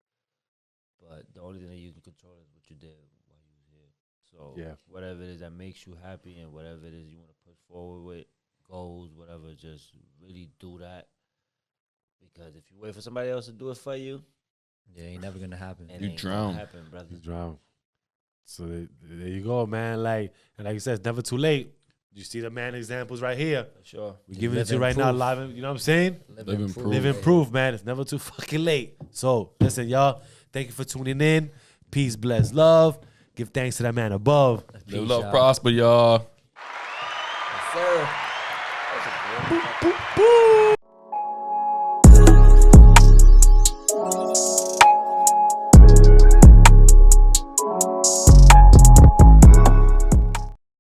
but the only thing that you can control is what you did while you was here. So whatever it is that makes you happy and whatever it is you want to push forward with, goals, whatever, just really do that. Because if you wait for somebody else to do it for you,
yeah, ain't never gonna happen.
You drown.
Happen, brother.
You drown. So there you go, man. Like you said, it's never too late. You see the man examples right here.
For sure.
We giving it to you right now live. You know what I'm saying?
Living proof.
Living proof, man. It's never too fucking late. So listen, y'all. Thank you for tuning in. Peace, bless, love. Give thanks to that man above.
Live, love, prosper, y'all.
Yes, sir.
Boop.